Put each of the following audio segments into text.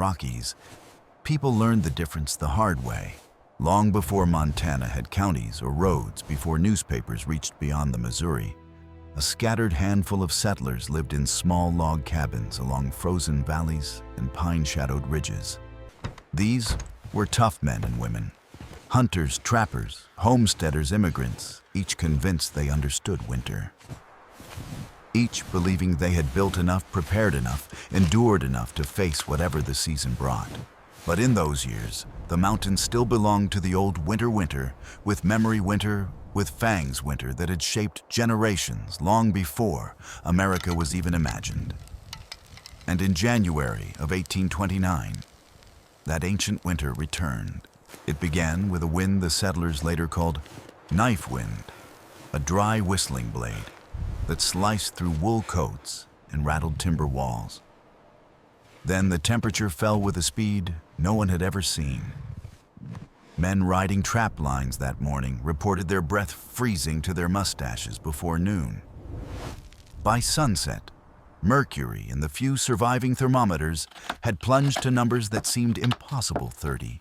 Rockies, people learned the difference the hard way, long before Montana had counties or roads, before newspapers reached beyond the Missouri. A scattered handful of settlers lived in small log cabins along frozen valleys and pine-shadowed ridges. These were tough men and women, hunters, trappers, homesteaders, immigrants, each convinced they understood winter. Each believing they had built enough, prepared enough, endured enough to face whatever the season brought. But in those years, the mountains still belonged to the old winter, with memory winter, with fangs winter that had shaped generations long before America was even imagined. And in January of 1829, that ancient winter returned. It began with a wind the settlers later called knife wind, a dry whistling blade that sliced through wool coats and rattled timber walls. Then the temperature fell with a speed no one had ever seen. Men riding trap lines that morning reported their breath freezing to their mustaches before noon. By sunset, mercury in the few surviving thermometers had plunged to numbers that seemed impossible: 30,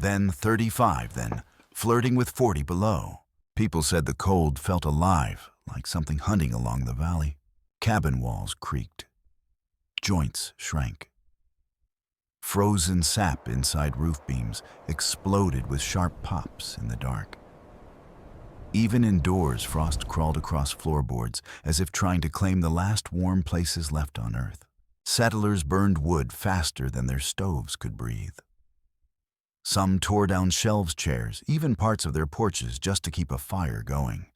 then 35, then flirting with 40 below. People said the cold felt alive, like something hunting along the valley. Cabin walls creaked. Joints shrank. Frozen sap inside roof beams exploded with sharp pops in the dark. Even indoors, frost crawled across floorboards as if trying to claim the last warm places left on Earth. Settlers burned wood faster than their stoves could breathe. Some tore down shelves, chairs, even parts of their porches just to keep a fire going.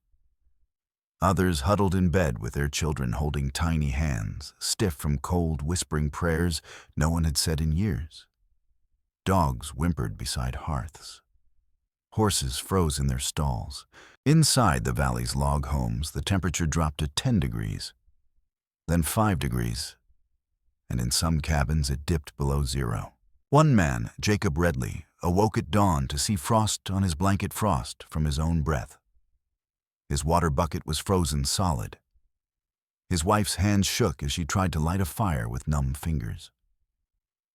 Others huddled in bed with their children holding tiny hands, stiff from cold, whispering prayers no one had said in years. Dogs whimpered beside hearths. Horses froze in their stalls. Inside the valley's log homes, the temperature dropped to 10 degrees, then 5 degrees, and in some cabins it dipped below 0. One man, Jacob Redley, awoke at dawn to see frost on his blanket, frost from his own breath. His water bucket was frozen solid. His wife's hand shook as she tried to light a fire with numb fingers.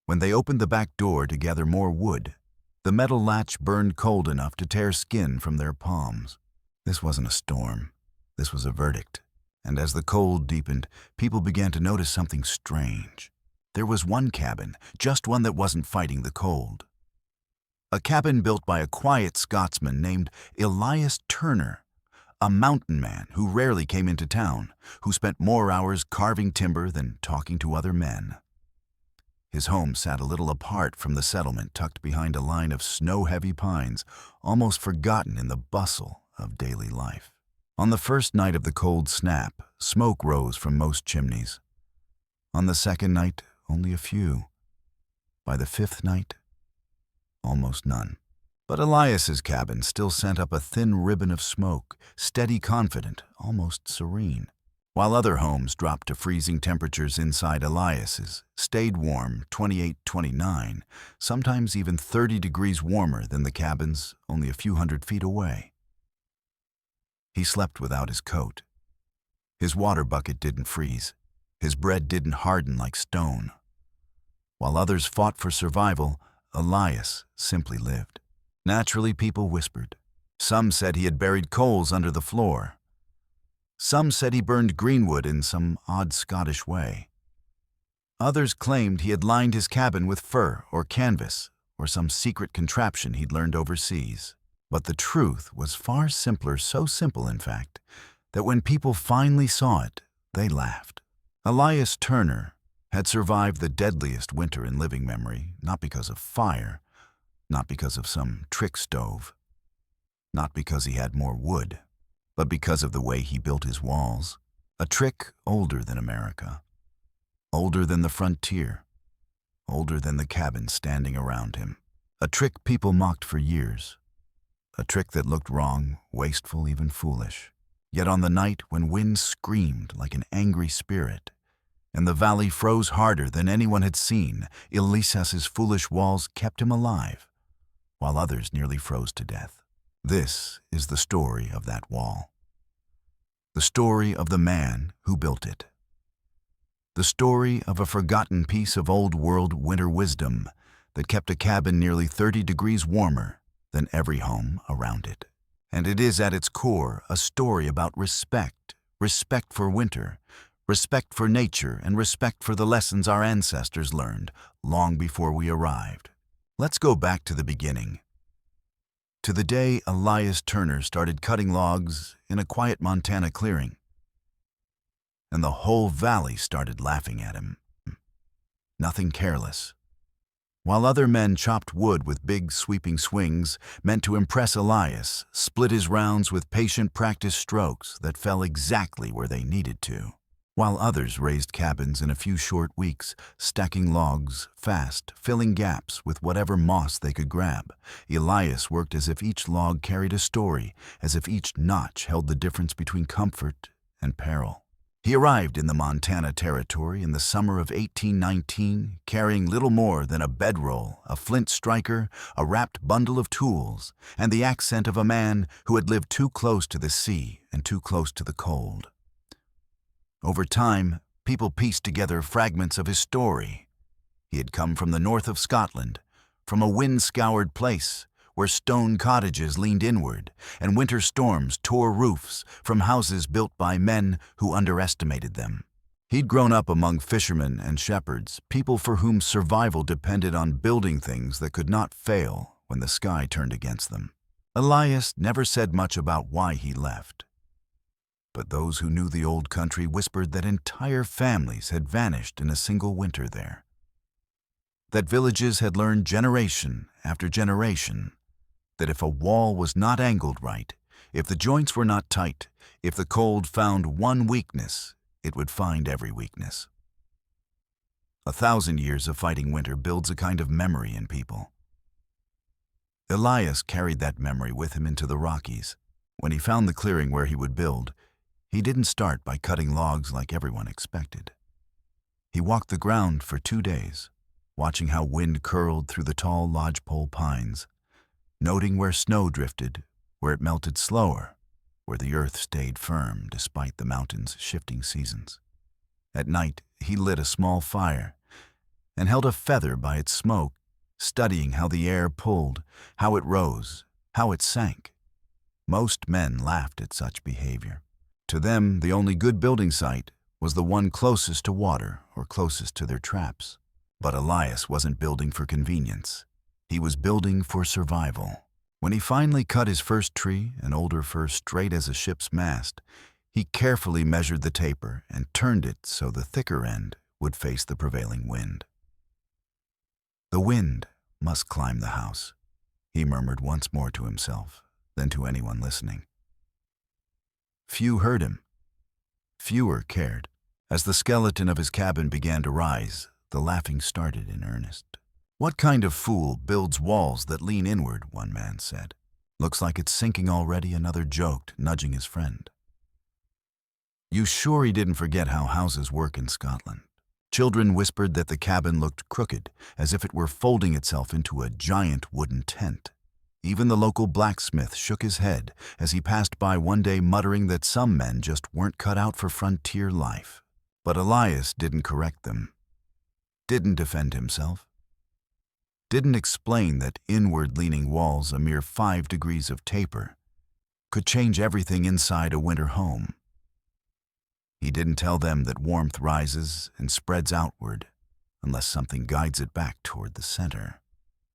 When they opened the back door to gather more wood, the metal latch burned cold enough to tear skin from their palms. This wasn't a storm. This was a verdict. And as the cold deepened, people began to notice something strange. There was one cabin, just one that wasn't fighting the cold. A cabin built by a quiet Scotsman named Elias Turner, a mountain man who rarely came into town, who spent more hours carving timber than talking to other men. His home sat a little apart from the settlement, tucked behind a line of snow-heavy pines, almost forgotten in the bustle of daily life. On the first night of the cold snap, smoke rose from most chimneys. On the second night, only a few. By the fifth night, almost none. But Elias's cabin still sent up a thin ribbon of smoke, steady, confident, almost serene. While other homes dropped to freezing temperatures inside Elias's, stayed warm, 28, 29, sometimes even 30 degrees warmer than the cabins only a few hundred feet away. He slept without his coat. His water bucket didn't freeze. His bread didn't harden like stone. While others fought for survival, Elias simply lived. Naturally, people whispered. Some said he had buried coals under the floor. Some said he burned greenwood in some odd Scottish way. Others claimed he had lined his cabin with fur or canvas or some secret contraption he'd learned overseas. But the truth was far simpler, so simple, in fact, that when people finally saw it, they laughed. Elias Turner had survived the deadliest winter in living memory, not because of fire, not because of some trick stove, not because he had more wood, but because of the way he built his walls. A trick older than America, older than the frontier, older than the cabins standing around him. A trick people mocked for years. A trick that looked wrong, wasteful, even foolish. Yet on the night when wind screamed like an angry spirit, and the valley froze harder than anyone had seen, Elias's foolish walls kept him alive, while others nearly froze to death. This is the story of that wall. The story of the man who built it. The story of a forgotten piece of old-world winter wisdom that kept a cabin nearly 30 degrees warmer than every home around it. And it is at its core a story about respect, respect for winter, respect for nature, and respect for the lessons our ancestors learned long before we arrived. Let's go back to the beginning, to the day Elias Turner started cutting logs in a quiet Montana clearing, and the whole valley started laughing at him. Nothing careless. While other men chopped wood with big sweeping swings meant to impress Elias, split his rounds with patient practice strokes that fell exactly where they needed to. While others raised cabins in a few short weeks, stacking logs fast, filling gaps with whatever moss they could grab, Elias worked as if each log carried a story, as if each notch held the difference between comfort and peril. He arrived in the Montana Territory in the summer of 1819, carrying little more than a bedroll, a flint striker, a wrapped bundle of tools, and the accent of a man who had lived too close to the sea and too close to the cold. Over time, people pieced together fragments of his story. He had come from the north of Scotland, from a wind-scoured place where stone cottages leaned inward and winter storms tore roofs from houses built by men who underestimated them. He'd grown up among fishermen and shepherds, people for whom survival depended on building things that could not fail when the sky turned against them. Elias never said much about why he left, but those who knew the old country whispered that entire families had vanished in a single winter there, that villages had learned generation after generation that if a wall was not angled right, if the joints were not tight, if the cold found one weakness, it would find every weakness. 1,000 years of fighting winter builds a kind of memory in people. Elias carried that memory with him into the Rockies. When he found the clearing where he would build, he didn't start by cutting logs like everyone expected. He walked the ground for 2 days, watching how wind curled through the tall lodgepole pines, noting where snow drifted, where it melted slower, where the earth stayed firm despite the mountain's shifting seasons. At night, he lit a small fire and held a feather by its smoke, studying how the air pulled, how it rose, how it sank. Most men laughed at such behavior. To them, the only good building site was the one closest to water or closest to their traps. But Elias wasn't building for convenience. He was building for survival. When he finally cut his first tree, an older fir straight as a ship's mast, he carefully measured the taper and turned it so the thicker end would face the prevailing wind. The wind must climb the house, he murmured once more to himself, then to anyone listening. Few heard him. Fewer cared. As the skeleton of his cabin began to rise, the laughing started in earnest. "What kind of fool builds walls that lean inward?" one man said. "Looks like it's sinking already," another joked, nudging his friend. "You sure he didn't forget how houses work in Scotland?" Children whispered that the cabin looked crooked, as if it were folding itself into a giant wooden tent. Even the local blacksmith shook his head as he passed by one day, muttering that some men just weren't cut out for frontier life. But Elias didn't correct them, didn't defend himself, didn't explain that inward-leaning walls, a mere 5 degrees of taper, could change everything inside a winter home. He didn't tell them that warmth rises and spreads outward unless something guides it back toward the center,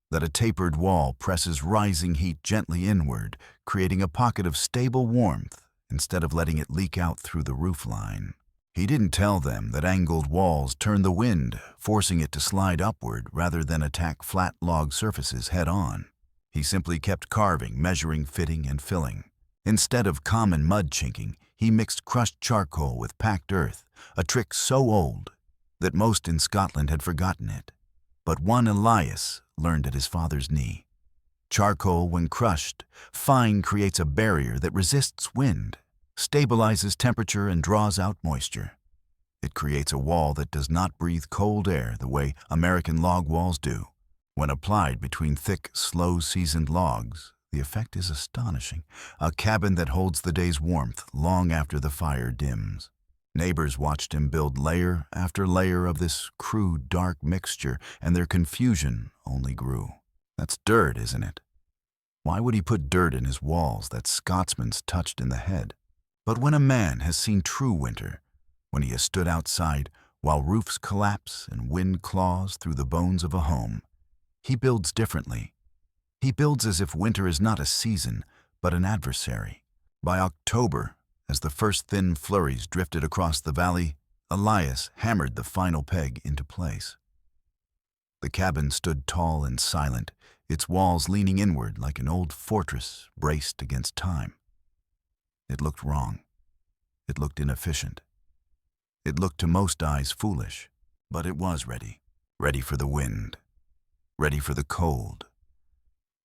that a tapered wall presses rising heat gently inward, creating a pocket of stable warmth instead of letting it leak out through the roofline. He didn't tell them that angled walls turn the wind, forcing it to slide upward rather than attack flat log surfaces head-on. He simply kept carving, measuring, fitting, and filling. Instead of common mud chinking, he mixed crushed charcoal with packed earth, a trick so old that most in Scotland had forgotten it. But one Elias learned at his father's knee. Charcoal, when crushed, fine, creates a barrier that resists wind, stabilizes temperature, and draws out moisture. It creates a wall that does not breathe cold air the way American log walls do. When applied between thick, slow-seasoned logs, the effect is astonishing. A cabin that holds the day's warmth long after the fire dims. Neighbors watched him build layer after layer of this crude, dark mixture, and their confusion only grew. That's dirt, isn't it? Why would he put dirt in his walls that Scotsman's touched in the head? But when a man has seen true winter, when he has stood outside while roofs collapse and wind claws through the bones of a home, he builds differently. He builds as if winter is not a season, but an adversary. By October, as the first thin flurries drifted across the valley, Elias hammered the final peg into place. The cabin stood tall and silent, its walls leaning inward like an old fortress braced against time. It looked wrong. It looked inefficient. It looked to most eyes foolish, but it was ready. Ready for the wind. Ready for the cold.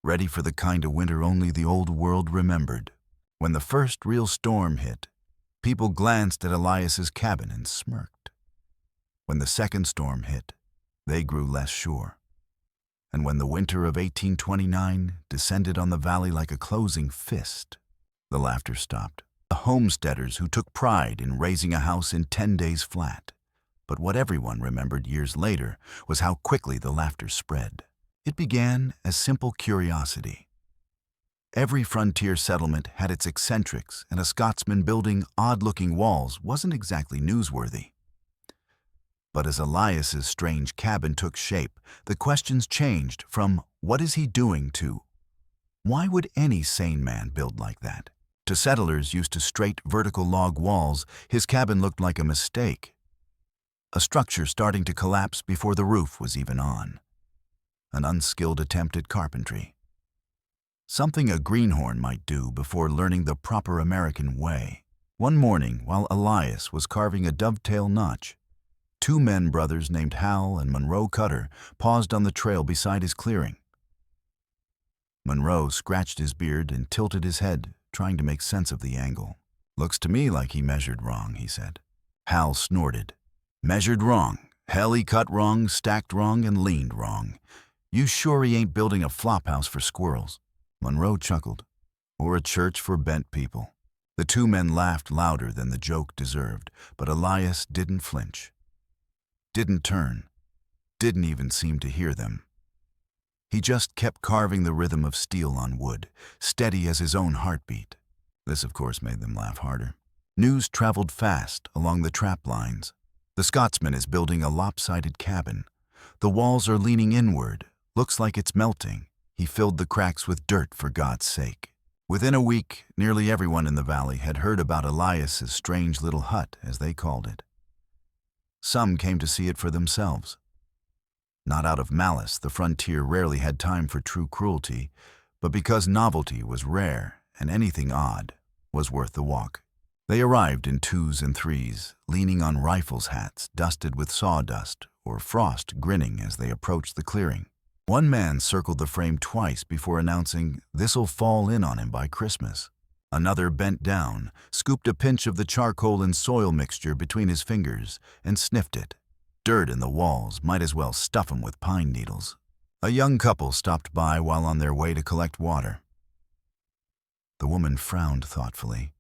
Ready for the kind of winter only the old world remembered. When the first real storm hit, people glanced at Elias's cabin and smirked. When the second storm hit, they grew less sure. And when the winter of 1829 descended on the valley like a closing fist, the laughter stopped. The homesteaders who took pride in raising a house in 10 days flat. But what everyone remembered years later was how quickly the laughter spread. It began as simple curiosity. Every frontier settlement had its eccentrics, and a Scotsman building odd-looking walls wasn't exactly newsworthy. But as Elias's strange cabin took shape, the questions changed from "what is he doing" to "why would any sane man build like that?" To settlers used to straight vertical log walls, his cabin looked like a mistake. A structure starting to collapse before the roof was even on. An unskilled attempt at carpentry. Something a greenhorn might do before learning the proper American way. One morning, while Elias was carving a dovetail notch, two men brothers named Hal and Monroe Cutter paused on the trail beside his clearing. Monroe scratched his beard and tilted his head, trying to make sense of the angle. "Looks to me like he measured wrong," he said. Hal snorted. "Measured wrong? Hell, he cut wrong, stacked wrong, and leaned wrong. You sure he ain't building a flophouse for squirrels?" Monroe chuckled. "Or a church for bent people." The two men laughed louder than the joke deserved, but Elias didn't flinch. Didn't turn. Didn't even seem to hear them. He just kept carving the rhythm of steel on wood, steady as his own heartbeat. This, of course, made them laugh harder. News traveled fast along the trap lines. The Scotsman is building a lopsided cabin. The walls are leaning inward. Looks like it's melting. He filled the cracks with dirt, for God's sake. Within a week, nearly everyone in the valley had heard about Elias's strange little hut, as they called it. Some came to see it for themselves. Not out of malice, the frontier rarely had time for true cruelty, but because novelty was rare and anything odd was worth the walk. They arrived in twos and threes, leaning on rifles' hats dusted with sawdust or frost grinning as they approached the clearing. One man circled the frame twice before announcing this'll fall in on him by Christmas. Another bent down, scooped a pinch of the charcoal and soil mixture between his fingers, and sniffed it. Dirt in the walls, might as well stuff them with pine needles. A young couple stopped by while on their way to collect water. The woman frowned thoughtfully.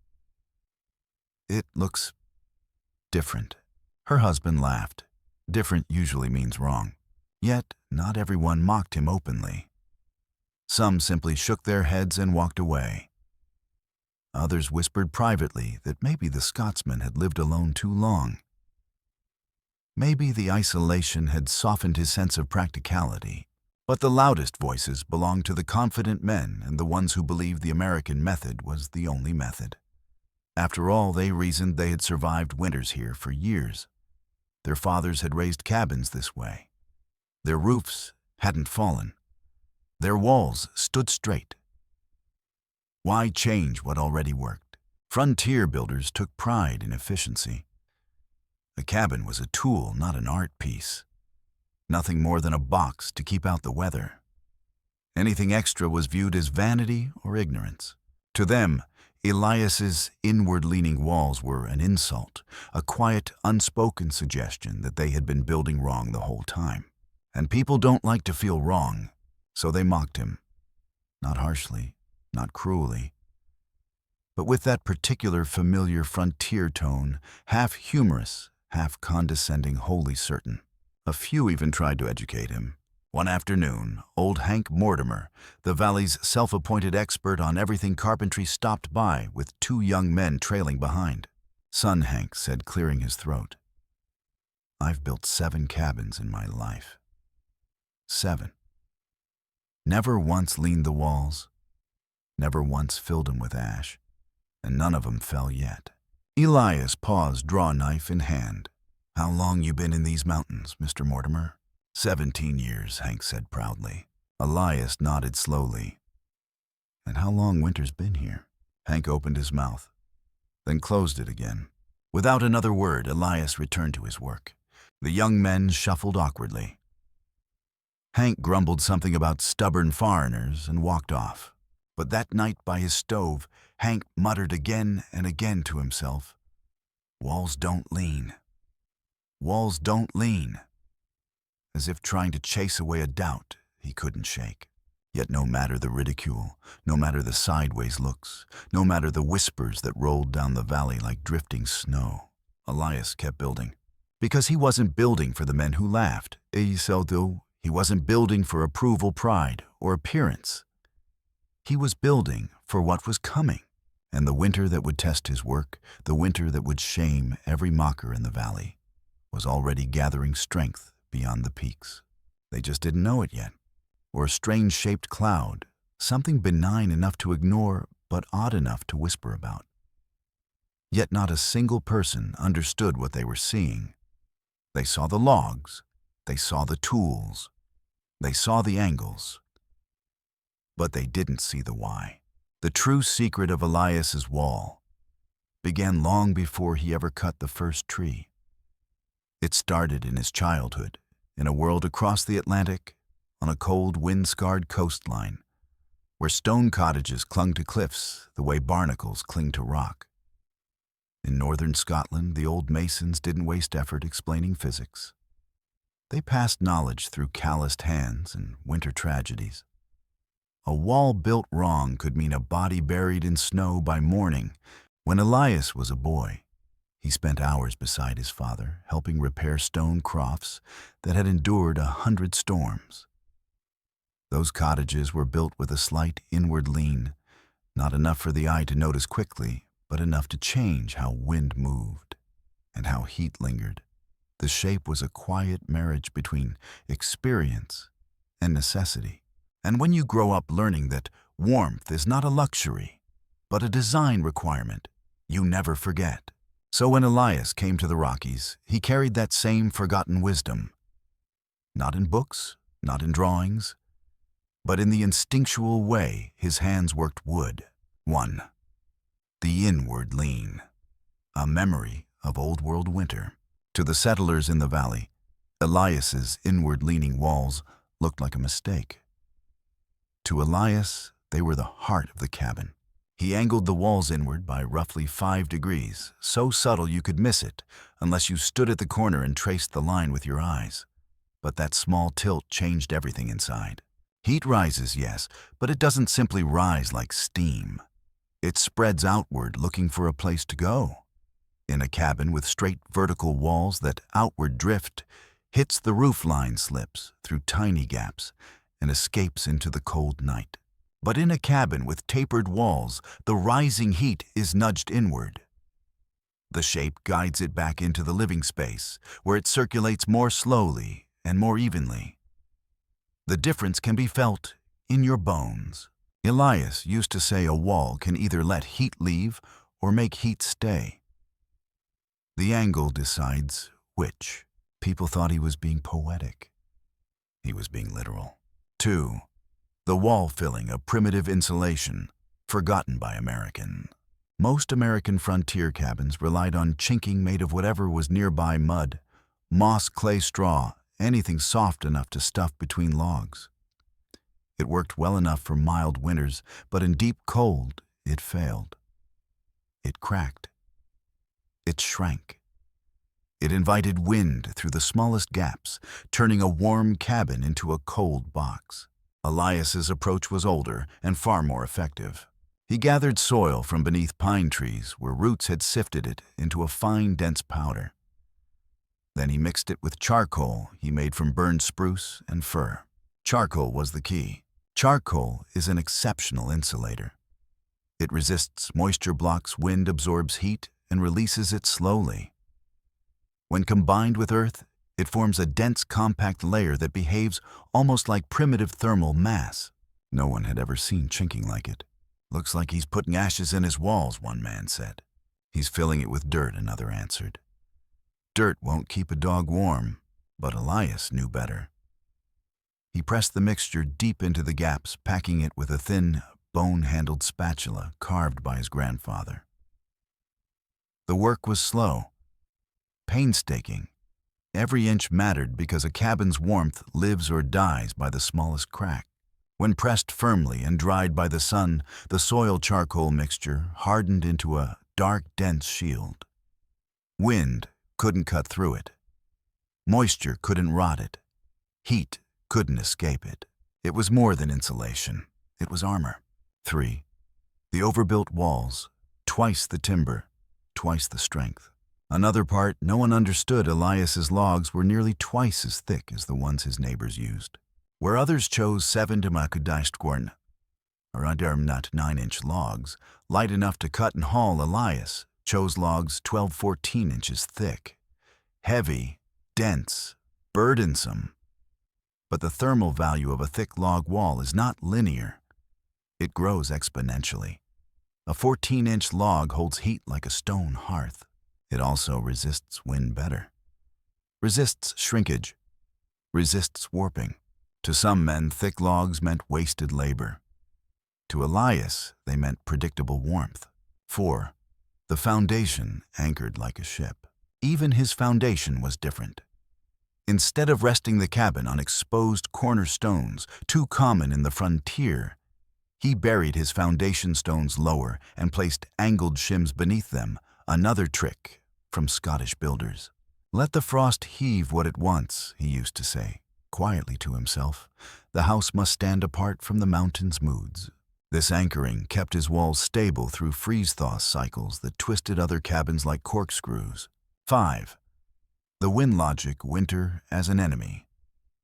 "It looks different." Her husband laughed. Different usually means wrong. Yet, not everyone mocked him openly. Some simply shook their heads and walked away. Others whispered privately that maybe the Scotsman had lived alone too long. Maybe the isolation had softened his sense of practicality. But the loudest voices belonged to the confident men and the ones who believed the American method was the only method. After all, they reasoned they had survived winters here for years. Their fathers had raised cabins this way. Their roofs hadn't fallen. Their walls stood straight. Why change what already worked? Frontier builders took pride in efficiency. A cabin was a tool, not an art piece. Nothing more than a box to keep out the weather. Anything extra was viewed as vanity or ignorance. To them, Elias's inward-leaning walls were an insult, a quiet, unspoken suggestion that they had been building wrong the whole time. And people don't like to feel wrong, so they mocked him. Not harshly, not cruelly. but with that particular familiar frontier tone, half humorous, half condescending, wholly certain. A few even tried to educate him. One afternoon, old Hank Mortimer, the valley's self-appointed expert on everything carpentry, stopped by with 2 young men trailing behind. "Son," Hank said, clearing his throat, "I've built 7 cabins in my life. 7. Never once leaned the walls, never once filled them with ash, and none of them fell yet." Elias paused, draw knife in hand. "How long you been in these mountains, Mr. Mortimer?" 17 years, Hank said proudly. Elias nodded slowly. "And how long winter's been here?" Hank opened his mouth, then closed it again. Without another word, Elias returned to his work. The young men shuffled awkwardly. Hank grumbled something about stubborn foreigners and walked off. But that night by his stove, Hank muttered again and again to himself, "Walls don't lean. Walls don't lean," as if trying to chase away a doubt he couldn't shake. Yet no matter the ridicule, no matter the sideways looks, no matter the whispers that rolled down the valley like drifting snow, Elias kept building. Because he wasn't building for the men who laughed. He wasn't building for approval, pride, or appearance. He was building for what was coming. And the winter that would test his work, the winter that would shame every mocker in the valley, was already gathering strength beyond the peaks. They just didn't know it yet. Or a strange-shaped cloud, something benign enough to ignore but odd enough to whisper about. Yet not a single person understood what they were seeing. They saw the logs, they saw the tools, they saw the angles, but they didn't see the why. The true secret of Elias's wall began long before he ever cut the first tree. It started in his childhood, in a world across the Atlantic, on a cold, wind-scarred coastline, where stone cottages clung to cliffs the way barnacles cling to rock. In northern Scotland, the old masons didn't waste effort explaining physics. They passed knowledge through calloused hands and winter tragedies. A wall built wrong could mean a body buried in snow by morning. When Elias was a boy, he spent hours beside his father, helping repair stone crofts that had endured 100 storms. Those cottages were built with a slight inward lean, not enough for the eye to notice quickly, but enough to change how wind moved and how heat lingered. The shape was a quiet marriage between experience and necessity. And when you grow up learning that warmth is not a luxury, but a design requirement, you never forget. So when Elias came to the Rockies, he carried that same forgotten wisdom. Not in books, not in drawings, but in the instinctual way his hands worked wood. 1. The inward lean, a memory of old-world winter. To the settlers in the valley, Elias's inward-leaning walls looked like a mistake. To Elias, they were the heart of the cabin. He angled the walls inward by roughly 5 degrees, so subtle you could miss it unless you stood at the corner and traced the line with your eyes. But that small tilt changed everything inside. Heat rises, yes, but it doesn't simply rise like steam. It spreads outward looking for a place to go. In a cabin with straight vertical walls that outward drift, hits the roof line slips through tiny gaps and escapes into the cold night. But in a cabin with tapered walls, the rising heat is nudged inward. The shape guides it back into the living space, where it circulates more slowly and more evenly. The difference can be felt in your bones. Elias used to say a wall can either let heat leave or make heat stay. The angle decides which. People thought he was being poetic. He was being literal. 2. The wall filling, a primitive insulation, forgotten by Americans. Most American frontier cabins relied on chinking made of whatever was nearby mud, moss, clay, straw, anything soft enough to stuff between logs. It worked well enough for mild winters, but in deep cold, it failed. It cracked. It shrank. It invited wind through the smallest gaps, turning a warm cabin into a cold box. Elias's approach was older and far more effective. He gathered soil from beneath pine trees where roots had sifted it into a fine, dense powder. Then he mixed it with charcoal he made from burned spruce and fir. Charcoal was the key. Charcoal is an exceptional insulator. It resists moisture, blocks wind, absorbs heat, and releases it slowly. When combined with earth, it forms a dense, compact layer that behaves almost like primitive thermal mass. No one had ever seen chinking like it. "Looks like he's putting ashes in his walls," one man said. "He's filling it with dirt," another answered. Dirt won't keep a dog warm, but Elias knew better. He pressed the mixture deep into the gaps, packing it with a thin, bone-handled spatula carved by his grandfather. The work was slow, painstaking. Every inch mattered because a cabin's warmth lives or dies by the smallest crack. When pressed firmly and dried by the sun, the soil charcoal mixture hardened into a dark, dense shield. Wind couldn't cut through it. Moisture couldn't rot it. Heat couldn't escape it. It was more than insulation. It was armor. 3. The overbuilt walls, twice the timber, twice the strength. Another part, no one understood. Elias's logs were nearly twice as thick as the ones his neighbors used. Where others chose 7 to makudashtgorn, or under not 9-inch logs, light enough to cut and haul, Elias chose logs 12-14 inches thick. Heavy, dense, burdensome. But the thermal value of a thick log wall is not linear. It grows exponentially. A 14-inch log holds heat like a stone hearth. It also resists wind better. Resists shrinkage. Resists warping. To some men, thick logs meant wasted labor. To Elias, they meant predictable warmth. 4. The foundation anchored like a ship. Even his foundation was different. Instead of resting the cabin on exposed cornerstones, too common in the frontier, he buried his foundation stones lower and placed angled shims beneath them, another trick from Scottish builders. "Let the frost heave what it wants," he used to say, quietly to himself. "The house must stand apart from the mountain's moods." This anchoring kept his walls stable through freeze-thaw cycles that twisted other cabins like corkscrews. 5. The wind logic, winter as an enemy,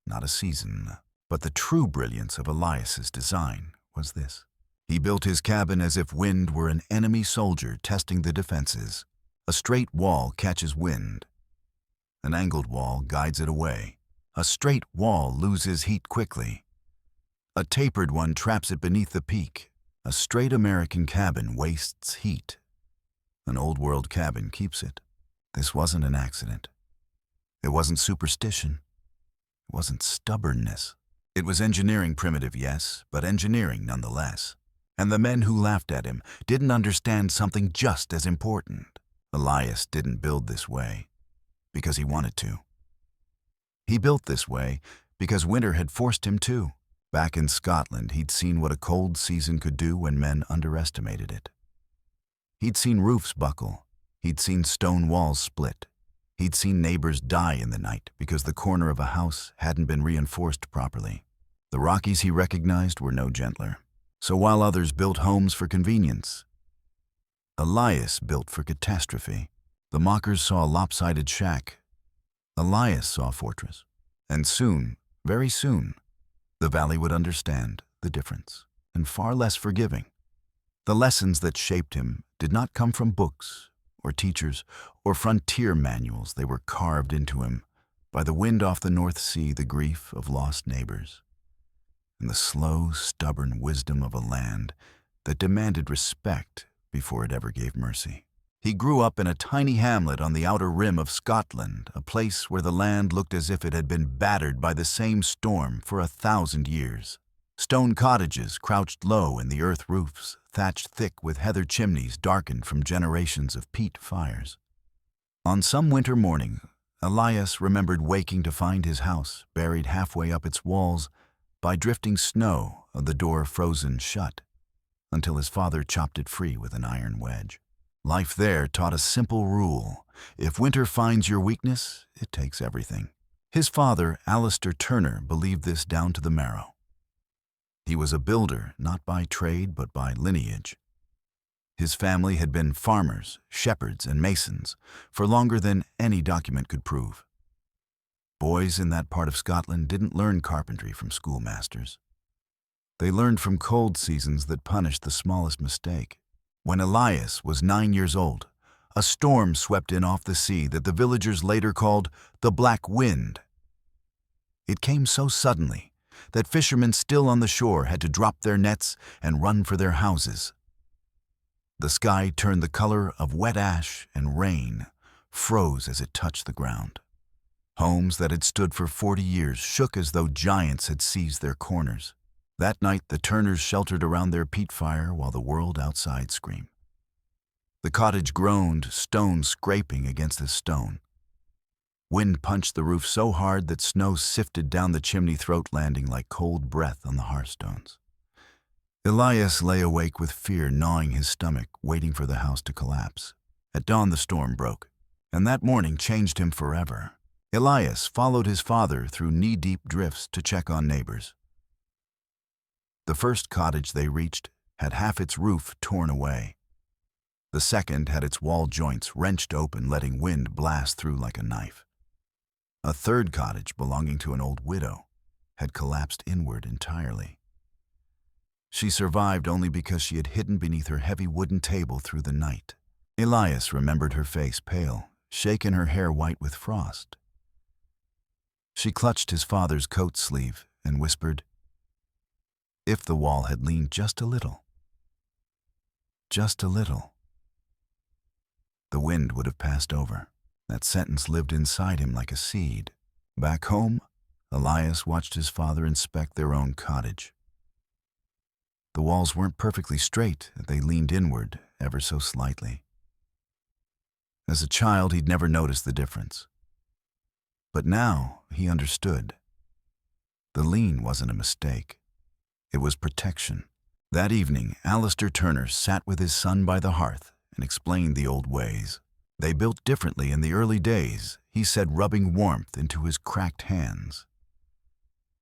not a season. But the true brilliance of Elias's design was this. He built his cabin as if wind were an enemy soldier testing the defenses. A straight wall catches wind. An angled wall guides it away. A straight wall loses heat quickly. A tapered one traps it beneath the peak. A straight American cabin wastes heat. An old-world cabin keeps it. This wasn't an accident. It wasn't superstition. It wasn't stubbornness. It was engineering, primitive, yes, but engineering nonetheless. And the men who laughed at him didn't understand something just as important. Elias didn't build this way because he wanted to. He built this way because winter had forced him to. Back in Scotland, he'd seen what a cold season could do when men underestimated it. He'd seen roofs buckle. He'd seen stone walls split. He'd seen neighbors die in the night because the corner of a house hadn't been reinforced properly. The Rockies, he recognized, were no gentler. So while others built homes for convenience, Elias built for catastrophe. The mockers saw a lopsided shack. Elias saw a fortress. And soon, very soon, the valley would understand the difference, and far less forgiving. The lessons that shaped him did not come from books or teachers or frontier manuals. They were carved into him by the wind off the North Sea, the grief of lost neighbors, and the slow, stubborn wisdom of a land that demanded respect before it ever gave mercy. He grew up in a tiny hamlet on the outer rim of Scotland, a place where the land looked as if it had been battered by the same storm for 1,000 years. Stone cottages crouched low in the earth roofs, thatched thick with heather chimneys darkened from generations of peat fires. On some winter morning, Elias remembered waking to find his house buried halfway up its walls by drifting snow, the door frozen shut, until his father chopped it free with an iron wedge. Life there taught a simple rule. If winter finds your weakness, it takes everything. His father, Elias Turner, believed this down to the marrow. He was a builder, not by trade but by lineage. His family had been farmers, shepherds, and masons for longer than any document could prove. Boys in that part of Scotland didn't learn carpentry from schoolmasters. They learned from cold seasons that punished the smallest mistake. When Elias was 9 years old, a storm swept in off the sea that the villagers later called the Black Wind. It came so suddenly that fishermen still on the shore had to drop their nets and run for their houses. The sky turned the color of wet ash, and rain froze as it touched the ground. Homes that had stood for 40 years shook as though giants had seized their corners. That night, the Turners sheltered around their peat fire while the world outside screamed. The cottage groaned, stone scraping against the stone. Wind punched the roof so hard that snow sifted down the chimney throat, landing like cold breath on the hearthstones. Elias lay awake with fear gnawing his stomach, waiting for the house to collapse. At dawn, the storm broke, and that morning changed him forever. Elias followed his father through knee-deep drifts to check on neighbors. The first cottage they reached had half its roof torn away. The second had its wall joints wrenched open, letting wind blast through like a knife. A third cottage, belonging to an old widow, had collapsed inward entirely. She survived only because she had hidden beneath her heavy wooden table through the night. Elias remembered her face, pale, shaken, her hair white with frost. She clutched his father's coat sleeve and whispered, "If the wall had leaned just a little, just a little, the wind would have passed over." That sentence lived inside him like a seed. Back home, Elias watched his father inspect their own cottage. The walls weren't perfectly straight, they leaned inward ever so slightly. As a child, he'd never noticed the difference. But now he understood. The lean wasn't a mistake. It was protection. That evening, Elias Turner sat with his son by the hearth and explained the old ways. They built differently in the early days, he said, rubbing warmth into his cracked hands.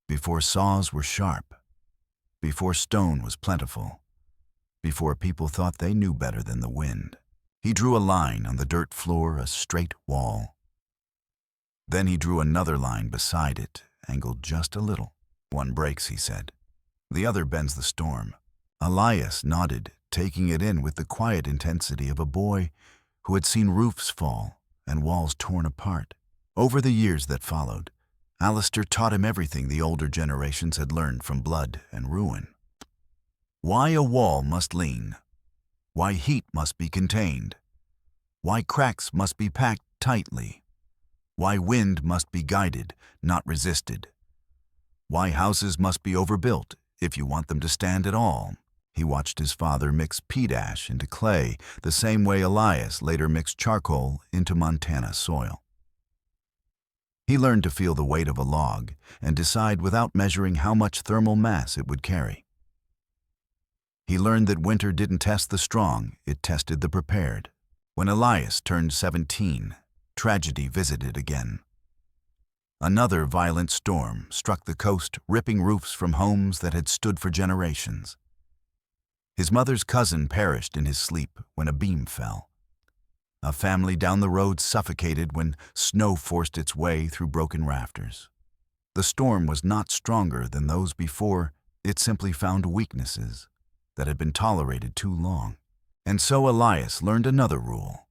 Before saws were sharp, before stone was plentiful, before people thought they knew better than the wind. He drew a line on the dirt floor, a straight wall. Then he drew another line beside it, angled just a little. "One breaks," he said. "The other bends the storm." Elias nodded, taking it in with the quiet intensity of a boy who had seen roofs fall and walls torn apart. Over the years that followed, Alistair taught him everything the older generations had learned from blood and ruin. Why a wall must lean, why heat must be contained, why cracks must be packed tightly, why wind must be guided, not resisted, why houses must be overbuilt if you want them to stand at all. He watched his father mix peat ash into clay the same way Elias later mixed charcoal into Montana soil. He learned to feel the weight of a log and decide without measuring how much thermal mass it would carry. He learned that winter didn't test the strong, it tested the prepared. When Elias turned 17, tragedy visited again. Another violent storm struck the coast, ripping roofs from homes that had stood for generations. His mother's cousin perished in his sleep when a beam fell. A family down the road suffocated when snow forced its way through broken rafters. The storm was not stronger than those before, it simply found weaknesses that had been tolerated too long. And so Elias learned another rule.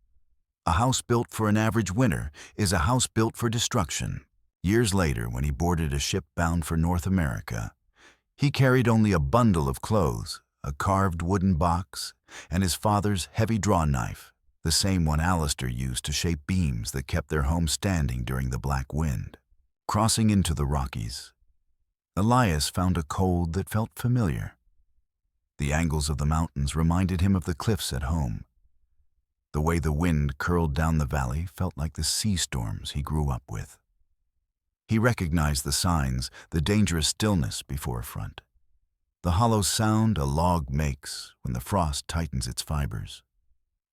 A house built for an average winter is a house built for destruction. Years later, when he boarded a ship bound for North America, he carried only a bundle of clothes, a carved wooden box, and his father's heavy draw knife, the same one Alistair used to shape beams that kept their home standing during the Black Wind. Crossing into the Rockies, Elias found a cold that felt familiar. The angles of the mountains reminded him of the cliffs at home. The way the wind curled down the valley felt like the sea storms he grew up with. He recognized the signs, the dangerous stillness before a front, the hollow sound a log makes when the frost tightens its fibers,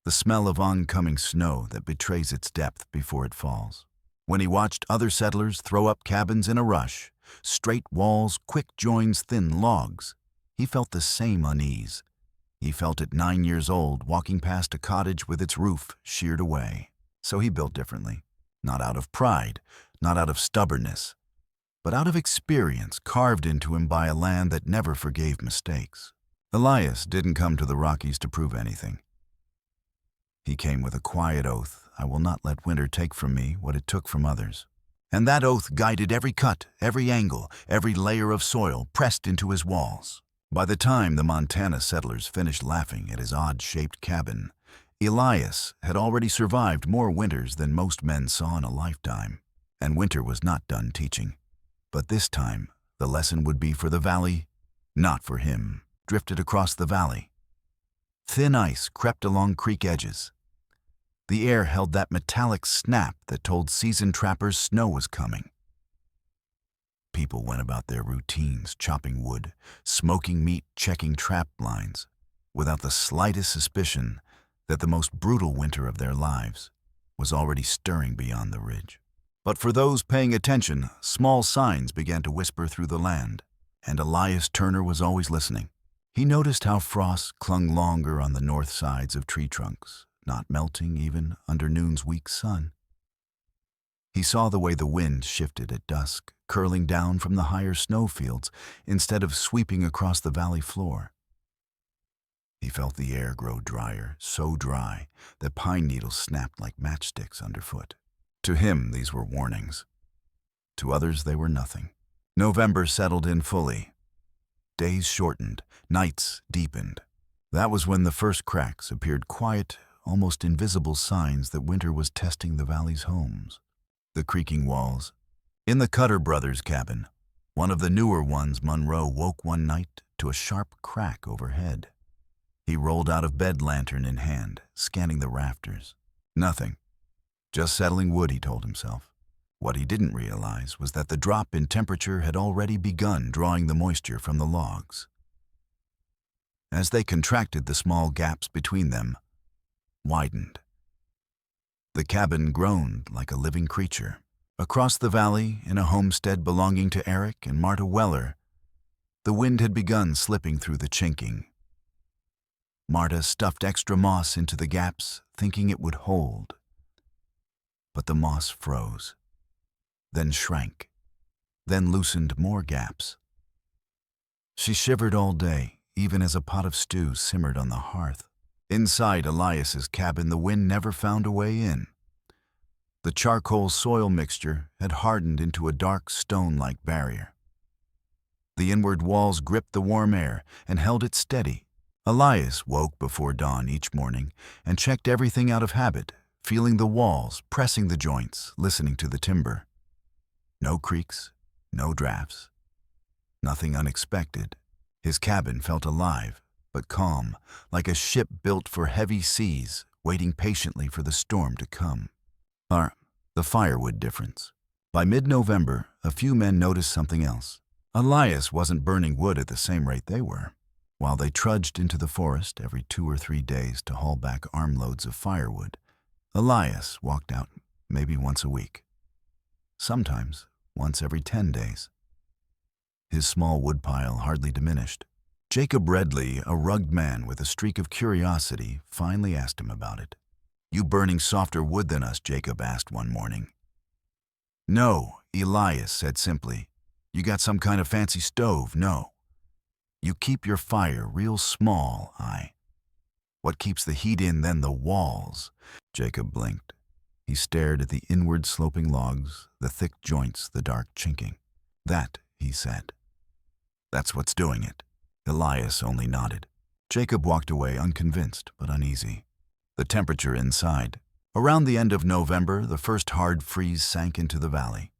the smell of oncoming snow that betrays its depth before it falls. When he watched other settlers throw up cabins in a rush, straight walls, quick joins, thin logs, he felt the same unease. He felt at 9 years old walking past a cottage with its roof sheared away. So he built differently, not out of pride, not out of stubbornness, but out of experience carved into him by a land that never forgave mistakes. Elias didn't come to the Rockies to prove anything. He came with a quiet oath: I will not let winter take from me what it took from others. And that oath guided every cut, every angle, every layer of soil pressed into his walls. By the time the Montana settlers finished laughing at his odd-shaped cabin, Elias had already survived more winters than most men saw in a lifetime. And winter was not done teaching. But this time, the lesson would be for the valley, not for him. Drifted across the valley. Thin ice crept along creek edges. The air held that metallic snap that told seasoned trappers snow was coming. People went about their routines, chopping wood, smoking meat, checking trap lines, without the slightest suspicion that the most brutal winter of their lives was already stirring beyond the ridge. But for those paying attention, small signs began to whisper through the land, and Elias Turner was always listening. He noticed how frost clung longer on the north sides of tree trunks, not melting even under noon's weak sun. He saw the way the wind shifted at dusk, curling down from the higher snowfields instead of sweeping across the valley floor. He felt the air grow drier, so dry that pine needles snapped like matchsticks underfoot. To him, these were warnings. To others, they were nothing. November settled in fully. Days shortened, nights deepened. That was when the first cracks appeared, quiet, almost invisible signs that winter was testing the valley's homes. The creaking walls. In the Cutter brothers' cabin, one of the newer ones, Monroe woke one night to a sharp crack overhead. He rolled out of bed, lantern in hand, scanning the rafters. Nothing. Just settling wood, he told himself. What he didn't realize was that the drop in temperature had already begun drawing the moisture from the logs. As they contracted, the small gaps between them widened. The cabin groaned like a living creature. Across the valley, in a homestead belonging to Eric and Marta Weller, the wind had begun slipping through the chinking. Marta stuffed extra moss into the gaps, thinking it would hold. But the moss froze, then shrank, then loosened more gaps. She shivered all day, even as a pot of stew simmered on the hearth. Inside Elias's cabin, the wind never found a way in. The charcoal soil mixture had hardened into a dark stone-like barrier. The inward walls gripped the warm air and held it steady. Elias woke before dawn each morning and checked everything out of habit, feeling the walls, pressing the joints, listening to the timber. No creaks, no drafts, nothing unexpected. His cabin felt alive, but calm, like a ship built for heavy seas, waiting patiently for the storm to come. The firewood difference. By mid-November, a few men noticed something else. Elias wasn't burning wood at the same rate they were. While they trudged into the forest every 2 or 3 days to haul back armloads of firewood, Elias walked out maybe once a week. Sometimes once every 10 days. His small woodpile hardly diminished. Jacob Redley, a rugged man with a streak of curiosity, finally asked him about it. "You burning softer wood than us?" Jacob asked one morning. "No," Elias said simply. "You got some kind of fancy stove?" "No. You keep your fire real small, What keeps the heat in, then the walls?" Jacob blinked. He stared at the inward sloping logs, the thick joints, the dark chinking. "That," he said. "That's what's doing it." Elias only nodded. Jacob walked away, unconvinced but uneasy. The temperature inside. Around the end of November, the first hard freeze sank into the valley.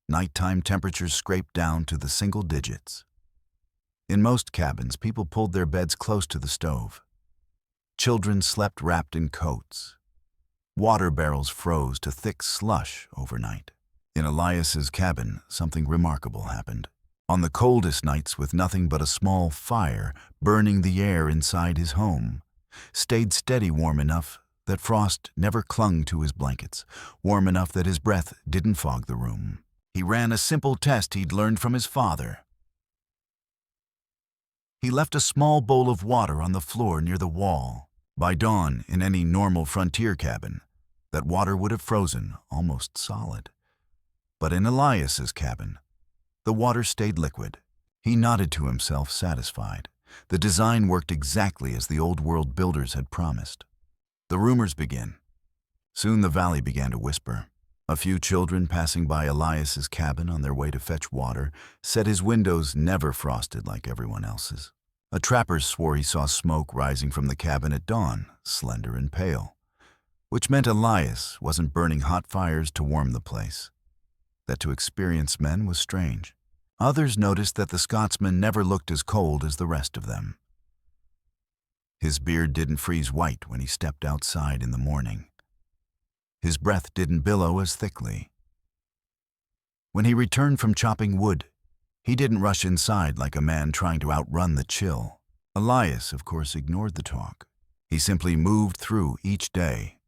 Nighttime temperatures scraped down to the single digits. In most cabins, people pulled their beds close to the stove. Children slept wrapped in coats. Water barrels froze to thick slush overnight. In Elias's cabin, something remarkable happened. On the coldest nights, with nothing but a small fire burning the air inside his home, stayed steady, warm enough that frost never clung to his blankets, warm enough that his breath didn't fog the room. He ran a simple test he'd learned from his father. He left a small bowl of water on the floor near the wall. By dawn, in any normal frontier cabin, that water would have frozen almost solid. But in Elias's cabin, the water stayed liquid. He nodded to himself, satisfied. The design worked exactly as the old world builders had promised. The rumors began. Soon the valley began to whisper. A few children passing by Elias's cabin on their way to fetch water said his windows never frosted like everyone else's. A trapper swore he saw smoke rising from the cabin at dawn, slender and pale, which meant Elias wasn't burning hot fires to warm the place. That to experienced men was strange. Others noticed that the Scotsman never looked as cold as the rest of them. His beard didn't freeze white when he stepped outside in the morning. His breath didn't billow as thickly. When he returned from chopping wood, he didn't rush inside like a man trying to outrun the chill. Elias, of course, ignored the talk. He simply moved through each day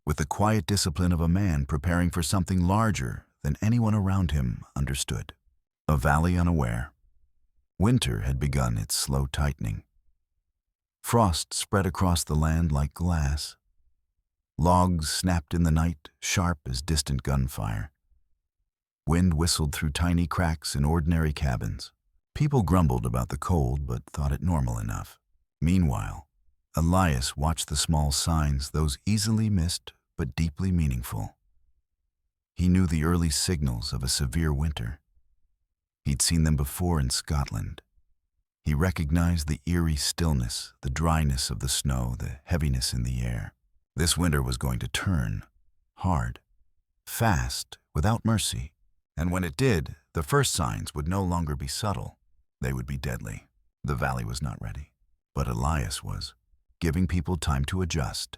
with the quiet discipline of a man preparing for something larger than anyone around him understood. A valley unaware. Winter had begun its slow tightening. Frost spread across the land like glass. Logs snapped in the night, sharp as distant gunfire. Wind whistled through tiny cracks in ordinary cabins. People grumbled about the cold but thought it normal enough. Meanwhile, Elias watched the small signs, those easily missed but deeply meaningful. He knew the early signals of a severe winter. He'd seen them before in Scotland. He recognized the eerie stillness, the dryness of the snow, the heaviness in the air. This winter was going to turn, hard, fast, without mercy. And when it did, the first signs would no longer be subtle. They would be deadly. The valley was not ready. But Elias was, giving people time to adjust.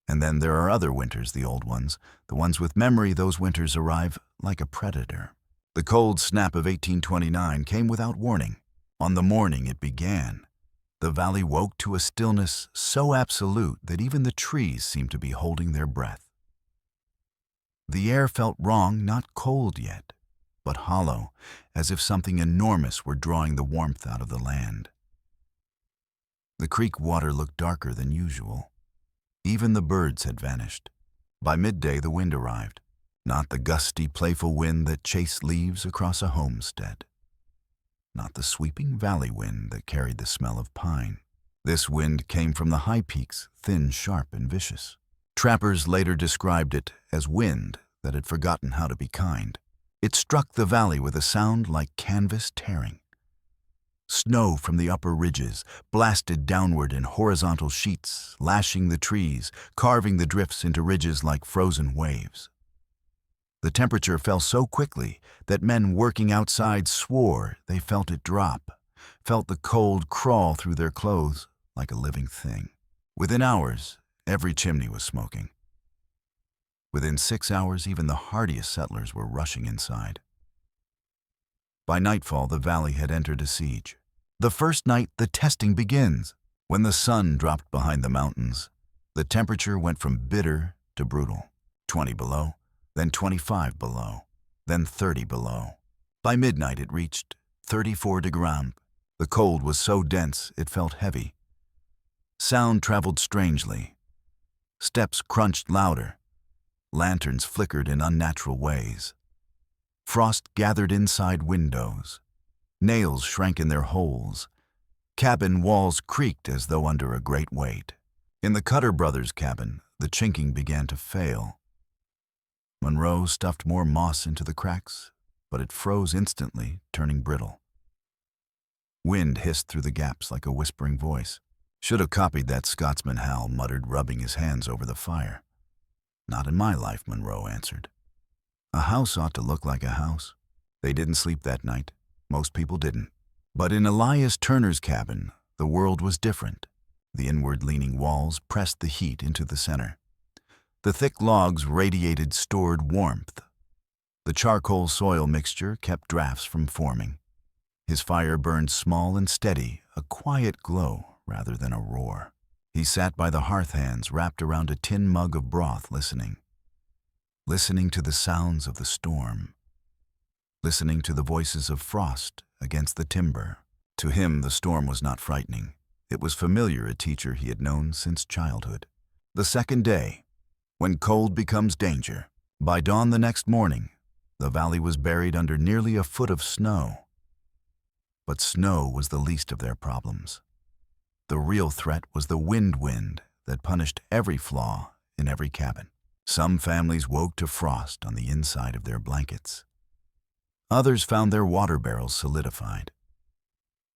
And then there are other winters, the old ones. The ones with memory, those winters arrive like a predator. The cold snap of 1829 came without warning. On the morning it began, the valley woke to a stillness so absolute that even the trees seemed to be holding their breath. The air felt wrong, not cold yet, but hollow, as if something enormous were drawing the warmth out of the land. The creek water looked darker than usual. Even the birds had vanished. By midday the wind arrived, not the gusty, playful wind that chased leaves across a homestead. Not the sweeping valley wind that carried the smell of pine. This wind came from the high peaks, thin, sharp, and vicious. Trappers later described it as wind that had forgotten how to be kind. It struck the valley with a sound like canvas tearing. Snow from the upper ridges blasted downward in horizontal sheets, lashing the trees, carving the drifts into ridges like frozen waves. The temperature fell so quickly that men working outside swore they felt it drop, felt the cold crawl through their clothes like a living thing. Within hours, every chimney was smoking. Within 6 hours, even the hardiest settlers were rushing inside. By nightfall, the valley had entered a siege. The first night, the testing begins. When the sun dropped behind the mountains, the temperature went from bitter to brutal. 20 below, then 25 below, then 30 below. By midnight, it reached 34 degrees. The cold was so dense, it felt heavy. Sound traveled strangely. Steps crunched louder. Lanterns flickered in unnatural ways. Frost gathered inside windows. Nails shrank in their holes. Cabin walls creaked as though under a great weight. In the Cutter brothers' cabin, the chinking began to fail. Monroe stuffed more moss into the cracks, but it froze instantly, turning brittle. Wind hissed through the gaps like a whispering voice. Should have copied that Scotsman, Hal muttered, rubbing his hands over the fire. Not in my life, Monroe answered. A house ought to look like a house. They didn't sleep that night. Most people didn't. But in Elias Turner's cabin, the world was different. The inward-leaning walls pressed the heat into the center. The thick logs radiated stored warmth. The charcoal-soil mixture kept drafts from forming. His fire burned small and steady, a quiet glow rather than a roar. He sat by the hearth hands wrapped around a tin mug of broth, listening to the sounds of the storm, listening to the voices of frost against the timber. To him, the storm was not frightening. It was familiar, a teacher he had known since childhood. The second day, when cold becomes danger. By dawn the next morning, the valley was buried under nearly a foot of snow. But snow was the least of their problems. The real threat was the wind that punished every flaw in every cabin. Some families woke to frost on the inside of their blankets. Others found their water barrels solidified.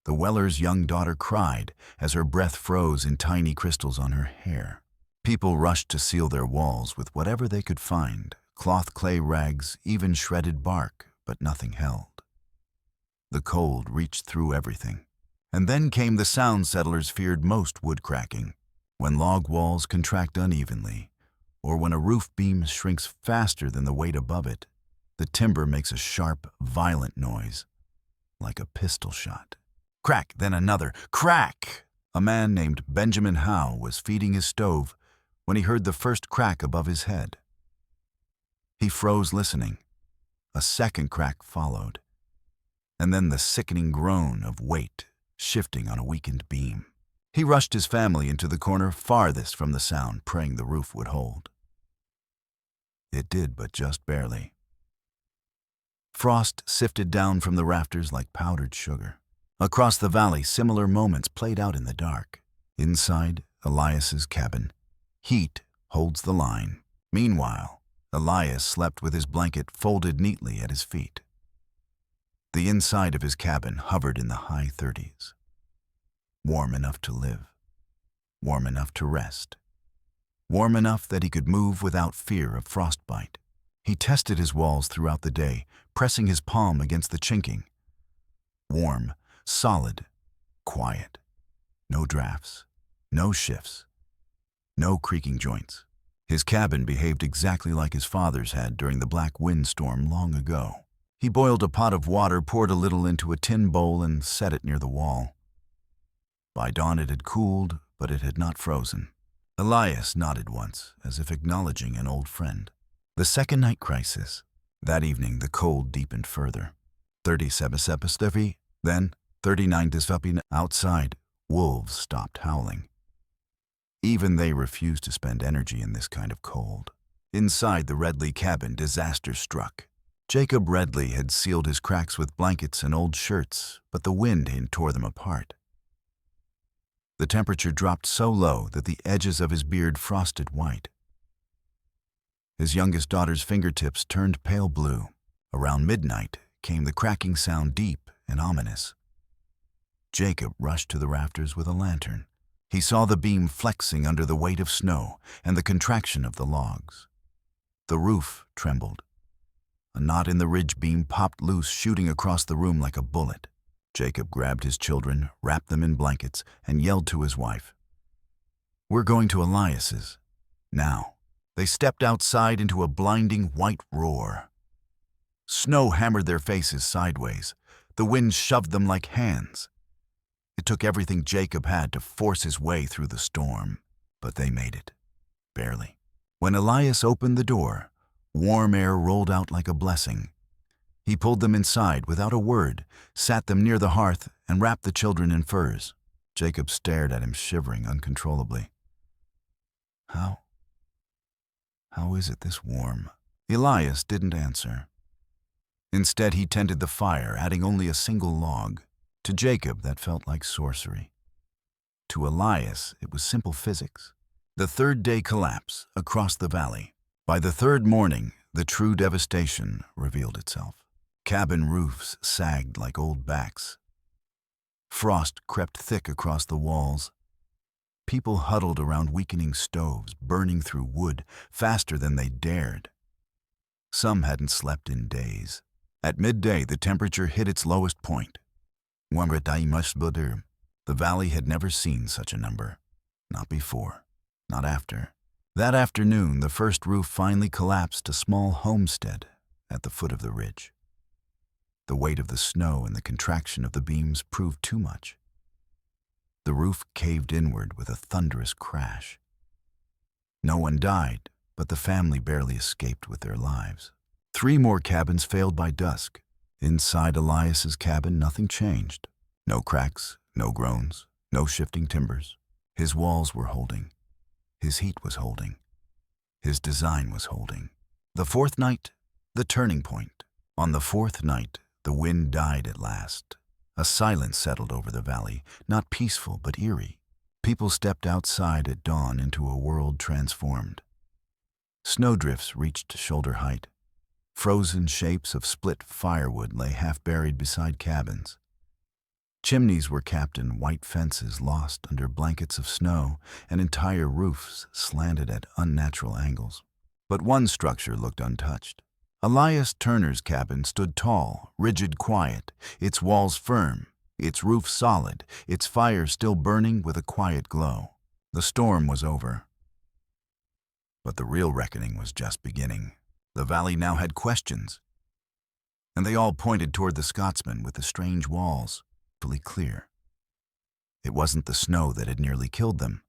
The Weller's young daughter cried as her breath froze in tiny crystals on her hair. People rushed to seal their walls with whatever they could find, cloth, clay, rags, even shredded bark, but nothing held. The cold reached through everything. And then came the sound settlers feared most, wood cracking. When log walls contract unevenly, or when a roof beam shrinks faster than the weight above it, the timber makes a sharp, violent noise, like a pistol shot. Crack, then another. Crack! A man named Benjamin Howe was feeding his stove when he heard the first crack above his head. He froze listening. A second crack followed, and then the sickening groan of weight shifting on a weakened beam. He rushed his family into the corner farthest from the sound, praying the roof would hold. It did, but just barely. Frost sifted down from the rafters like powdered sugar. Across the valley, similar moments played out in the dark. Inside Elias's cabin, heat holds the line. Meanwhile, Elias slept with his blanket folded neatly at his feet. The inside of his cabin hovered in the high 30s. Warm enough to live. Warm enough to rest. Warm enough that he could move without fear of frostbite. He tested his walls throughout the day, pressing his palm against the chinking. Warm, solid, quiet. No drafts, no shifts, no creaking joints. His cabin behaved exactly like his father's had during the black windstorm long ago. He boiled a pot of water, poured a little into a tin bowl, and set it near the wall. By dawn it had cooled, but it had not frozen. Elias nodded once, as if acknowledging an old friend. The second night crisis. That evening the cold deepened further. 37 then 39 outside, wolves stopped howling. Even they refused to spend energy in this kind of cold. Inside the Redley cabin, disaster struck. Jacob Redley had sealed his cracks with blankets and old shirts, but the wind tore them apart. The temperature dropped so low that the edges of his beard frosted white. His youngest daughter's fingertips turned pale blue. Around midnight came the cracking sound, deep and ominous. Jacob rushed to the rafters with a lantern. He saw the beam flexing under the weight of snow and the contraction of the logs. The roof trembled. A knot in the ridge beam popped loose, shooting across the room like a bullet. Jacob grabbed his children, wrapped them in blankets, and yelled to his wife, "We're going to Elias's. Now." They stepped outside into a blinding white roar. Snow hammered their faces sideways. The wind shoved them like hands. It took everything Jacob had to force his way through the storm, but they made it. Barely. When Elias opened the door, warm air rolled out like a blessing. He pulled them inside without a word, sat them near the hearth, and wrapped the children in furs. Jacob stared at him, shivering uncontrollably. How is it this warm?" Elias didn't answer. Instead, he tended the fire, adding only a single log. To Jacob, that felt like sorcery. To Elias, it was simple physics. The third day collapse across the valley. By the third morning, the true devastation revealed itself. Cabin roofs sagged like old backs. Frost crept thick across the walls. People huddled around weakening stoves, burning through wood faster than they dared. Some hadn't slept in days. At midday, the temperature hit its lowest point. The valley had never seen such a number. Not before, not after. That afternoon, the first roof finally collapsed, a small homestead at the foot of the ridge. The weight of the snow and the contraction of the beams proved too much. The roof caved inward with a thunderous crash. No one died, but the family barely escaped with their lives. 3 more cabins failed by dusk. Inside Elias's cabin, nothing changed. No cracks, no groans, no shifting timbers. His walls were holding. His heat was holding. His design was holding. The fourth night, the turning point. On the fourth night, the wind died at last. A silence settled over the valley, not peaceful but eerie. People stepped outside at dawn into a world transformed. Snowdrifts reached shoulder height. Frozen shapes of split firewood lay half-buried beside cabins. Chimneys were capped in white fences lost under blankets of snow, and entire roofs slanted at unnatural angles. But one structure looked untouched. Elias Turner's cabin stood tall, rigid, quiet, its walls firm, its roof solid, its fire still burning with a quiet glow. The storm was over. But the real reckoning was just beginning. The valley now had questions, and they all pointed toward the Scotsman with the strange walls, fully clear. It wasn't the snow that had nearly killed them.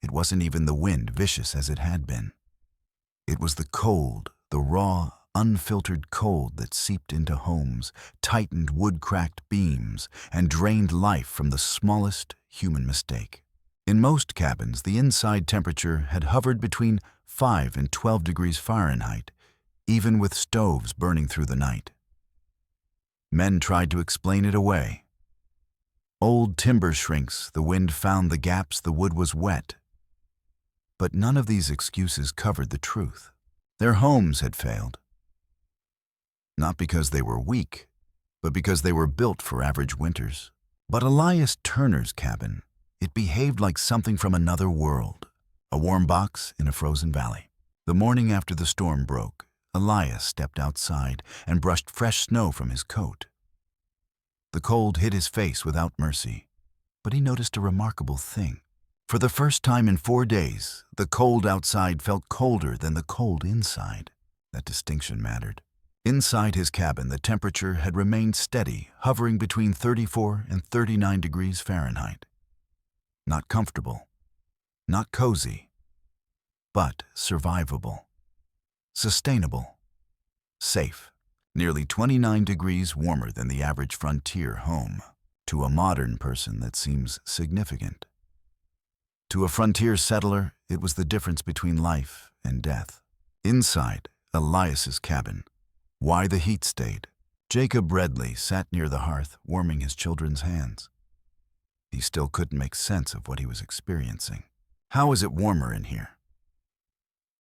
It wasn't even the wind, vicious as it had been. It was the cold, the raw, unfiltered cold that seeped into homes, tightened wood-cracked beams, and drained life from the smallest human mistake. In most cabins, the inside temperature had hovered between 5 and 12 degrees Fahrenheit, even with stoves burning through the night. Men tried to explain it away. Old timber shrinks, the wind found the gaps, the wood was wet. But none of these excuses covered the truth. Their homes had failed. Not because they were weak, but because they were built for average winters. But Elias Turner's cabin, it behaved like something from another world, a warm box in a frozen valley. The morning after the storm broke, Elias stepped outside and brushed fresh snow from his coat. The cold hit his face without mercy, but he noticed a remarkable thing. For the first time in 4 days, the cold outside felt colder than the cold inside. That distinction mattered. Inside his cabin, the temperature had remained steady, hovering between 34 and 39 degrees Fahrenheit. Not comfortable, not cozy, but survivable, sustainable, safe. Nearly 29 degrees warmer than the average frontier home. To a modern person, that seems significant. To a frontier settler, it was the difference between life and death. Inside Elias's cabin, why the heat stayed. Jacob Redley sat near the hearth, warming his children's hands. He still couldn't make sense of what he was experiencing. How is it warmer in here?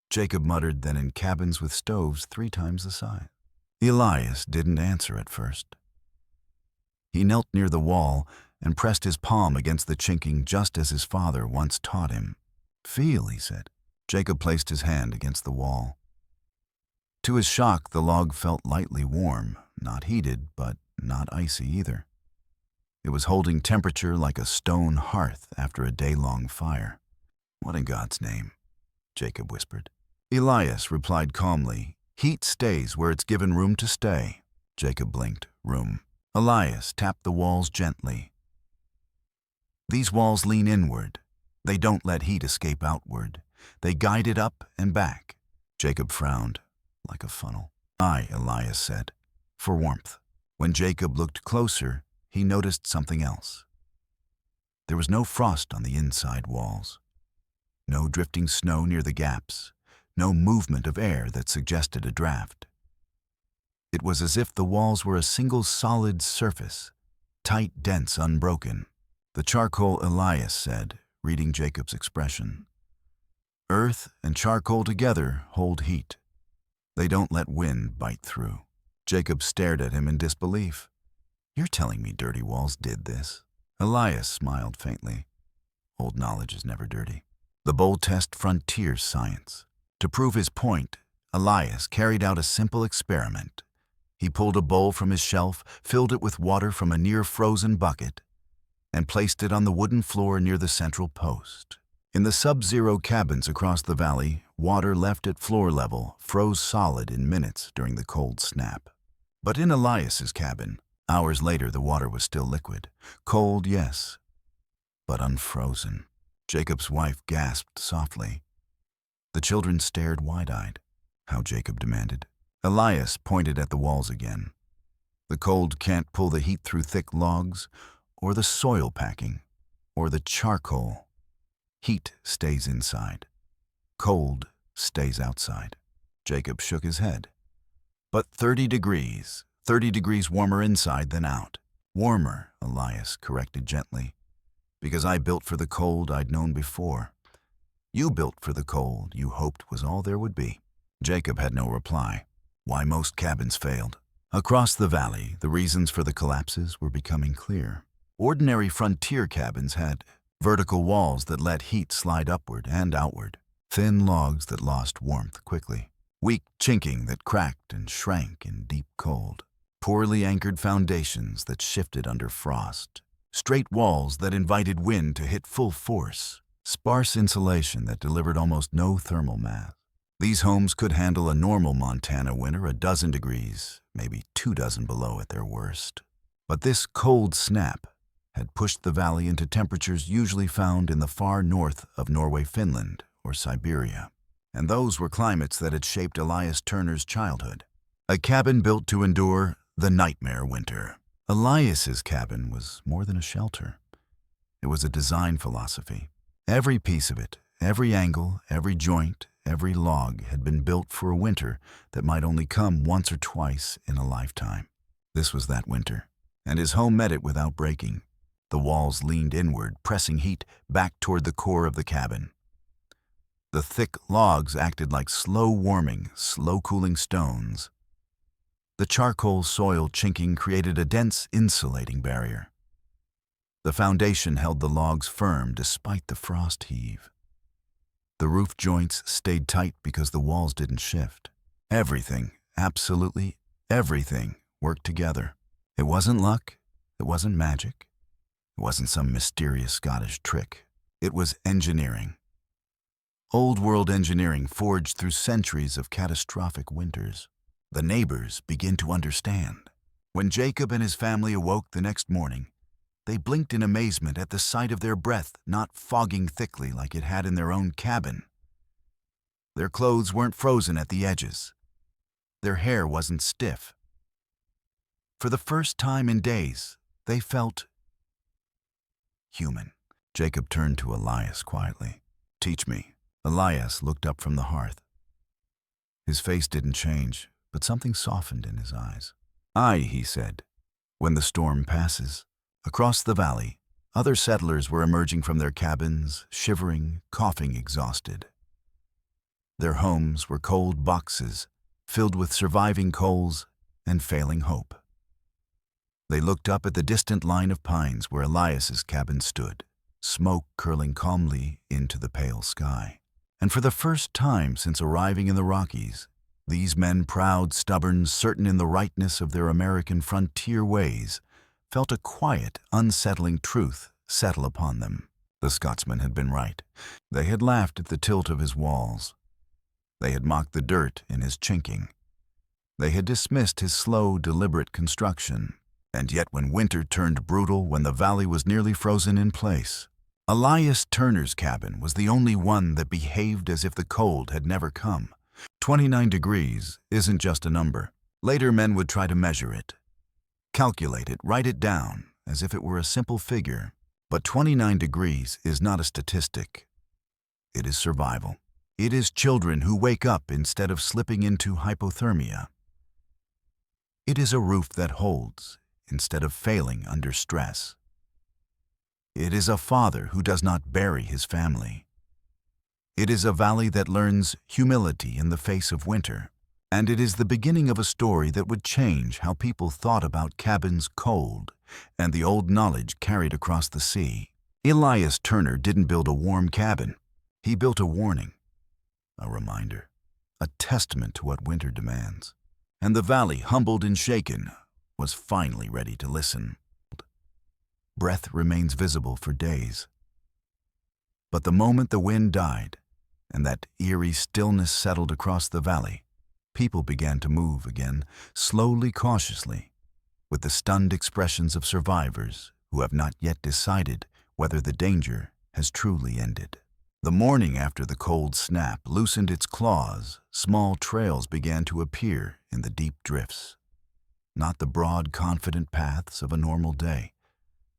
Jacob muttered, than in cabins with stoves 3 times the size. Elias didn't answer at first. He knelt near the wall and pressed his palm against the chinking just as his father once taught him. Feel, he said. Jacob placed his hand against the wall. To his shock, the log felt lightly warm, not heated, but not icy either. It was holding temperature like a stone hearth after a day-long fire. What in God's name? Jacob whispered. Elias replied calmly, heat stays where it's given room to stay. Jacob blinked. Room. Elias tapped the walls gently. These walls lean inward. They don't let heat escape outward. They guide it up and back. Jacob frowned, like a funnel. Aye, Elias said, for warmth. When Jacob looked closer, he noticed something else. There was no frost on the inside walls. No drifting snow near the gaps. No movement of air that suggested a draft. It was as if the walls were a single solid surface, tight, dense, unbroken. The charcoal, Elias said, reading Jacob's expression. Earth and charcoal together hold heat. They don't let wind bite through. Jacob stared at him in disbelief. You're telling me dirty walls did this? Elias smiled faintly. Old knowledge is never dirty. The bowl test frontier science. To prove his point, Elias carried out a simple experiment. He pulled a bowl from his shelf, filled it with water from a near-frozen bucket, and placed it on the wooden floor near the central post. In the sub-zero cabins across the valley, water left at floor level froze solid in minutes during the cold snap. But in Elias's cabin, hours later the water was still liquid. Cold, yes, but unfrozen. Jacob's wife gasped softly. The children stared wide-eyed. How, Jacob demanded. Elias pointed at the walls again. The cold can't pull the heat through thick logs. or the soil packing, or the charcoal. Heat stays inside. Cold stays outside. Jacob shook his head. But 30 degrees warmer inside than out. Warmer, Elias corrected gently, because I built for the cold I'd known before. You built for the cold you hoped was all there would be. Jacob had no reply. Why most cabins failed. Across the valley, the reasons for the collapses were becoming clear. Ordinary frontier cabins had vertical walls that let heat slide upward and outward, thin logs that lost warmth quickly, weak chinking that cracked and shrank in deep cold, poorly anchored foundations that shifted under frost, straight walls that invited wind to hit full force, sparse insulation that delivered almost no thermal mass. These homes could handle a normal Montana winter a dozen degrees, maybe 24 below at their worst. But this cold snap had pushed the valley into temperatures usually found in the far north of Norway, Finland, or Siberia. And those were climates that had shaped Elias Turner's childhood. A cabin built to endure the nightmare winter. Elias's cabin was more than a shelter. It was a design philosophy. Every piece of it, every angle, every joint, every log had been built for a winter that might only come once or twice in a lifetime. This was that winter, and his home met it without breaking. The walls leaned inward, pressing heat back toward the core of the cabin. The thick logs acted like slow-warming, slow-cooling stones. The charcoal soil chinking created a dense insulating barrier. The foundation held the logs firm despite the frost heave. The roof joints stayed tight because the walls didn't shift. Everything, absolutely everything, worked together. It wasn't luck. It wasn't magic. It wasn't some mysterious Scottish trick. It was engineering. Old-world engineering forged through centuries of catastrophic winters. The neighbors began to understand. When Jacob and his family awoke the next morning, they blinked in amazement at the sight of their breath not fogging thickly like it had in their own cabin. Their clothes weren't frozen at the edges. Their hair wasn't stiff. For the first time in days, they felt human. Jacob turned to Elias quietly. "Teach me." Elias looked up from the hearth. His face didn't change, but something softened in his eyes. "Aye," he said, "when the storm passes." Across the valley, other settlers were emerging from their cabins, shivering, coughing, exhausted. Their homes were cold boxes, filled with surviving coals and failing hope. They looked up at the distant line of pines where Elias's cabin stood, smoke curling calmly into the pale sky. And for the first time since arriving in the Rockies, these men, proud, stubborn, certain in the rightness of their American frontier ways, felt a quiet, unsettling truth settle upon them. The Scotsman had been right. They had laughed at the tilt of his walls. They had mocked the dirt in his chinking. They had dismissed his slow, deliberate construction. And yet when winter turned brutal, when the valley was nearly frozen in place, Elias Turner's cabin was the only one that behaved as if the cold had never come. 29 degrees isn't just a number. Later men would try to measure it, calculate it, write it down as if it were a simple figure. But 29 degrees is not a statistic. It is survival. It is children who wake up instead of slipping into hypothermia. It is a roof that holds instead of failing under stress. It is a father who does not bury his family. It is a valley that learns humility in the face of winter. And it is the beginning of a story that would change how people thought about cabins cold and the old knowledge carried across the sea. Elias Turner didn't build a warm cabin. He built a warning, a reminder, a testament to what winter demands. And the valley, humbled and shaken, was finally ready to listen. Breath remains visible for days. But the moment the wind died and that eerie stillness settled across the valley, people began to move again, slowly, cautiously, with the stunned expressions of survivors who have not yet decided whether the danger has truly ended. The morning after the cold snap loosened its claws, small trails began to appear in the deep drifts. Not the broad, confident paths of a normal day,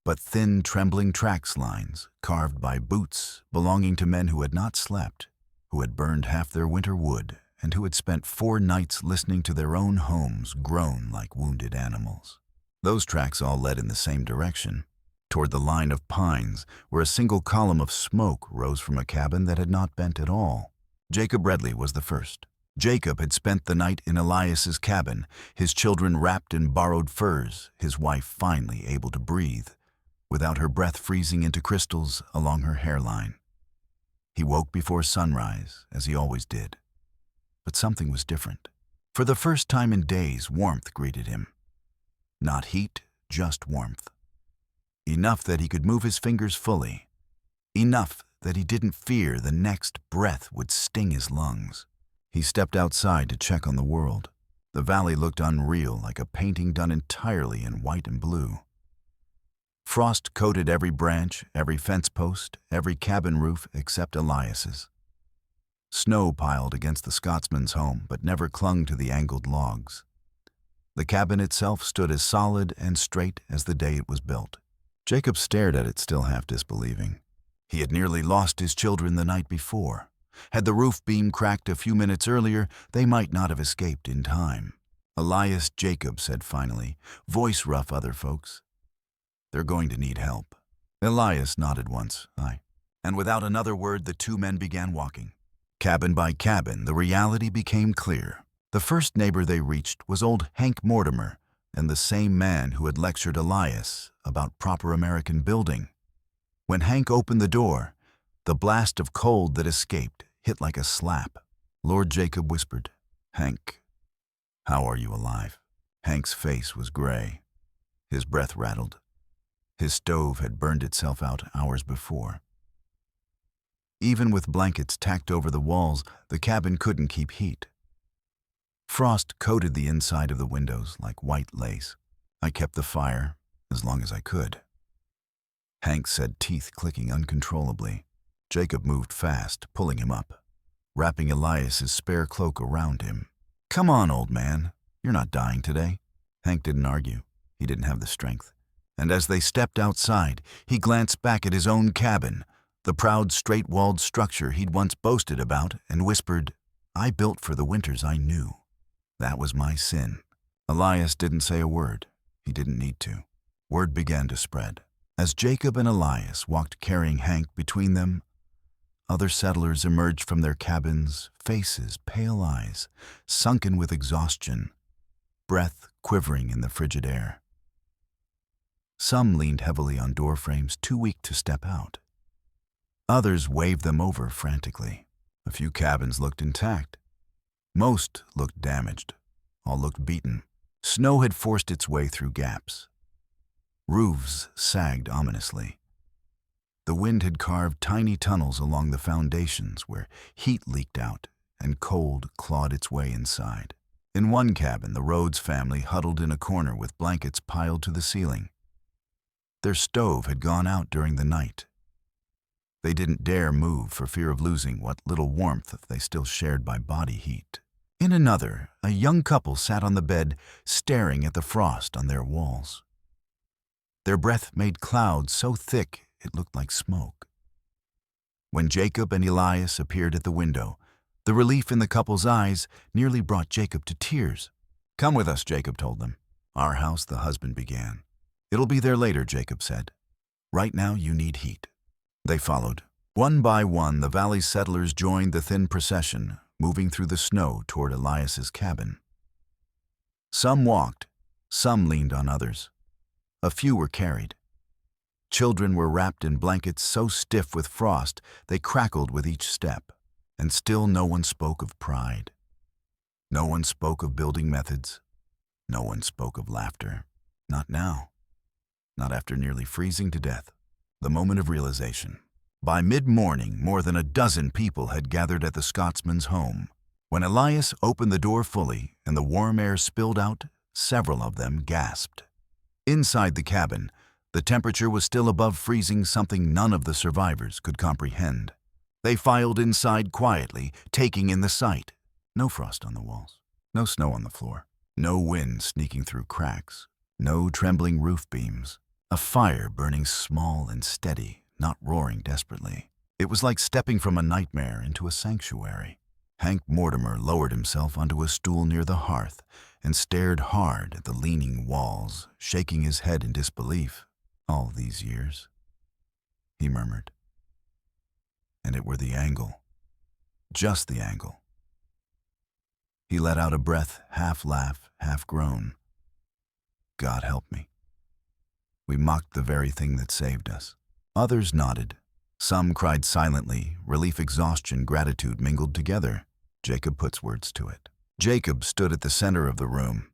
but thin, trembling tracks lines carved by boots belonging to men who had not slept, who had burned half their winter wood, and who had spent 4 nights listening to their own homes groan like wounded animals. Those tracks all led in the same direction, toward the line of pines where a single column of smoke rose from a cabin that had not bent at all. Jacob Redley was the first. Jacob had spent the night in Elias's cabin, his children wrapped in borrowed furs, his wife finally able to breathe, without her breath freezing into crystals along her hairline. He woke before sunrise, as he always did. But something was different. For the first time in days, warmth greeted him. Not heat, just warmth. Enough that he could move his fingers fully. Enough that he didn't fear the next breath would sting his lungs. He stepped outside to check on the world. The valley looked unreal, like a painting done entirely in white and blue. Frost coated every branch, every fence post, every cabin roof except Elias's. Snow piled against the Scotsman's home, but never clung to the angled logs. The cabin itself stood as solid and straight as the day it was built. Jacob stared at it, still half disbelieving. He had nearly lost his children the night before. Had the roof beam cracked a few minutes earlier, they might not have escaped in time. Elias, Jacob said finally, voice rough other folks. They're going to need help. Elias nodded once, aye. And without another word, the 2 men began walking. Cabin by cabin, the reality became clear. The first neighbor they reached was old Hank Mortimer, and the same man who had lectured Elias about proper American building. When Hank opened the door, the blast of cold that escaped hit like a slap. Lord Jacob whispered, "Hank, how are you alive?" Hank's face was gray. His breath rattled. His stove had burned itself out hours before. Even with blankets tacked over the walls, the cabin couldn't keep heat. Frost coated the inside of the windows like white lace. I kept the fire as long as I could. Hank said, teeth clicking uncontrollably. Jacob moved fast, pulling him up, wrapping Elias's spare cloak around him. "Come on, old man. You're not dying today." Hank didn't argue. He didn't have the strength. And as they stepped outside, he glanced back at his own cabin, the proud, straight-walled structure he'd once boasted about, and whispered, "I built for the winters I knew. That was my sin." Elias didn't say a word. He didn't need to. Word began to spread. As Jacob and Elias walked carrying Hank between them, other settlers emerged from their cabins, faces, pale eyes, sunken with exhaustion, breath quivering in the frigid air. Some leaned heavily on door frames, too weak to step out. Others waved them over frantically. A few cabins looked intact. Most looked damaged. All looked beaten. Snow had forced its way through gaps. Roofs sagged ominously. The wind had carved tiny tunnels along the foundations where heat leaked out and cold clawed its way inside. In one cabin, the Rhodes family huddled in a corner with blankets piled to the ceiling. Their stove had gone out during the night. They didn't dare move for fear of losing what little warmth they still shared by body heat. In another, a young couple sat on the bed, staring at the frost on their walls. Their breath made clouds so thick it looked like smoke. When Jacob and Elias appeared at the window, the relief in the couple's eyes nearly brought Jacob to tears. "Come with us," Jacob told them. "Our house," the husband began. "It'll be there later," Jacob said. "Right now you need heat." They followed. One by one, the valley settlers joined the thin procession, moving through the snow toward Elias's cabin. Some walked, some leaned on others. A few were carried. Children were wrapped in blankets so stiff with frost they crackled with each step, and still no one spoke of pride. No one spoke of building methods. No one spoke of laughter. Not now. Not after nearly freezing to death. The moment of realization. By mid-morning, more than a dozen people had gathered at the Scotsman's home. When Elias opened the door fully and the warm air spilled out, several of them gasped. Inside the cabin, the temperature was still above freezing, something none of the survivors could comprehend. They filed inside quietly, taking in the sight. No frost on the walls, no snow on the floor, no wind sneaking through cracks, no trembling roof beams. A fire burning small and steady, not roaring desperately. It was like stepping from a nightmare into a sanctuary. Hank Mortimer lowered himself onto a stool near the hearth and stared hard at the leaning walls, shaking his head in disbelief. All these years, he murmured. And it were the angle. Just the angle. He let out a breath, half laugh, half groan. God help me. We mocked the very thing that saved us. Others nodded. Some cried silently, relief, exhaustion, gratitude mingled together. Jacob puts words to it. Jacob stood at the center of the room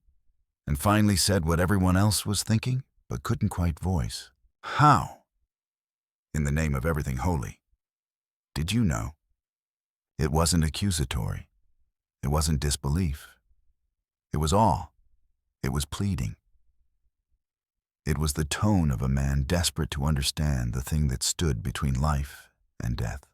and finally said what everyone else was thinking, but couldn't quite voice. How? In the name of everything holy. Did you know? It wasn't accusatory. It wasn't disbelief. It was awe. It was pleading. It was the tone of a man desperate to understand the thing that stood between life and death.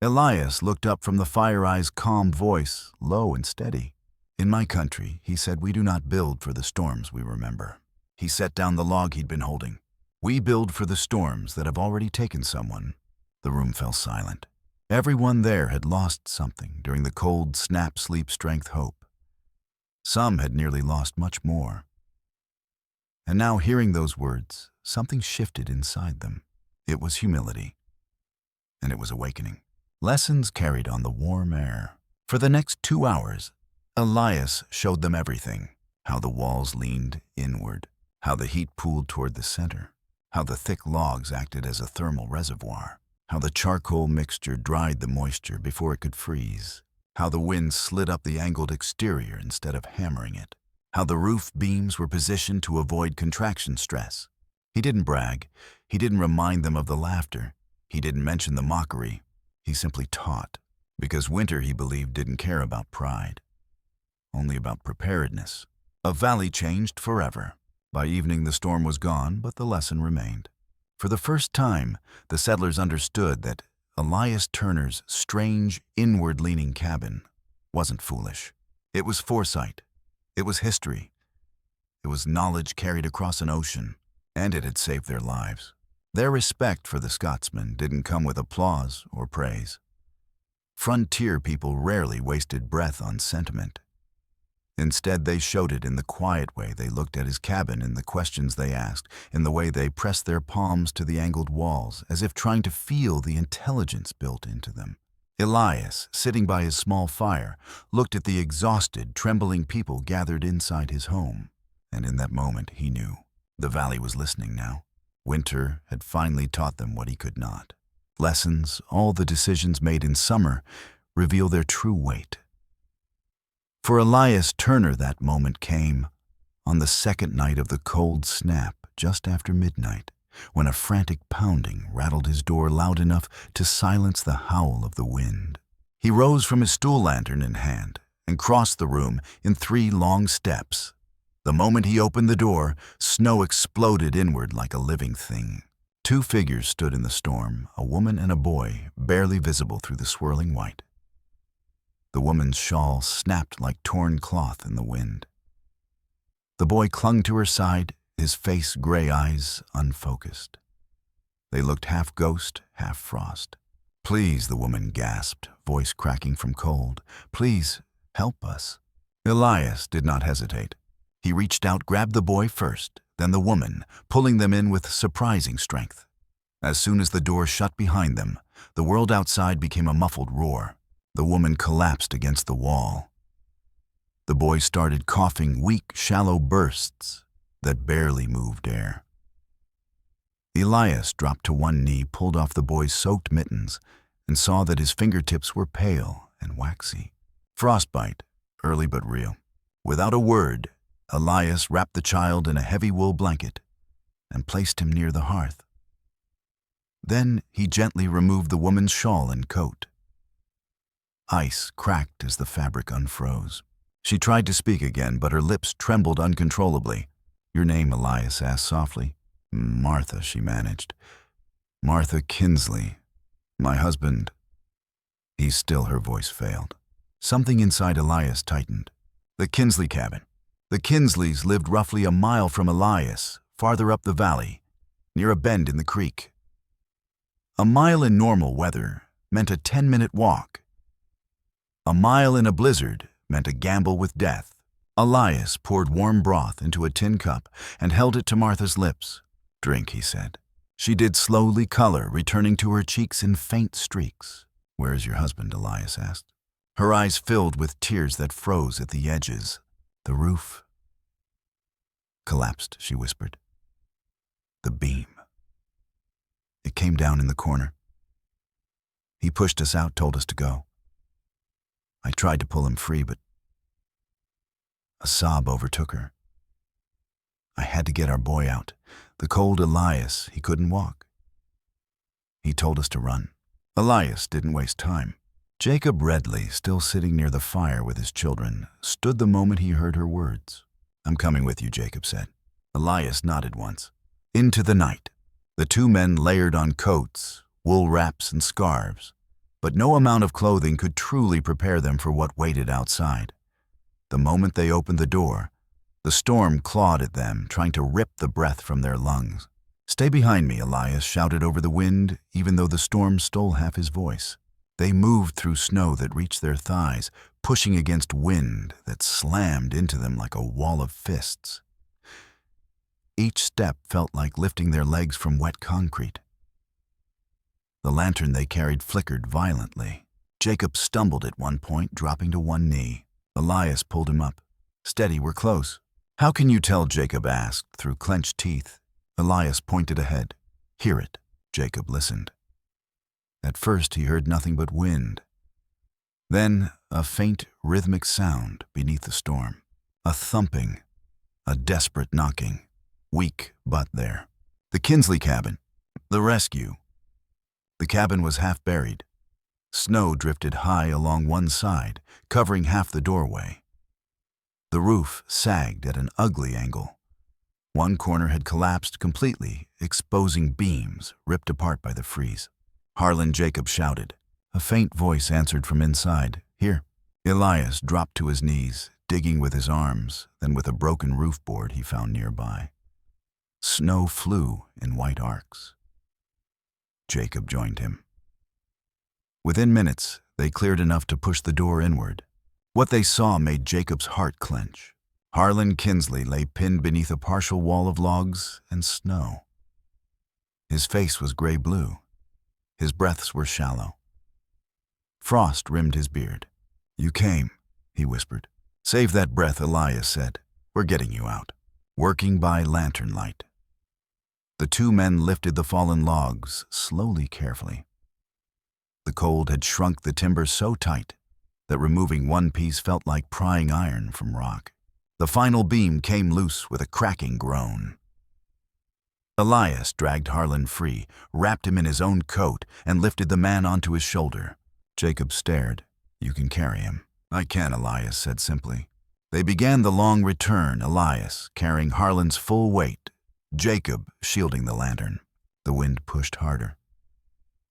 Elias looked up from the fire-eye's calm voice, low and steady. In my country, he said, we do not build for the storms we remember. He set down the log he'd been holding. We build for the storms that have already taken someone. The room fell silent. Everyone there had lost something during the cold snap, sleep, strength, hope. Some had nearly lost much more. And now, hearing those words, something shifted inside them. It was humility. And it was awakening. Lessons carried on the warm air. For the next 2 hours, Elias showed them everything. How the walls leaned inward. How the heat pooled toward the center. How the thick logs acted as a thermal reservoir. How the charcoal mixture dried the moisture before it could freeze. How the wind slid up the angled exterior instead of hammering it. How the roof beams were positioned to avoid contraction stress. He didn't brag. He didn't remind them of the laughter. He didn't mention the mockery. He simply taught. Because winter, he believed, didn't care about pride. Only about preparedness. A valley changed forever. By evening, the storm was gone, but the lesson remained. For the first time, the settlers understood that Elias Turner's strange, inward-leaning cabin wasn't foolish. It was foresight. It was history. It was knowledge carried across an ocean, and it had saved their lives. Their respect for the Scotsman didn't come with applause or praise. Frontier people rarely wasted breath on sentiment. Instead, they showed it in the quiet way they looked at his cabin, in the questions they asked, in the way they pressed their palms to the angled walls, as if trying to feel the intelligence built into them. Elias, sitting by his small fire, looked at the exhausted, trembling people gathered inside his home. And in that moment, he knew. The valley was listening now. Winter had finally taught them what he could not. Lessons, all the decisions made in summer, reveal their true weight. For Elias Turner, that moment came on the second night of the cold snap, just after midnight, when a frantic pounding rattled his door loud enough to silence the howl of the wind. He rose from his stool, lantern in hand, and crossed the room in 3 long steps. The moment he opened the door, snow exploded inward like a living thing. 2 figures stood in the storm, a woman and a boy, barely visible through the swirling white. The woman's shawl snapped like torn cloth in the wind. The boy clung to her side, his face, gray eyes, unfocused. They looked half ghost, half frost. Please, the woman gasped, voice cracking from cold. Please, help us. Elias did not hesitate. He reached out, grabbed the boy first, then the woman, pulling them in with surprising strength. As soon as the door shut behind them, the world outside became a muffled roar. The woman collapsed against the wall. The boy started coughing weak, shallow bursts that barely moved air. Elias dropped to one knee, pulled off the boy's soaked mittens, and saw that his fingertips were pale and waxy. Frostbite, early but real. Without a word, Elias wrapped the child in a heavy wool blanket and placed him near the hearth. Then he gently removed the woman's shawl and coat. Ice cracked as the fabric unfroze. She tried to speak again, but her lips trembled uncontrollably. "Your name?" Elias asked softly. "Martha," she managed. "Martha Kinsley. My husband." Her voice failed. Something inside Elias tightened. The Kinsley cabin. The Kinsleys lived roughly a mile from Elias, farther up the valley. near a bend in the creek. A mile in normal weather meant a 10-minute walk. A mile in a blizzard meant a gamble with death. Elias poured warm broth into a tin cup and held it to Martha's lips. "Drink," he said. She did slowly color, returning to her cheeks in faint streaks. "Where is your husband?" Elias asked. Her eyes filled with tears that froze at the edges. "The roof collapsed," she whispered. "The beam. It came down in the corner. He pushed us out, told us to go. I tried to pull him free, but..." A sob overtook her. "I had to get our boy out. The cold Elias, he couldn't walk. He told us to run." Elias didn't waste time. Jacob Redley, still sitting near the fire with his children, stood the moment he heard her words. "I'm coming with you," Jacob said. Elias nodded once. Into the night. The two men layered on coats, wool wraps, and scarves, but no amount of clothing could truly prepare them for what waited outside. The moment they opened the door, the storm clawed at them, trying to rip the breath from their lungs. "Stay behind me," Elias shouted over the wind, even though the storm stole half his voice. They moved through snow that reached their thighs, pushing against wind that slammed into them like a wall of fists. Each step felt like lifting their legs from wet concrete. The lantern they carried flickered violently. Jacob stumbled at one point, dropping to one knee. Elias pulled him up. "Steady, we're close." "How can you tell?" Jacob asked through clenched teeth. Elias pointed ahead. "Hear it." Jacob listened. At first he heard nothing but wind. Then a faint, rhythmic sound beneath the storm. A thumping, a desperate knocking. Weak but there. The Kinsley cabin. The rescue. The cabin was half buried. Snow drifted high along one side, covering half the doorway. The roof sagged at an ugly angle. One corner had collapsed completely, exposing beams ripped apart by the freeze. Harlan Jacob shouted. A faint voice answered from inside. "Here." Elias dropped to his knees, digging with his arms, then with a broken roof board he found nearby. Snow flew in white arcs. Jacob joined him. Within minutes, they cleared enough to push the door inward. What they saw made Jacob's heart clench. Harlan Kinsley lay pinned beneath a partial wall of logs and snow. His face was gray-blue. His breaths were shallow. Frost rimmed his beard. "You came," he whispered. "Save that breath," Elias said. "We're getting you out." Working by lantern light. The two men lifted the fallen logs slowly, carefully. The cold had shrunk the timber so tight that removing one piece felt like prying iron from rock. The final beam came loose with a cracking groan. Elias dragged Harlan free, wrapped him in his own coat, and lifted the man onto his shoulder. Jacob stared. "You can carry him." "I can," Elias said simply. They began the long return, Elias carrying Harlan's full weight, Jacob shielding the lantern. The wind pushed harder.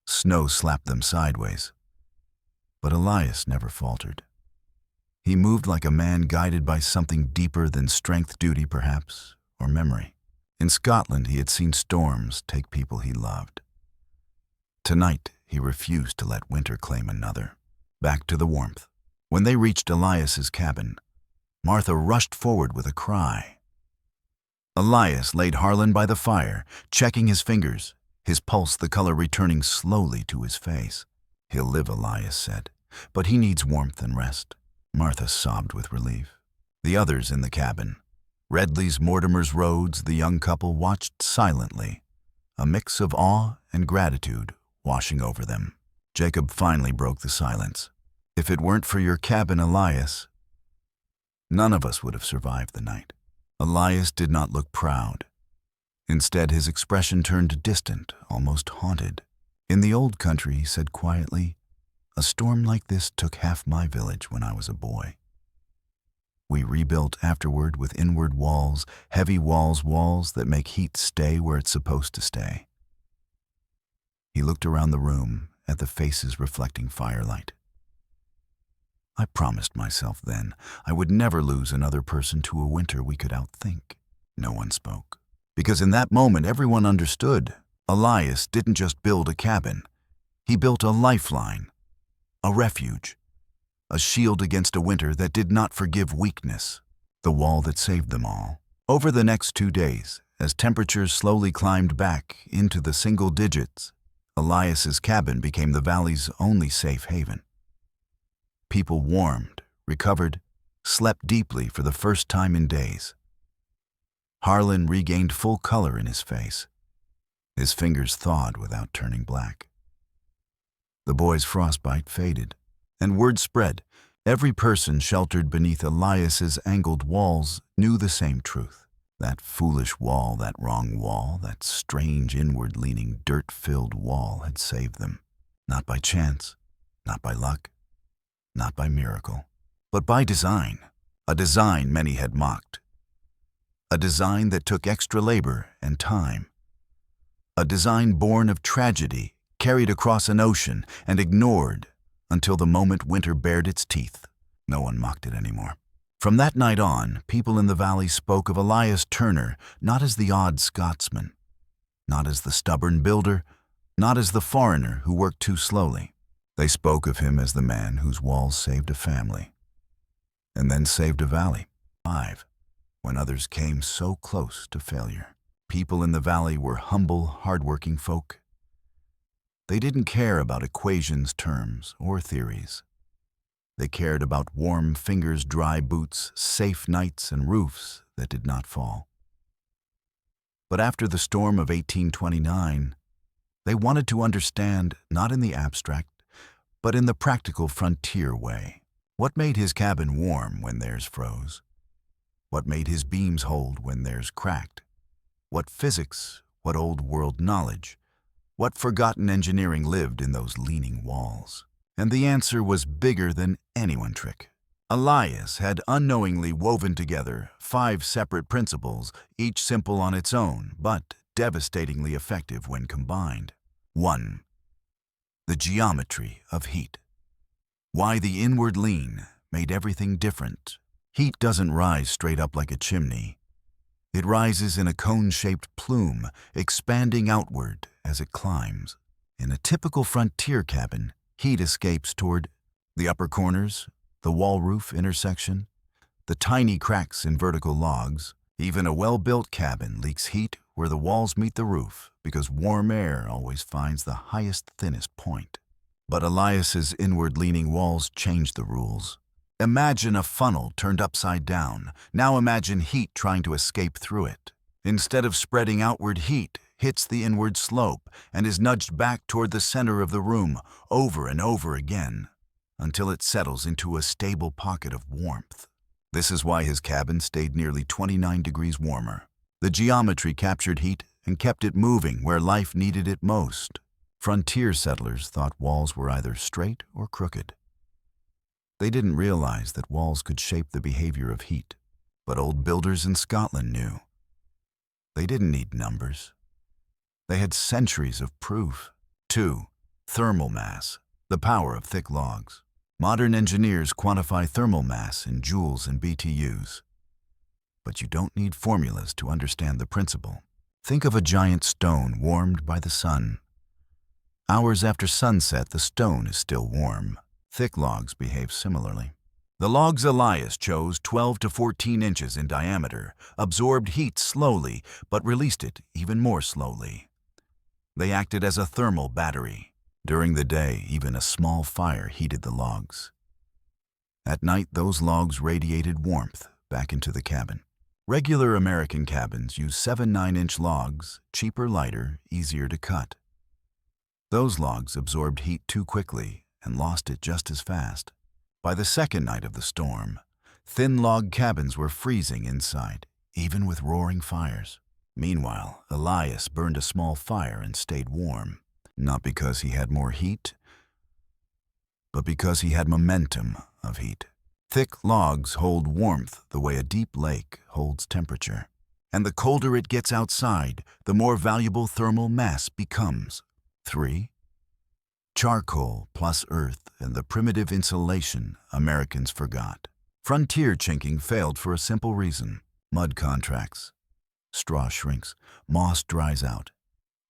Snow slapped them sideways. But Elias never faltered. He moved like a man guided by something deeper than strength, duty perhaps, or memory. In Scotland, he had seen storms take people he loved. Tonight, he refused to let winter claim another. Back to the warmth. When they reached Elias's cabin, Martha rushed forward with a cry. Elias laid Harlan by the fire, checking his fingers, his pulse the color returning slowly to his face. "He'll live," Elias said, "but he needs warmth and rest." Martha sobbed with relief. The others in the cabin, Redley's, Mortimer's, Rhodes, the young couple watched silently, a mix of awe and gratitude washing over them. Jacob finally broke the silence. "If it weren't for your cabin, Elias, none of us would have survived the night." Elias did not look proud. Instead, his expression turned distant, almost haunted. "In the old country," he said quietly, "a storm like this took half my village when I was a boy. We rebuilt afterward with inward walls, heavy walls that make heat stay where it's supposed to stay." He looked around the room at the faces reflecting firelight. "I promised myself then I would never lose another person to a winter we could outthink." No one spoke. Because in that moment everyone understood Elias didn't just build a cabin. He built a lifeline, a refuge, a shield against a winter that did not forgive weakness, the wall that saved them all. Over the next 2 days, as temperatures slowly climbed back into the single digits, Elias's cabin became the valley's only safe haven. People warmed, recovered, slept deeply for the first time in days. Harlan regained full color in his face. His fingers thawed without turning black. The boy's frostbite faded, and word spread. Every person sheltered beneath Elias's angled walls knew the same truth. That foolish wall, that wrong wall, that strange inward-leaning, dirt-filled wall had saved them. Not by chance, not by luck, not by miracle, but by design. A design many had mocked. A design that took extra labor and time. A design born of tragedy, carried across an ocean and ignored until the moment winter bared its teeth. No one mocked it anymore. From that night on, people in the valley spoke of Elias Turner not as the odd Scotsman, not as the stubborn builder, not as the foreigner who worked too slowly. They spoke of him as the man whose walls saved a family, and then saved a valley. When others came so close to failure. People in the valley were humble, hard-working folk. They didn't care about equations, terms, or theories. They cared about warm fingers, dry boots, safe nights, and roofs that did not fall. But after the storm of 1829, they wanted to understand, not in the abstract, but in the practical frontier way. What made his cabin warm when theirs froze? What made his beams hold when theirs cracked? What physics, what old world knowledge, what forgotten engineering lived in those leaning walls? And the answer was bigger than any one trick. Elias had unknowingly woven together 5 separate principles, each simple on its own, but devastatingly effective when combined. 1. The geometry of heat. Why the inward lean made everything different. Heat doesn't rise straight up like a chimney. It rises in a cone-shaped plume, expanding outward as it climbs. In a typical frontier cabin, heat escapes toward the upper corners, the wall roof intersection, the tiny cracks in vertical logs. Even a well-built cabin leaks heat where the walls meet the roof because warm air always finds the highest, thinnest point. But Elias's inward-leaning walls changed the rules. Imagine a funnel turned upside down. Now imagine heat trying to escape through it. Instead of spreading outward, heat hits the inward slope and is nudged back toward the center of the room over and over again until it settles into a stable pocket of warmth. This is why his cabin stayed nearly 29 degrees warmer. The geometry captured heat and kept it moving where life needed it most. Frontier settlers thought walls were either straight or crooked. They didn't realize that walls could shape the behavior of heat, but old builders in Scotland knew. They didn't need numbers. They had centuries of proof. 2. Thermal mass, the power of thick logs. Modern engineers quantify thermal mass in joules and BTUs. But you don't need formulas to understand the principle. Think of a giant stone warmed by the sun. Hours after sunset, the stone is still warm. Thick logs behave similarly. The logs Elias chose, 12 to 14 inches in diameter, absorbed heat slowly but released it even more slowly. They acted as a thermal battery. During the day, even a small fire heated the logs. At night, those logs radiated warmth back into the cabin. Regular American cabins use 7 9-inch logs, cheaper, lighter, easier to cut. Those logs absorbed heat too quickly and lost it just as fast. By the second night of the storm, thin log cabins were freezing inside, even with roaring fires. Meanwhile, Elias burned a small fire and stayed warm, not because he had more heat, but because he had momentum of heat. Thick logs hold warmth the way a deep lake holds temperature. And the colder it gets outside, the more valuable thermal mass becomes. 3. Charcoal plus earth and the primitive insulation Americans forgot. Frontier chinking failed for a simple reason: mud contracts. Straw shrinks, moss dries out,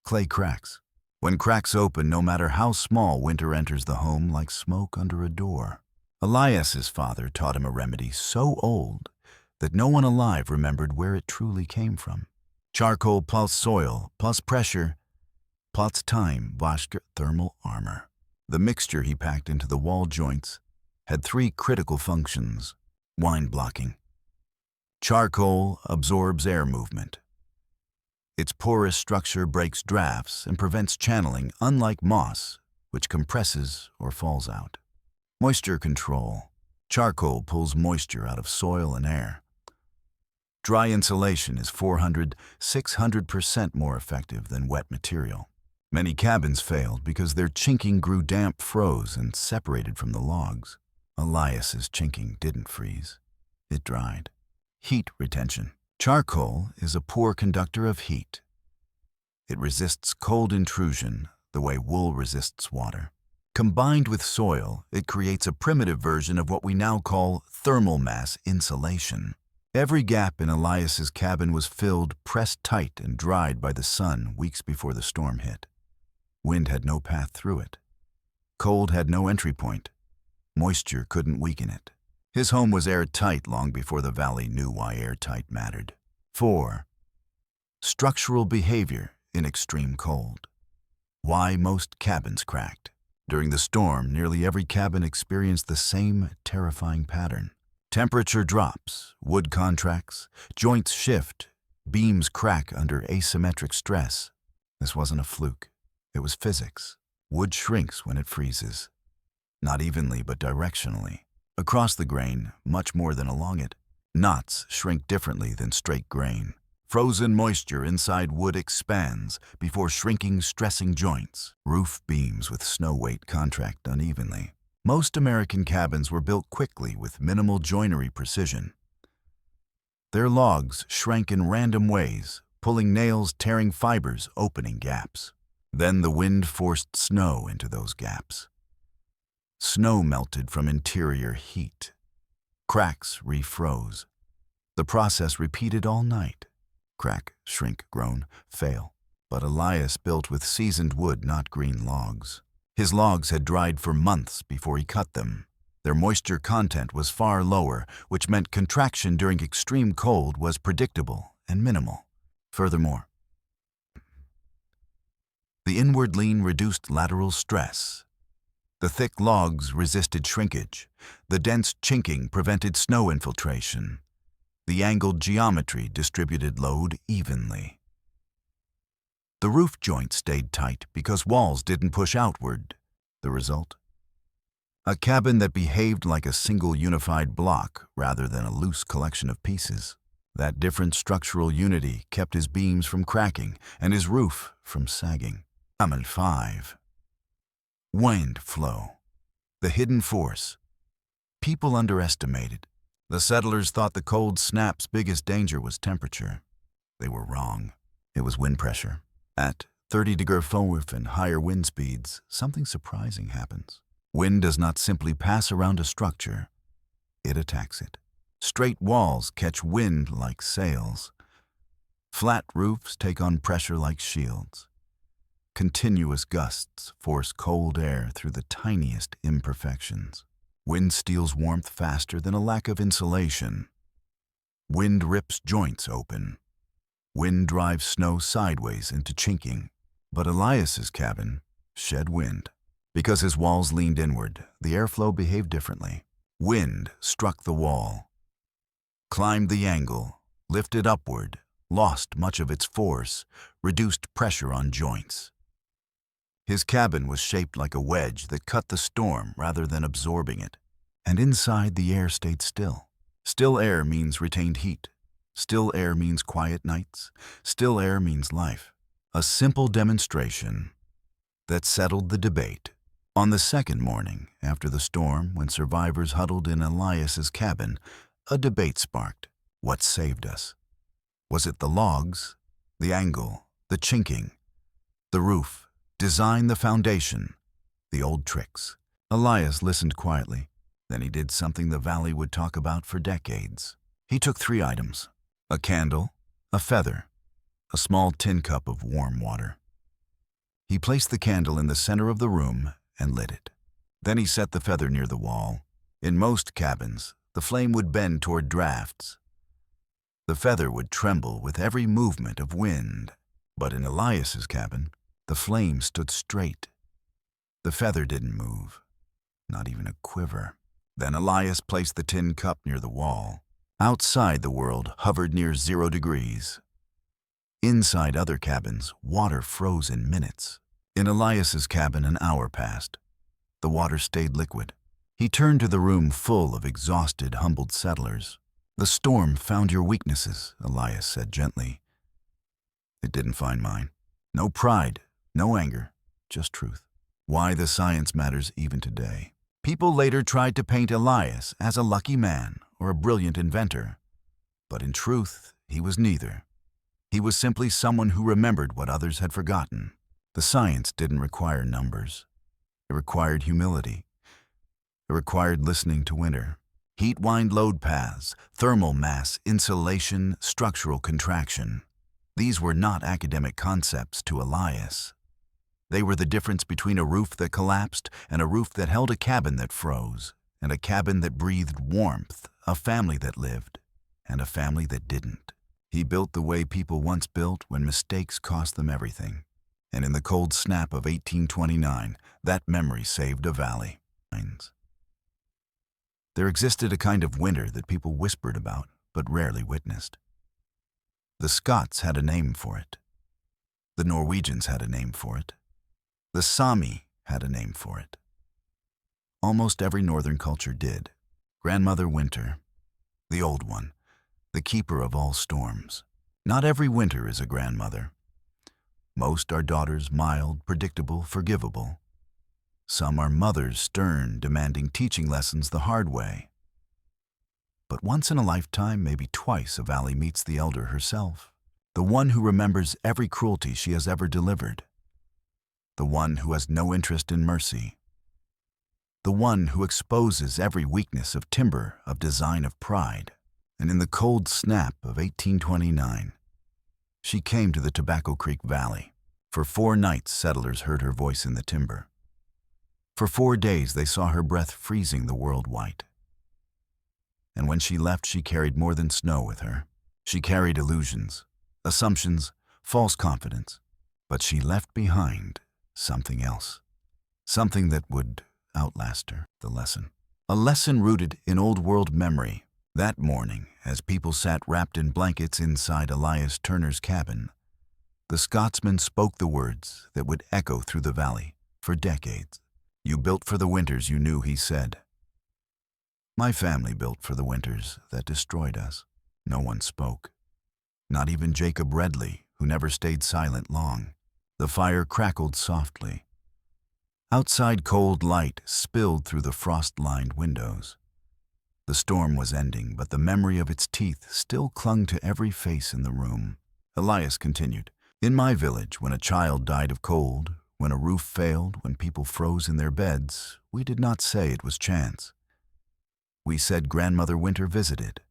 clay cracks. When cracks open, no matter how small, winter enters the home like smoke under a door. Elias's father taught him a remedy so old that no one alive remembered where it truly came from. Charcoal plus soil plus pressure plus time washed thermal armor. The mixture he packed into the wall joints had three critical functions: wind blocking. Charcoal absorbs air movement. Its porous structure breaks drafts and prevents channeling, unlike moss, which compresses or falls out. Moisture control. Charcoal pulls moisture out of soil and air. Dry insulation is 400–600% more effective than wet material. Many cabins failed because their chinking grew damp, froze, and separated from the logs. Elias's chinking didn't freeze. It dried. Heat retention. Charcoal is a poor conductor of heat. It resists cold intrusion the way wool resists water. Combined with soil, it creates a primitive version of what we now call thermal mass insulation. Every gap in Elias's cabin was filled, pressed tight, and dried by the sun weeks before the storm hit. Wind had no path through it. Cold had no entry point. Moisture couldn't weaken it. His home was airtight long before the valley knew why airtight mattered. 4. Structural behavior in extreme cold. Why most cabins cracked. During the storm, nearly every cabin experienced the same terrifying pattern. Temperature drops, wood contracts, joints shift, beams crack under asymmetric stress. This wasn't a fluke. It was physics. Wood shrinks when it freezes. Not evenly, but directionally. Across the grain, much more than along it. Knots shrink differently than straight grain. Frozen moisture inside wood expands before shrinking, stressing joints. Roof beams with snow weight contract unevenly. Most American cabins were built quickly with minimal joinery precision. Their logs shrank in random ways, pulling nails, tearing fibers, opening gaps. Then the wind forced snow into those gaps. Snow melted from interior heat. Cracks refroze. The process repeated all night. Crack, shrink, groan, fail. But Elias built with seasoned wood, not green logs. His logs had dried for months before he cut them. Their moisture content was far lower, which meant contraction during extreme cold was predictable and minimal. Furthermore, the inward lean reduced lateral stress. The thick logs resisted shrinkage. The dense chinking prevented snow infiltration. The angled geometry distributed load evenly. The roof joint stayed tight because walls didn't push outward. The result? A cabin that behaved like a single unified block rather than a loose collection of pieces. That different structural unity kept his beams from cracking and his roof from sagging. 5. Wind flow. The hidden force. People underestimated. The settlers thought the cold snap's biggest danger was temperature. They were wrong. It was wind pressure. At 30° F and higher wind speeds, something surprising happens. Wind does not simply pass around a structure. It attacks it. Straight walls catch wind like sails. Flat roofs take on pressure like shields. Continuous gusts force cold air through the tiniest imperfections. Wind steals warmth faster than a lack of insulation. Wind rips joints open. Wind drives snow sideways into chinking. But Elias's cabin shed wind. Because his walls leaned inward, the airflow behaved differently. Wind struck the wall, climbed the angle, lifted upward, lost much of its force, reduced pressure on joints. His cabin was shaped like a wedge that cut the storm rather than absorbing it. And inside, the air stayed still. Still air means retained heat. Still air means quiet nights. Still air means life. A simple demonstration that settled the debate. On the second morning after the storm, when survivors huddled in Elias's cabin, a debate sparked. What saved us? Was it the logs, the angle, the chinking, the roof? Design, the foundation, the old tricks? Elias listened quietly. Then he did something the valley would talk about for decades. He took 3 items: a candle, a feather, a small tin cup of warm water. He placed the candle in the center of the room and lit it. Then he set the feather near the wall. In most cabins, the flame would bend toward drafts. The feather would tremble with every movement of wind. But in Elias's cabin, the flame stood straight. The feather didn't move, not even a quiver. Then Elias placed the tin cup near the wall. Outside, the world hovered near 0 degrees. Inside other cabins, water froze in minutes. In Elias's cabin, an hour passed. The water stayed liquid. He turned to the room full of exhausted, humbled settlers. "The storm found your weaknesses," Elias said gently. "It didn't find mine. No pride, no anger, just truth. Why the science matters even today." People later tried to paint Elias as a lucky man or a brilliant inventor. But in truth, he was neither. He was simply someone who remembered what others had forgotten. The science didn't require numbers. It required humility. It required listening to winter. Heat wind load paths, thermal mass, insulation, structural contraction. These were not academic concepts to Elias. They were the difference between a roof that collapsed and a roof that held a cabin that froze, and a cabin that breathed warmth, a family that lived, and a family that didn't. He built the way people once built when mistakes cost them everything. And in the cold snap of 1829, that memory saved a valley. There existed a kind of winter that people whispered about, but rarely witnessed. The Scots had a name for it. The Norwegians had a name for it. The Sami had a name for it. Almost every northern culture did. Grandmother Winter, the old one, the keeper of all storms. Not every winter is a grandmother. Most are daughters, mild, predictable, forgivable. Some are mothers, stern, demanding teaching lessons the hard way. But once in a lifetime, maybe twice, a valley meets the elder herself, the one who remembers every cruelty she has ever delivered, the one who has no interest in mercy, the one who exposes every weakness of timber, of design, of pride. And in the cold snap of 1829, she came to the Tobacco Creek Valley. For 4 nights, settlers heard her voice in the timber. For 4 days, they saw her breath freezing the world white. And when she left, she carried more than snow with her. She carried illusions, assumptions, false confidence. But she left behind something else, something that would outlast her, the lesson. A lesson rooted in old-world memory. That morning, as people sat wrapped in blankets inside Elias Turner's cabin, the Scotsman spoke the words that would echo through the valley for decades. "You built for the winters you knew," he said. "My family built for the winters that destroyed us." No one spoke. Not even Jacob Redley, who never stayed silent long. The fire crackled softly. Outside, cold light spilled through the frost-lined windows. The storm was ending, but the memory of its teeth still clung to every face in the room. Elias continued, "In my village, when a child died of cold, when a roof failed, when people froze in their beds, we did not say it was chance. We said Grandmother Winter visited,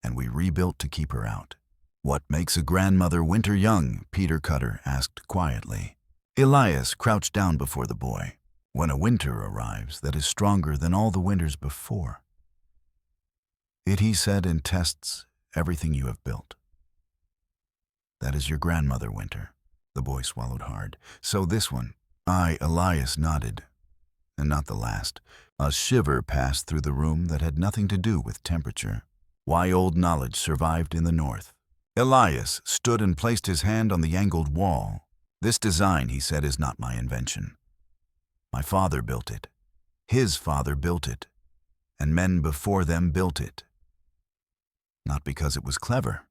and we rebuilt to keep her out." "What makes a Grandmother Winter young?" Peter Cutter asked quietly. Elias crouched down before the boy. "When a winter arrives that is stronger than all the winters before. It," he said, "and tests everything you have built. That is your Grandmother Winter." The boy swallowed hard. "So this one?" Elias nodded. "And not the last." A shiver passed through the room that had nothing to do with temperature. Why old knowledge survived in the north. Elias stood and placed his hand on the angled wall. "This design," he said, "is not my invention. My father built it. His father built it. And men before them built it. Not because it was clever,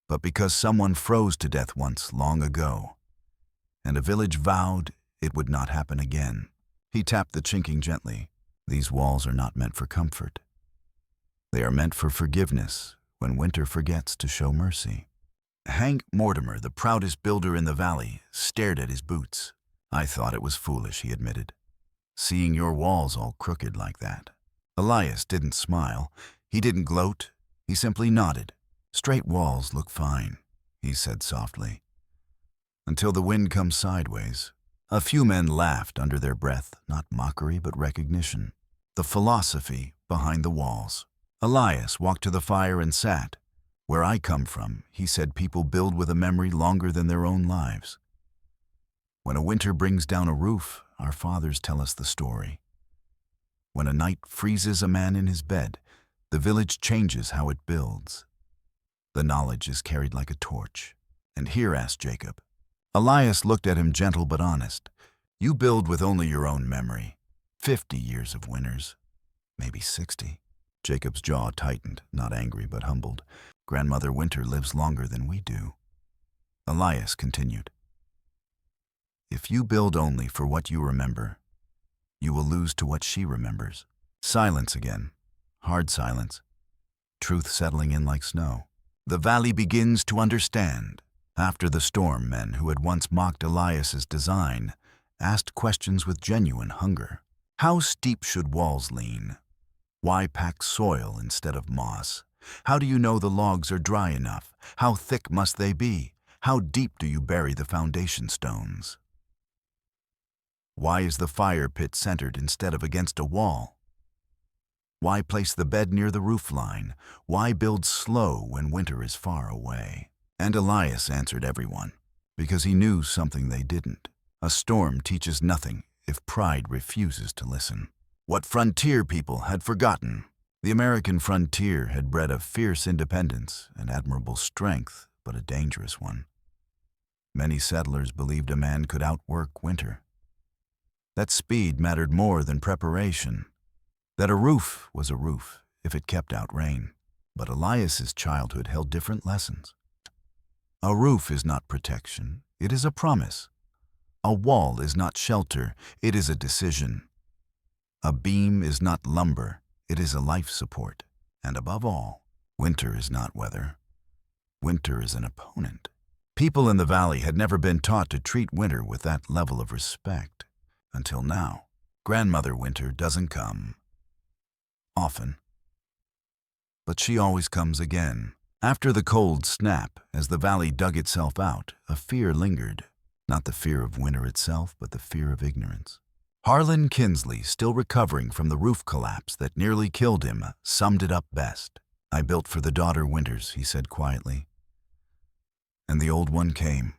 but because someone froze to death once long ago, and a village vowed it would not happen again." He tapped the chinking gently. "These walls are not meant for comfort. They are meant for forgiveness when winter forgets to show mercy." Hank Mortimer, the proudest builder in the valley, stared at his boots. "I thought it was foolish," he admitted, "seeing your walls all crooked like that." Elias didn't smile. He didn't gloat. He simply nodded. "Straight walls look fine." he said softly. Until the wind comes sideways. A few men laughed under their breath, not mockery but recognition. The philosophy behind the walls. Elias walked to the fire and sat. Where I come from, he said, people build with a memory longer than their own lives. When a winter brings down a roof, our fathers tell us the story. When a night freezes a man in his bed, the village changes how it builds. The knowledge is carried like a torch. And here, asked Jacob. Elias looked at him, gentle but honest. You build with only your own memory. 50 years of winters, maybe 60. Jacob's jaw tightened, not angry but humbled. Grandmother Winter lives longer than we do. Elias continued. If you build only for what you remember, you will lose to what she remembers. Silence again, hard silence, truth settling in like snow. The valley begins to understand. After the storm, men who had once mocked Elias's design asked questions with genuine hunger. How steep should walls lean? Why pack soil instead of moss? How do you know the logs are dry enough? How thick must they be? How deep do you bury the foundation stones? Why is the fire pit centered instead of against a wall? Why place the bed near the roof line? Why build slow when winter is far away? And Elias answered everyone, because he knew something they didn't. A storm teaches nothing if pride refuses to listen. What frontier people had forgotten. The American frontier had bred a fierce independence and admirable strength, but a dangerous one. Many settlers believed a man could outwork winter. That speed mattered more than preparation. That a roof was a roof if it kept out rain. But Elias's childhood held different lessons. A roof is not protection, it is a promise. A wall is not shelter, it is a decision. A beam is not lumber, it is a life support. And above all, winter is not weather. Winter is an opponent. People in the valley had never been taught to treat winter with that level of respect. Until now, Grandmother Winter doesn't come often. But she always comes again. After the cold snap, as the valley dug itself out, a fear lingered. Not the fear of winter itself, but the fear of ignorance. Harlan Kinsley, still recovering from the roof collapse that nearly killed him, summed it up best. I built for the daughter winters, he said quietly. And the old one came.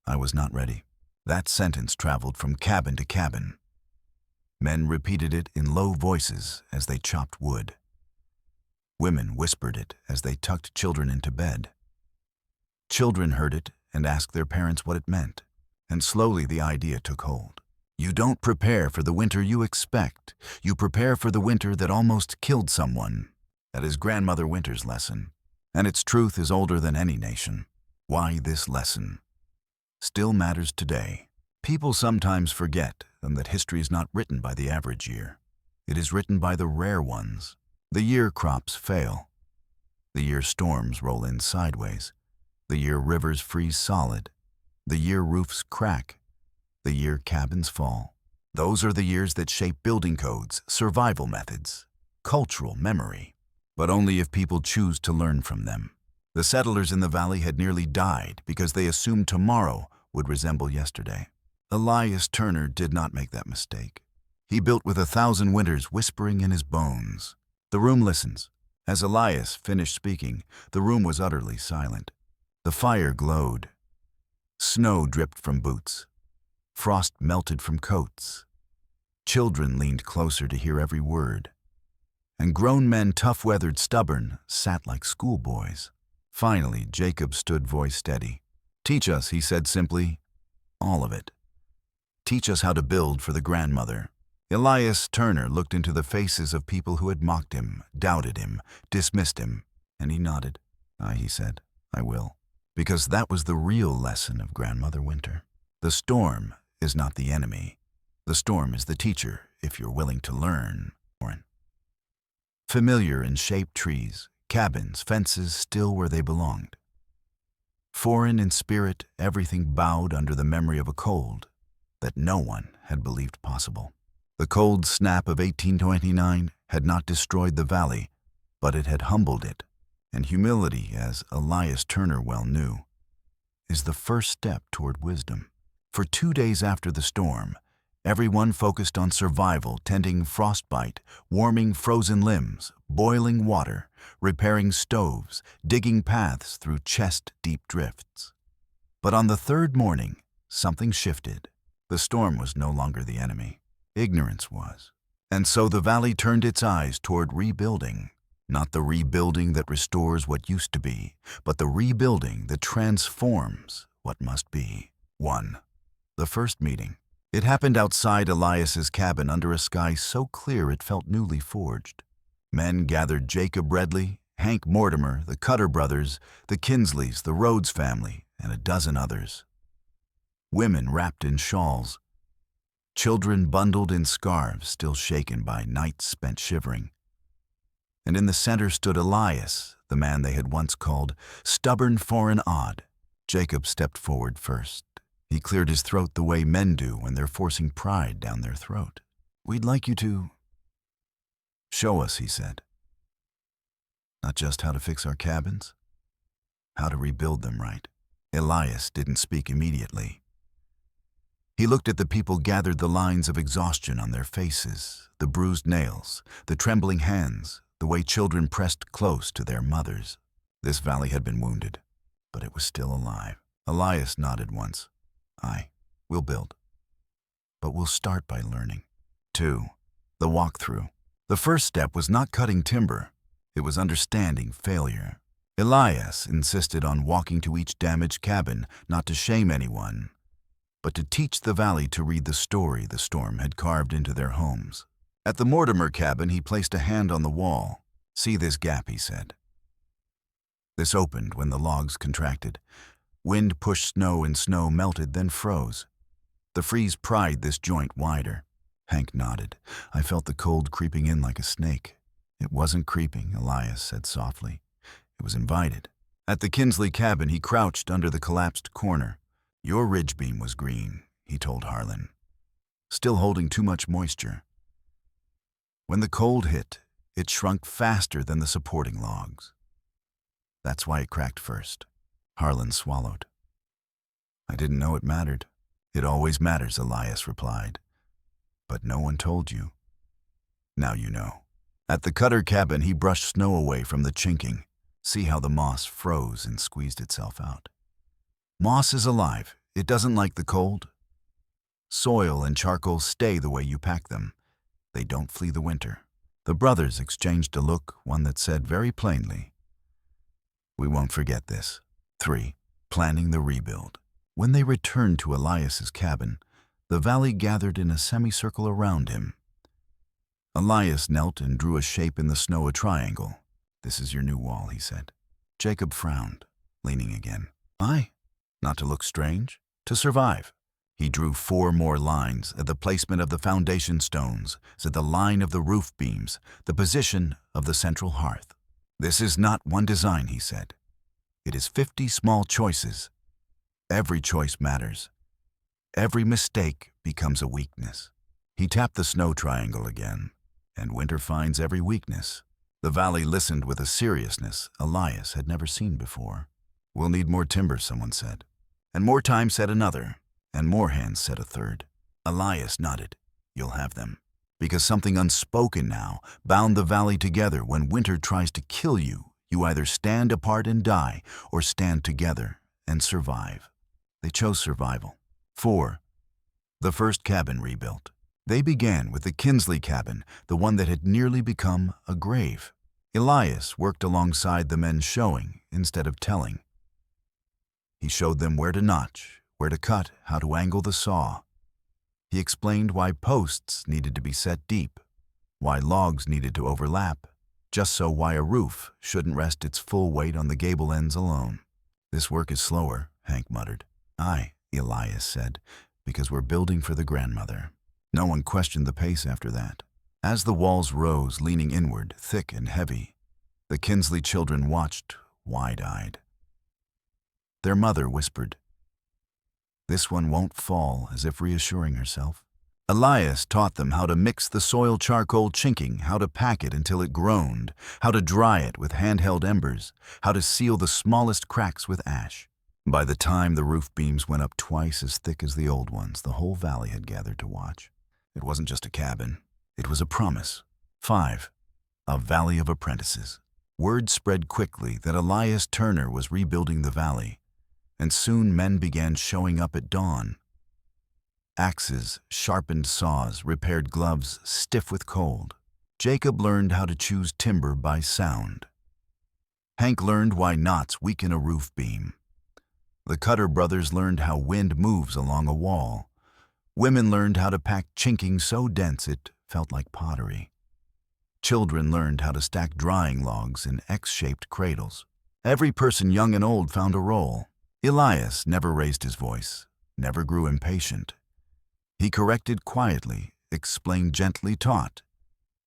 I was not ready. That sentence traveled from cabin to cabin. Men repeated it in low voices as they chopped wood. Women whispered it as they tucked children into bed. Children heard it and asked their parents what it meant, and slowly the idea took hold. You don't prepare for the winter you expect. You prepare for the winter that almost killed someone. That is Grandmother Winter's lesson, and its truth is older than any nation. Why this lesson still matters today. People sometimes forget that history is not written by the average year. It is written by the rare ones. The year crops fail. The year storms roll in sideways. The year rivers freeze solid. The year roofs crack. The year cabins fall. Those are the years that shape building codes, survival methods, cultural memory. But only if people choose to learn from them. The settlers in the valley had nearly died because they assumed tomorrow would resemble yesterday. Elias Turner did not make that mistake. He built with 1,000 winters whispering in his bones. The room listens. As Elias finished speaking, the room was utterly silent. The fire glowed. Snow dripped from boots. Frost melted from coats. Children leaned closer to hear every word. And grown men, tough-weathered, stubborn, sat like schoolboys. Finally, Jacob stood, voice steady. Teach us, he said simply, all of it. Teach us how to build for the grandmother. Elias Turner looked into the faces of people who had mocked him, doubted him, dismissed him, and he nodded. Aye, he said, I will. Because that was the real lesson of Grandmother Winter. The storm is not the enemy. The storm is the teacher, if you're willing to learn. Familiar in shaped trees, cabins, fences still where they belonged. Foreign in spirit, everything bowed under the memory of a cold that no one had believed possible. The cold snap of 1829 had not destroyed the valley, but it had humbled it. And humility, as Elias Turner well knew, is the first step toward wisdom. For 2 days after the storm, everyone focused on survival, tending frostbite, warming frozen limbs, boiling water, repairing stoves, digging paths through chest-deep drifts. But on the third morning, something shifted. The storm was no longer the enemy. Ignorance was. And so the valley turned its eyes toward rebuilding. Not the rebuilding that restores what used to be, but the rebuilding that transforms what must be. 1. The first meeting. It happened outside Elias's cabin under a sky so clear it felt newly forged. Men gathered: Jacob Redley, Hank Mortimer, the Cutter brothers, the Kinsleys, the Rhodes family, and a dozen others. Women wrapped in shawls. Children bundled in scarves, still shaken by nights spent shivering. And in the center stood Elias, the man they had once called stubborn, foreign, odd. Jacob stepped forward first. He cleared his throat the way men do when they're forcing pride down their throat. "We'd like you to show us," he said. "Not just how to fix our cabins, how to rebuild them right." Elias didn't speak immediately. He looked at the people gathered, the lines of exhaustion on their faces, the bruised nails, the trembling hands, the way children pressed close to their mothers. This valley had been wounded, but it was still alive. Elias nodded once. "Aye, we'll build. But we'll start by learning." 2. The walkthrough. The first step was not cutting timber. It was understanding failure. Elias insisted on walking to each damaged cabin, not to shame anyone, but to teach the valley to read the story the storm had carved into their homes. At the Mortimer cabin, he placed a hand on the wall. "See this gap," he said. This opened when the logs contracted. Wind pushed snow, and snow melted, then froze. The freeze pried this joint wider. Hank nodded. "I felt the cold creeping in like a snake." "It wasn't creeping," Elias said softly. "It was invited." At the Kinsley cabin, he crouched under the collapsed corner. "Your ridge beam was green," he told Harlan, "still holding too much moisture. When the cold hit, it shrunk faster than the supporting logs. That's why it cracked first." Harlan swallowed. "I didn't know it mattered." "It always matters," Elias replied. "But no one told you. Now you know." At the Cutter cabin, he brushed snow away from the chinking. "See how the moss froze and squeezed itself out. Moss is alive. It doesn't like the cold. Soil and charcoal stay the way you pack them. They don't flee the winter." The brothers exchanged a look, one that said very plainly, "We won't forget this." 3. Planning the rebuild. When they returned to Elias's cabin, the valley gathered in a semicircle around him. Elias knelt and drew a shape in the snow, a triangle. "This is your new wall," he said. Jacob frowned, leaning again. "Aye, not to look strange, to survive." He drew 4 more lines at the placement of the foundation stones, at the line of the roof beams, the position of the central hearth. "This is not one design," he said. "It is 50 small choices. Every choice matters. Every mistake becomes a weakness." He tapped the snow triangle again, and winter finds every weakness. The valley listened with a seriousness Elias had never seen before. "We'll need more timber," someone said. "And more time," said another. And more hands, said a third. Elias nodded. "You'll have them." Because something unspoken now bound the valley together. When winter tries to kill you, you either stand apart and die, or stand together and survive. They chose survival. 4. The first cabin rebuilt. They began with the Kinsley cabin, the one that had nearly become a grave. Elias worked alongside the men, showing instead of telling. He showed them where to notch, where to cut, how to angle the saw. He explained why posts needed to be set deep, why logs needed to overlap, just so why a roof shouldn't rest its full weight on the gable ends alone. "This work is slower," Hank muttered. "Aye," Elias said, "because we're building for the grandmother." No one questioned the pace after that. As the walls rose, leaning inward, thick and heavy, the Kinsley children watched, wide-eyed. Their mother whispered, "This one won't fall," as if reassuring herself. Elias taught them how to mix the soil charcoal chinking, how to pack it until it groaned, how to dry it with handheld embers, how to seal the smallest cracks with ash. By the time the roof beams went up twice as thick as the old ones, the whole valley had gathered to watch. It wasn't just a cabin. It was a promise. 5. A valley of apprentices. Word spread quickly that Elias Turner was rebuilding the valley, and soon men began showing up at dawn. Axes, sharpened saws, repaired gloves stiff with cold. Jacob learned how to choose timber by sound. Hank learned why knots weaken a roof beam. The Cutter brothers learned how wind moves along a wall. Women learned how to pack chinking so dense it felt like pottery. Children learned how to stack drying logs in X-shaped cradles. Every person, young and old, found a role. Elias never raised his voice, never grew impatient. He corrected quietly, explained gently, taught,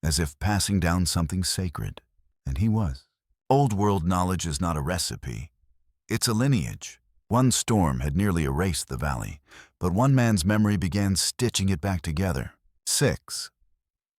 as if passing down something sacred. And he was. Old world knowledge is not a recipe. It's a lineage. One storm had nearly erased the valley, but one man's memory began stitching it back together. 6.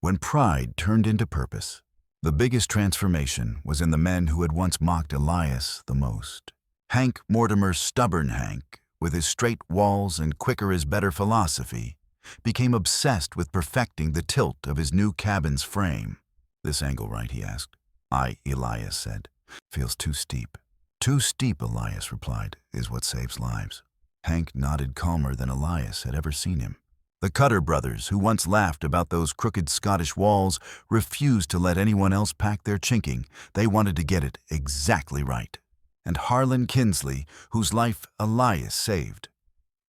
When pride turned into purpose. The biggest transformation was in the men who had once mocked Elias the most. Hank Mortimer, stubborn Hank, with his straight walls and quicker is better philosophy, became obsessed with perfecting the tilt of his new cabin's frame. "This angle right?" he asked. "Aye," Elias said. "Feels too steep." "Too steep," Elias replied, "is what saves lives." Hank nodded, calmer than Elias had ever seen him. The Cutter brothers, who once laughed about those crooked Scottish walls, refused to let anyone else pack their chinking. They wanted to get it exactly right. And Harlan Kinsley, whose life Elias saved,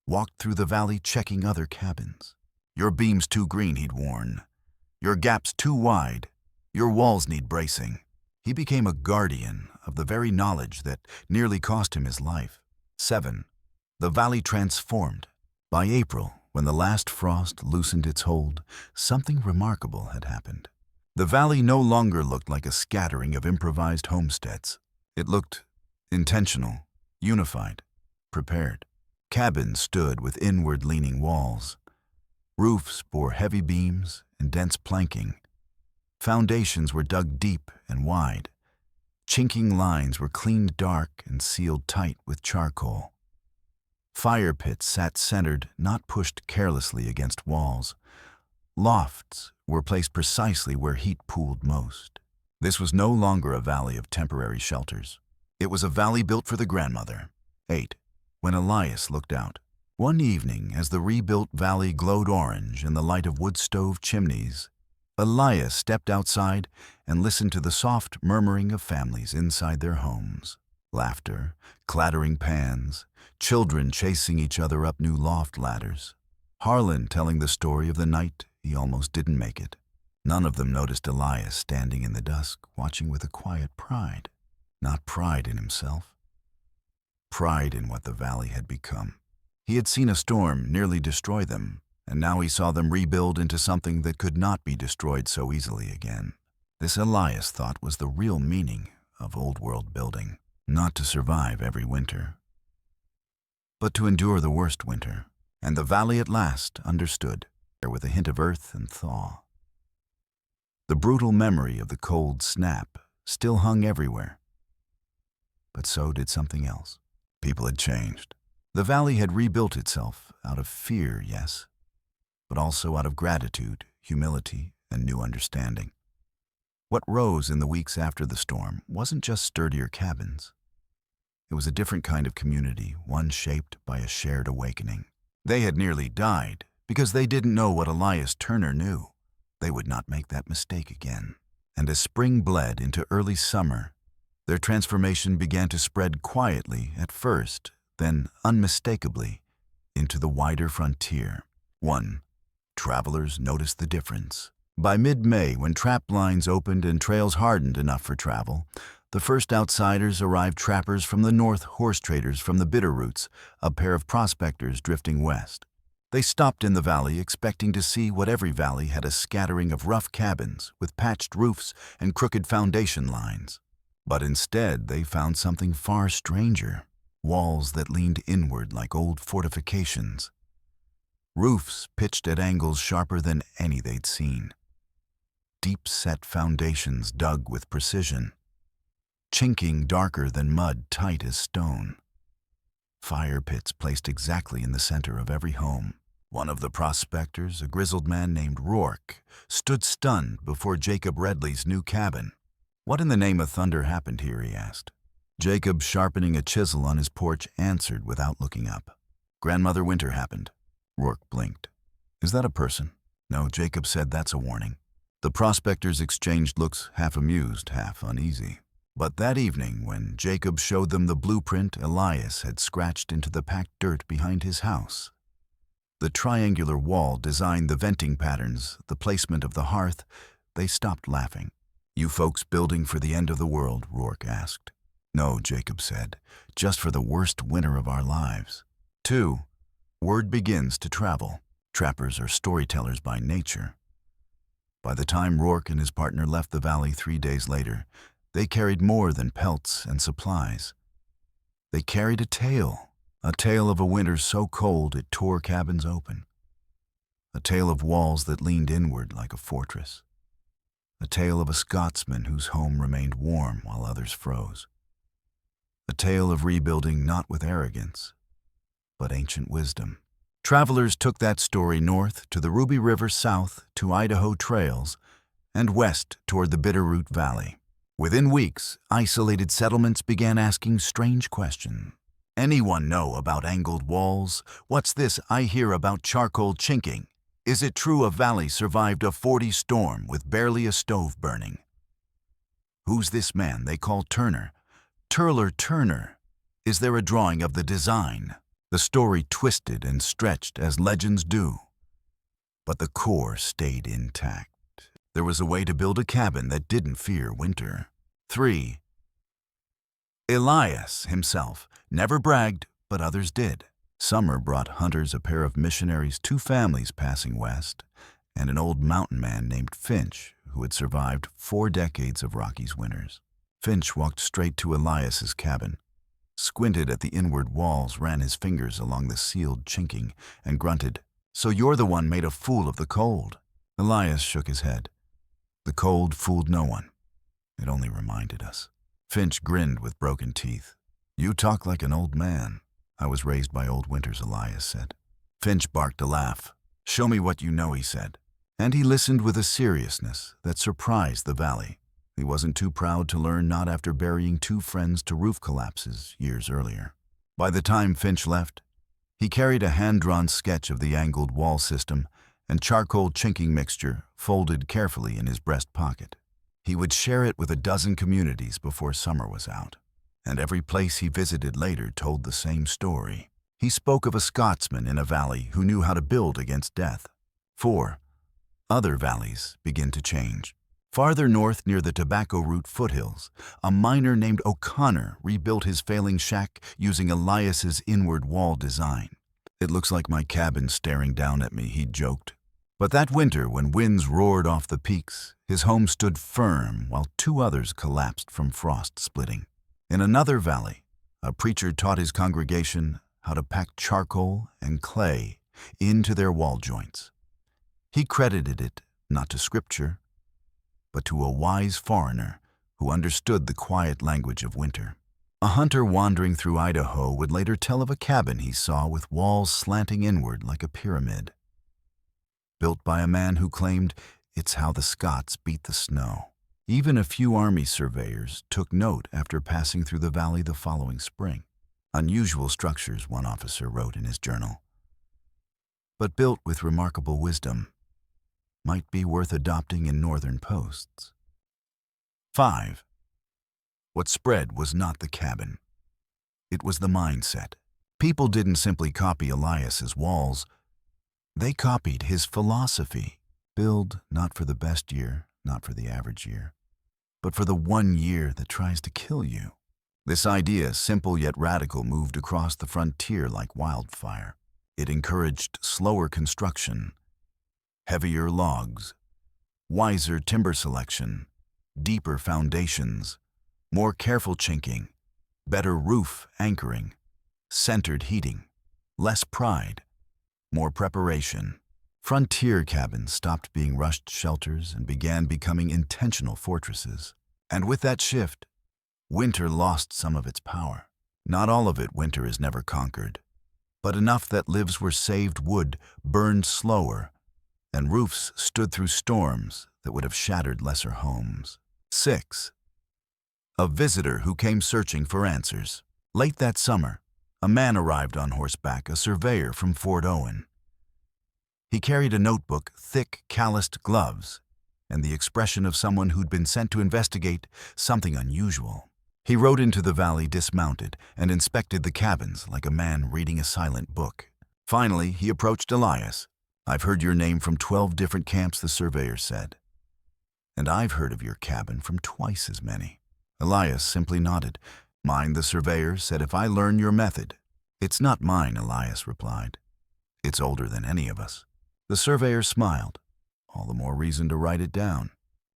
walked through the valley checking other cabins. "Your beam's too green," he'd warn. "Your gap's too wide. Your walls need bracing." He became a guardian of the very knowledge that nearly cost him his life. 7. The valley transformed. By April, when the last frost loosened its hold, something remarkable had happened. The valley no longer looked like a scattering of improvised homesteads. It looked intentional, unified, prepared. Cabins stood with inward-leaning walls. Roofs bore heavy beams and dense planking. Foundations were dug deep and wide. Chinking lines were cleaned dark and sealed tight with charcoal. Fire pits sat centered, not pushed carelessly against walls. Lofts were placed precisely where heat pooled most. This was no longer a valley of temporary shelters. It was a valley built for the grandmother. 8. When Elias looked out. One evening, as the rebuilt valley glowed orange in the light of wood stove chimneys, Elias stepped outside and listened to the soft murmuring of families inside their homes. Laughter, clattering pans, children chasing each other up new loft ladders. Harlan telling the story of the night he almost didn't make it. None of them noticed Elias standing in the dusk, watching with a quiet pride. Not pride in himself. Pride in what the valley had become. He had seen a storm nearly destroy them, and now he saw them rebuild into something that could not be destroyed so easily again. This, Elias thought, was the real meaning of old-world building. Not to survive every winter, but to endure the worst winter. And the valley at last understood, with a hint of earth and thaw. The brutal memory of the cold snap still hung everywhere. But so did something else. People had changed. The valley had rebuilt itself out of fear, yes, but also out of gratitude, humility, and new understanding. What rose in the weeks after the storm wasn't just sturdier cabins. It was a different kind of community, one shaped by a shared awakening. They had nearly died because they didn't know what Elias Turner knew. They would not make that mistake again. And as spring bled into early summer, their transformation began to spread quietly at first, then unmistakably into the wider frontier. 1. Travelers noticed the difference. By mid-May, when trap lines opened and trails hardened enough for travel, the first outsiders arrived: trappers from the north, horse traders from the Bitterroots, a pair of prospectors drifting west. They stopped in the valley expecting to see what every valley had: a scattering of rough cabins with patched roofs and crooked foundation lines. But instead, they found something far stranger: walls that leaned inward like old fortifications. Roofs pitched at angles sharper than any they'd seen. Deep-set foundations dug with precision. Chinking darker than mud, tight as stone. fire pits placed exactly in the center of every home. One of the prospectors, a grizzled man named Rourke, stood stunned before Jacob Redley's new cabin. "What in the name of thunder happened here?" he asked. Jacob, sharpening a chisel on his porch, answered without looking up. "Grandmother Winter happened." Rourke blinked. "Is that a person?" "No," Jacob said, "that's a warning." The prospectors exchanged looks, half amused, half uneasy. But that evening, when Jacob showed them the blueprint Elias had scratched into the packed dirt behind his house, the triangular wall design, the venting patterns, the placement of the hearth, they stopped laughing. "You folks building for the end of the world?" Rourke asked. "No," Jacob said, "just for the worst winter of our lives." 2. Word begins to travel. Trappers are storytellers by nature. By the time Rourke and his partner left the valley 3 days later, they carried more than pelts and supplies. They carried a tale of a winter so cold it tore cabins open. A tale of walls that leaned inward like a fortress. A tale of a Scotsman whose home remained warm while others froze. A tale of rebuilding not with arrogance, but ancient wisdom. Travelers took that story north to the Ruby River, south to Idaho trails, and west toward the Bitterroot Valley. Within weeks, isolated settlements began asking strange questions. "Anyone know about angled walls? What's this I hear about charcoal chinking? Is it true a valley survived a 40 storm with barely a stove burning? Who's this man they call Turner? Turner. Is there a drawing of the design?" The story twisted and stretched as legends do, but the core stayed intact. There was a way to build a cabin that didn't fear winter. 3. Elias himself never bragged, but others did. Summer brought hunters a pair of missionaries, 2 families passing west, and an old mountain man named Finch, who had survived 4 decades of Rockies winters. Finch walked straight to Elias's cabin, squinted at the inward walls, ran his fingers along the sealed chinking, and grunted, "So you're the one made a fool of the cold." Elias shook his head. "The cold fooled no one. It only reminded us." Finch grinned with broken teeth. "You talk like an old man." "I was raised by old winters," Elias said. Finch barked a laugh. "Show me what you know," he said. And he listened with a seriousness that surprised the valley. He wasn't too proud to learn, not after burying 2 friends to roof collapses years earlier. By the time Finch left, he carried a hand-drawn sketch of the angled wall system and charcoal chinking mixture folded carefully in his breast pocket. He would share it with a dozen communities before summer was out, and every place he visited later told the same story. He spoke of a Scotsman in a valley who knew how to build against death. 4. Other valleys begin to change. Farther north, near the Tobacco Root foothills, a miner named O'Connor rebuilt his failing shack using Elias's inward wall design. "It looks like my cabin staring down at me," he joked. But that winter, when winds roared off the peaks, his home stood firm while 2 others collapsed from frost splitting. In another valley, a preacher taught his congregation how to pack charcoal and clay into their wall joints. He credited it not to scripture, but to a wise foreigner who understood the quiet language of winter. A hunter wandering through Idaho would later tell of a cabin he saw with walls slanting inward like a pyramid, built by a man who claimed it's how the Scots beat the snow. Even a few army surveyors took note after passing through the valley the following spring. "Unusual structures," one officer wrote in his journal, "but built with remarkable wisdom. Might be worth adopting in northern posts." 5. What spread was not the cabin. It was the mindset. People didn't simply copy Elias's walls. They copied his philosophy. Build not for the best year, not for the average year, but for the one year that tries to kill you. This idea, simple yet radical, moved across the frontier like wildfire. It encouraged slower construction, heavier logs, wiser timber selection, deeper foundations, more careful chinking, better roof anchoring, centered heating, less pride, more preparation. Frontier cabins stopped being rushed shelters and began becoming intentional fortresses. And with that shift, winter lost some of its power. Not all of it winter is never conquered, but enough that lives were saved, wood burned slower, and roofs stood through storms that would have shattered lesser homes. 6. A visitor who came searching for answers. Late that summer, a man arrived on horseback, a surveyor from Fort Owen. He carried a notebook, thick, calloused gloves, and the expression of someone who'd been sent to investigate something unusual. He rode into the valley dismounted and inspected the cabins like a man reading a silent book. Finally, he approached Elias. "I've heard your name from 12 different camps," the surveyor said. "And I've heard of your cabin from twice as many." Elias simply nodded. "Mine," the surveyor said, "if I learn your method." "It's not mine," Elias replied. "It's older than any of us." The surveyor smiled. All the more reason to write it down.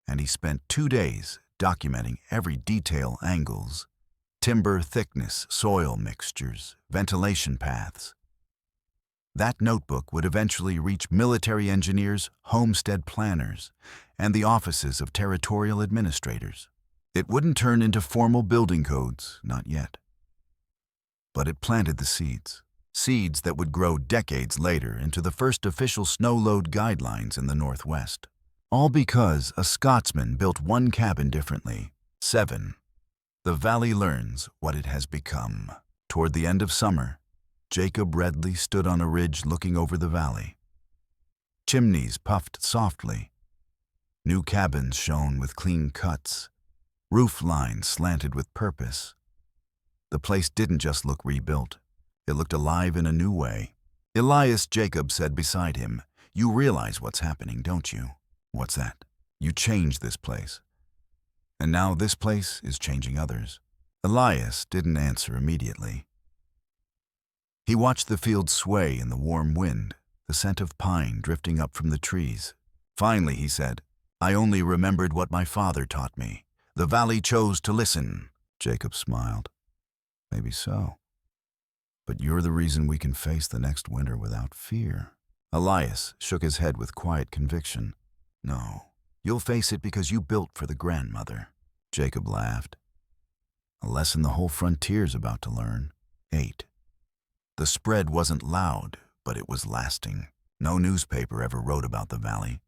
And he spent 2 days documenting every detail: angles, timber thickness, soil mixtures, ventilation paths. That notebook would eventually reach military engineers, homestead planners, and the offices of territorial administrators. It wouldn't turn into formal building codes, not yet. But it planted the seeds. Seeds that would grow decades later into the first official snow load guidelines in the Northwest. All because a Scotsman built one cabin differently. 7. The valley learns what it has become. Toward the end of summer, Jacob Redley stood on a ridge looking over the valley. Chimneys puffed softly. New cabins shone with clean cuts. Roof lines slanted with purpose. The place didn't just look rebuilt. It looked alive in a new way. "Elias," Jacob said beside him, "you realize what's happening, don't you?" "What's that?" "You changed this place. And now this place is changing others." Elias didn't answer immediately. He watched the field sway in the warm wind, the scent of pine drifting up from the trees. Finally, he said, "I only remembered what my father taught me. The valley chose to listen." Jacob smiled. "Maybe so. But you're the reason we can face the next winter without fear." Elias shook his head with quiet conviction. "No, you'll face it because you built for the grandmother." Jacob laughed. "A lesson the whole frontier's about to learn." 8. The spread wasn't loud, but it was lasting. No newspaper ever wrote about the valley.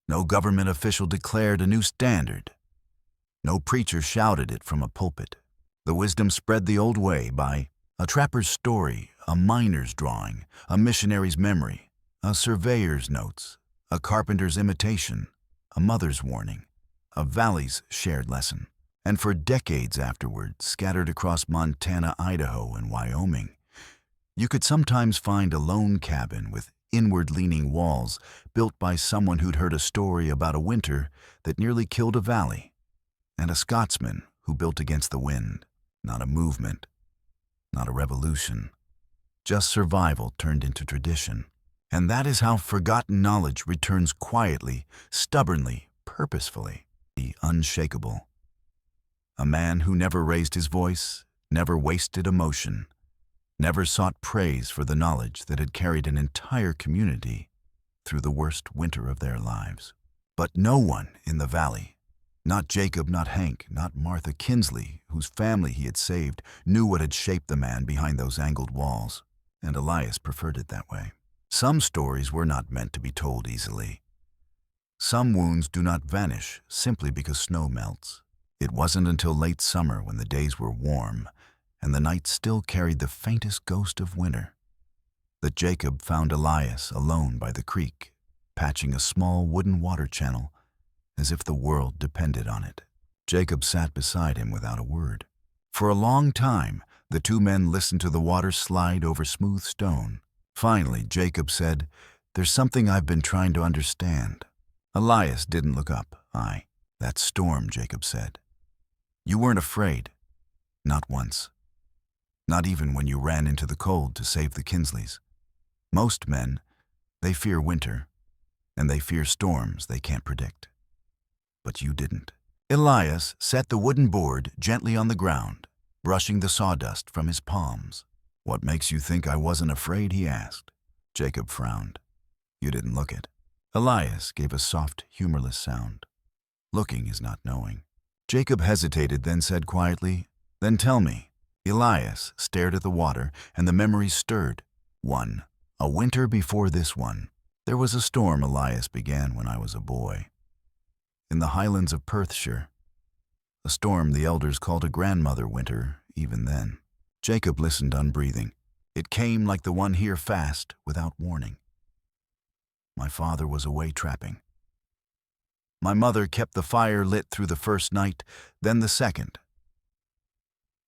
No government official declared a new standard. No preacher shouted it from a pulpit. The wisdom spread the old way by a trapper's story, a miner's drawing, a missionary's memory, a surveyor's notes, a carpenter's imitation, a mother's warning, a valley's shared lesson. And for decades afterward, scattered across Montana, Idaho, and Wyoming, you could sometimes find a lone cabin with inward-leaning walls built by someone who'd heard a story about a winter that nearly killed a valley, and a Scotsman who built against the wind. Not a movement, not a revolution, just survival turned into tradition. And that is how forgotten knowledge returns quietly, stubbornly, purposefully, the unshakable. A man who never raised his voice, never wasted emotion, never sought praise for the knowledge that had carried an entire community through the worst winter of their lives. But no one in the valley, not Jacob, not Hank, not Martha Kinsley, whose family he had saved, knew what had shaped the man behind those angled walls, and Elias preferred it that way. Some stories were not meant to be told easily. Some wounds do not vanish simply because snow melts. It wasn't until late summer, when the days were warm and the nights still carried the faintest ghost of winter, that Jacob found Elias alone by the creek, patching a small wooden water channel as if the world depended on it. Jacob sat beside him without a word. For a long time, the two men listened to the water slide over smooth stone. Finally, Jacob said, "There's something I've been trying to understand." Elias didn't look up. "That storm," Jacob said. "You weren't afraid. Not once. Not even when you ran into the cold to save the Kinsleys. Most men, they fear winter, and they fear storms they can't predict. But you didn't." Elias set the wooden board gently on the ground, brushing the sawdust from his palms. "What makes you think I wasn't afraid?" he asked. Jacob frowned. "You didn't look it." Elias gave a soft, humorless sound. "Looking is not knowing." Jacob hesitated, then said quietly, "Then tell me, Elias stared at the water, and the memories stirred. 1. A winter before this one. There was a storm Elias began when I was a boy. In the Highlands of Perthshire. A storm the elders called a grandmother winter, even then. Jacob listened unbreathing. It came like the one here fast, without warning. My father was away trapping. My mother kept the fire lit through the first night, then the second.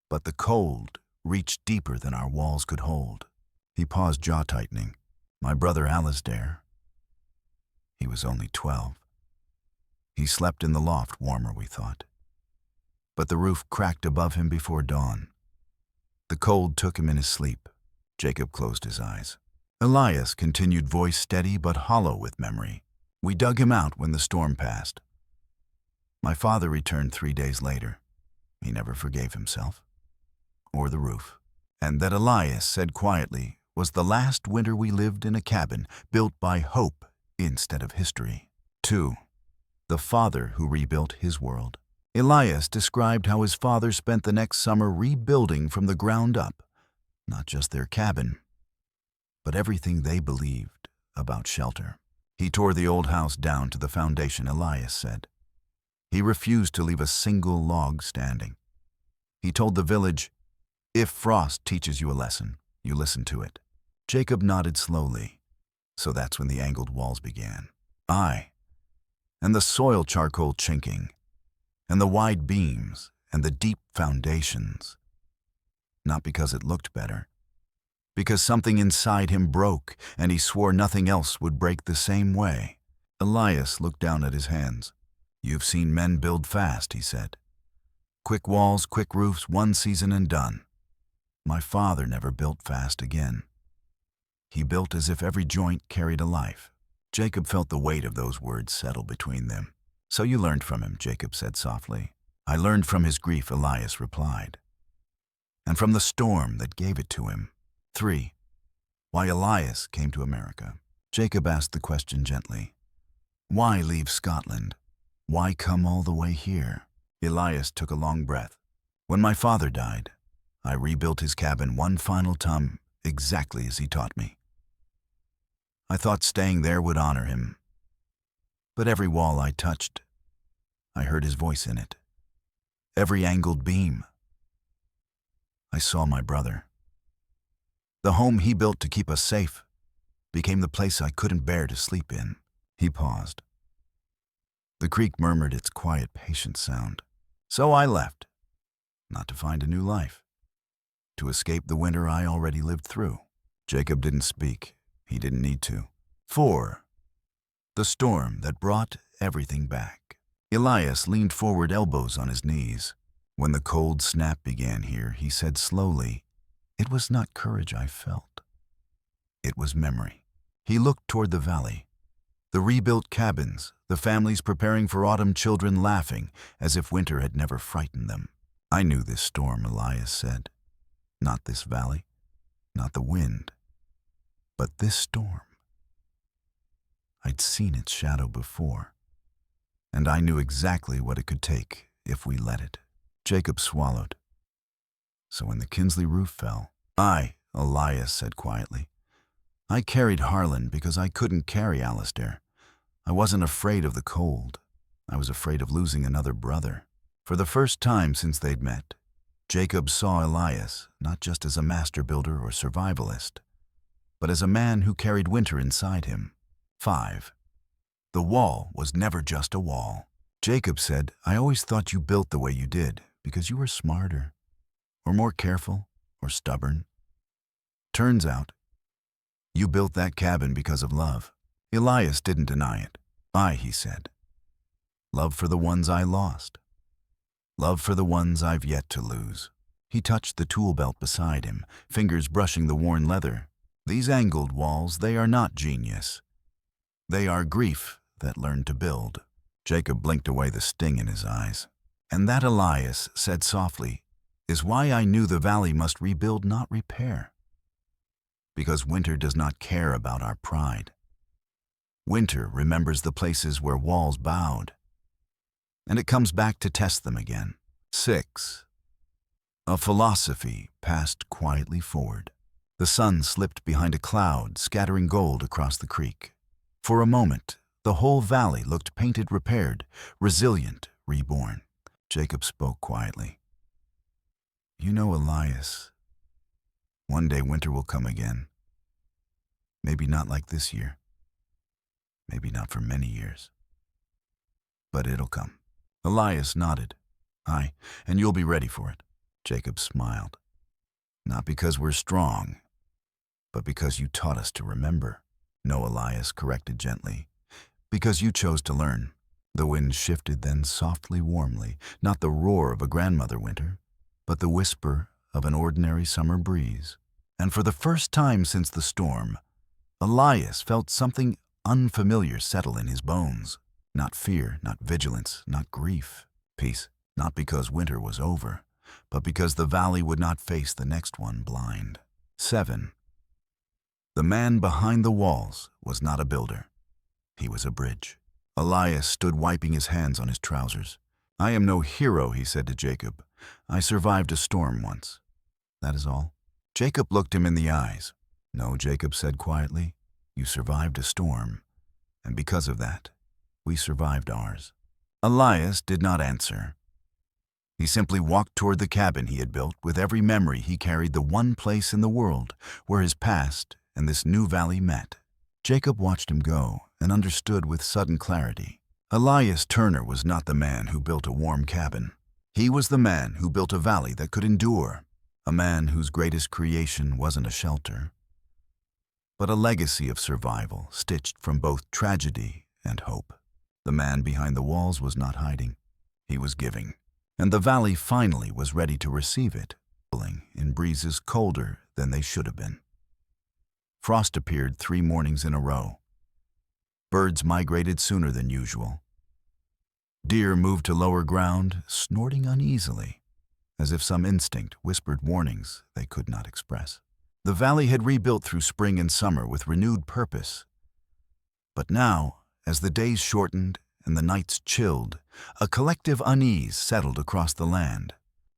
But the cold reached deeper than our walls could hold. He paused, jaw tightening. My brother Alasdair. He was only 12. He slept in the loft, warmer, we thought. But the roof cracked above him before dawn. The cold took him in his sleep. Jacob closed his eyes. Elias continued, voice steady but hollow with memory. We dug him out when the storm passed. My father returned 3 days later. He never forgave himself. Or the roof. And that, Elias said quietly, was the last winter we lived in a cabin built by hope instead of history. 2. The father who rebuilt his world. Elias described how his father spent the next summer rebuilding from the ground up, not just their cabin, but everything they believed about shelter. He tore the old house down to the foundation, Elias said. He refused to leave a single log standing. He told the village, if frost teaches you a lesson, you listen to it. Jacob nodded slowly. So that's when the angled walls began. Aye, and the soil charcoal chinking, and the wide beams, and the deep foundations. Not because it looked better, because something inside him broke, and he swore nothing else would break the same way. Elias looked down at his hands. You've seen men build fast, he said. Quick walls, quick roofs, one season and done. My father never built fast again. He built as if every joint carried a life. Jacob felt the weight of those words settle between them. So you learned from him, Jacob said softly. I learned from his grief, Elias replied. And from the storm that gave it to him. 3. Why Elias came to America. Jacob asked the question gently. Why leave Scotland? Why come all the way here? Elias took a long breath. When my father died, I rebuilt his cabin one final time, exactly as he taught me. I thought staying there would honor him. But every wall I touched, I heard his voice in it. Every angled beam, I saw my brother. The home he built to keep us safe became the place I couldn't bear to sleep in. He paused. The creek murmured its quiet, patient sound. So I left, not to find a new life, to escape the winter I already lived through. Jacob didn't speak. He didn't need to. 4. The storm that brought everything back. Elias leaned forward, elbows on his knees. When the cold snap began here, he said slowly, it was not courage I felt. It was memory. He looked toward the valley. The rebuilt cabins, the families preparing for autumn, children laughing as if winter had never frightened them. I knew this storm, Elias said. Not this valley, not the wind, but this storm. I'd seen its shadow before, and I knew exactly what it could take if we let it. Jacob swallowed. So when the Kinsley roof fell, Elias said quietly, I carried Harlan because I couldn't carry Alasdair. I wasn't afraid of the cold. I was afraid of losing another brother. For the first time since they'd met, Jacob saw Elias not just as a master builder or survivalist, but as a man who carried winter inside him. 5. The wall was never just a wall. Jacob said, I always thought you built the way you did because you were smarter, or more careful, or stubborn. Turns out, you built that cabin because of love. Elias didn't deny it. He said. Love for the ones I lost. Love for the ones I've yet to lose. He touched the tool belt beside him, fingers brushing the worn leather. These angled walls, they are not genius. They are grief that learned to build. Jacob blinked away the sting in his eyes. And that, Elias said softly, is why I knew the valley must rebuild, not repair. Because winter does not care about our pride. Winter remembers the places where walls bowed, and it comes back to test them again. 6. A philosophy passed quietly forward. The sun slipped behind a cloud, scattering gold across the creek. For a moment, the whole valley looked painted, repaired, resilient, reborn. Jacob spoke quietly. You know, Elias, one day winter will come again. Maybe not like this year. Maybe not for many years. But it'll come. Elias nodded. Aye, and you'll be ready for it. Jacob smiled. Not because we're strong, but because you taught us to remember. No, Elias corrected gently. Because you chose to learn. The wind shifted then softly, warmly, not the roar of a grandmother winter, but the whisper of an ordinary summer breeze. And for the first time since the storm, Elias felt something unfamiliar settle in his bones. Not fear, not vigilance, not grief. Peace, not because winter was over, but because the valley would not face the next one blind. 7. The man behind the walls was not a builder. He was a bridge. Elias stood wiping his hands on his trousers. I am no hero, he said to Jacob. I survived a storm once. That is all. Jacob looked him in the eyes. No, Jacob said quietly. You survived a storm, and because of that, we survived ours. Elias did not answer. He simply walked toward the cabin he had built. With every memory, he carried the one place in the world where his past and this new valley met. Jacob watched him go and understood with sudden clarity. Elias Turner was not the man who built a warm cabin. He was the man who built a valley that could endure, a man whose greatest creation wasn't a shelter, but a legacy of survival stitched from both tragedy and hope. The man behind the walls was not hiding. He was giving. And the valley finally was ready to receive it, blowing in breezes colder than they should have been. Frost appeared 3 mornings in a row. Birds migrated sooner than usual. Deer moved to lower ground, snorting uneasily, as if some instinct whispered warnings they could not express. The valley had rebuilt through spring and summer with renewed purpose. But now, as the days shortened and the nights chilled, a collective unease settled across the land.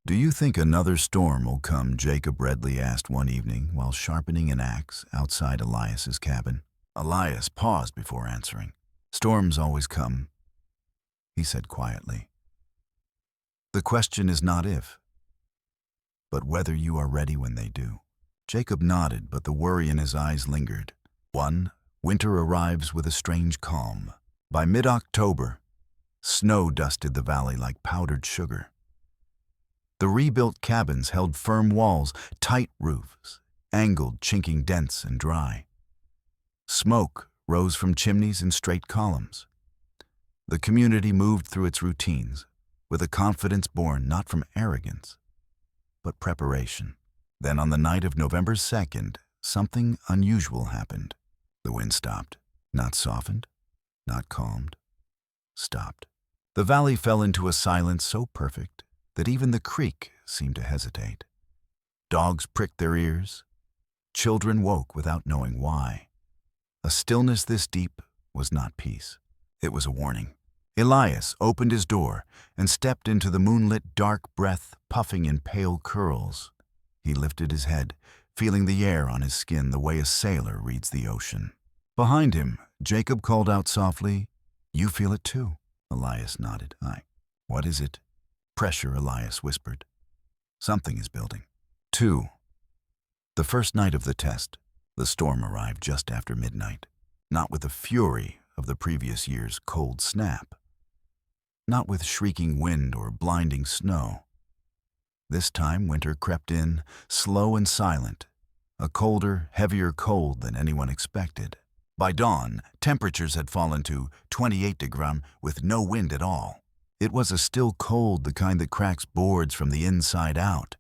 Do you think another storm will come? Jacob Redley asked one evening while sharpening an axe outside Elias's cabin. Elias paused before answering. Storms always come, he said quietly. The question is not if, but whether you are ready when they do. Jacob nodded, but the worry in his eyes lingered. 1. Winter arrives with a strange calm. By mid-October, snow dusted the valley like powdered sugar. The rebuilt cabins held firm walls, tight roofs, angled, chinking dense and dry. Smoke rose from chimneys in straight columns. The community moved through its routines with a confidence born not from arrogance, but preparation. Then on the night of November 2nd, something unusual happened. The wind stopped, not softened, not calmed, stopped. The valley fell into a silence so perfect that even the creek seemed to hesitate. Dogs pricked their ears. Children woke without knowing why. A stillness this deep was not peace. It was a warning. Elias opened his door and stepped into the moonlit dark breath puffing in pale curls. He lifted his head, feeling the air on his skin the way a sailor reads the ocean. Behind him, Jacob called out softly, You feel it too? Elias nodded. Aye. What is it? Pressure, Elias whispered. Something is building. 2. The first night of the test, the storm arrived just after midnight, not with the fury of the previous year's cold snap, not with shrieking wind or blinding snow. This time winter crept in, slow and silent, a colder, heavier cold than anyone expected. By dawn, temperatures had fallen to 28 degrees with no wind at all. It was a still cold, the kind that cracks boards from the inside out,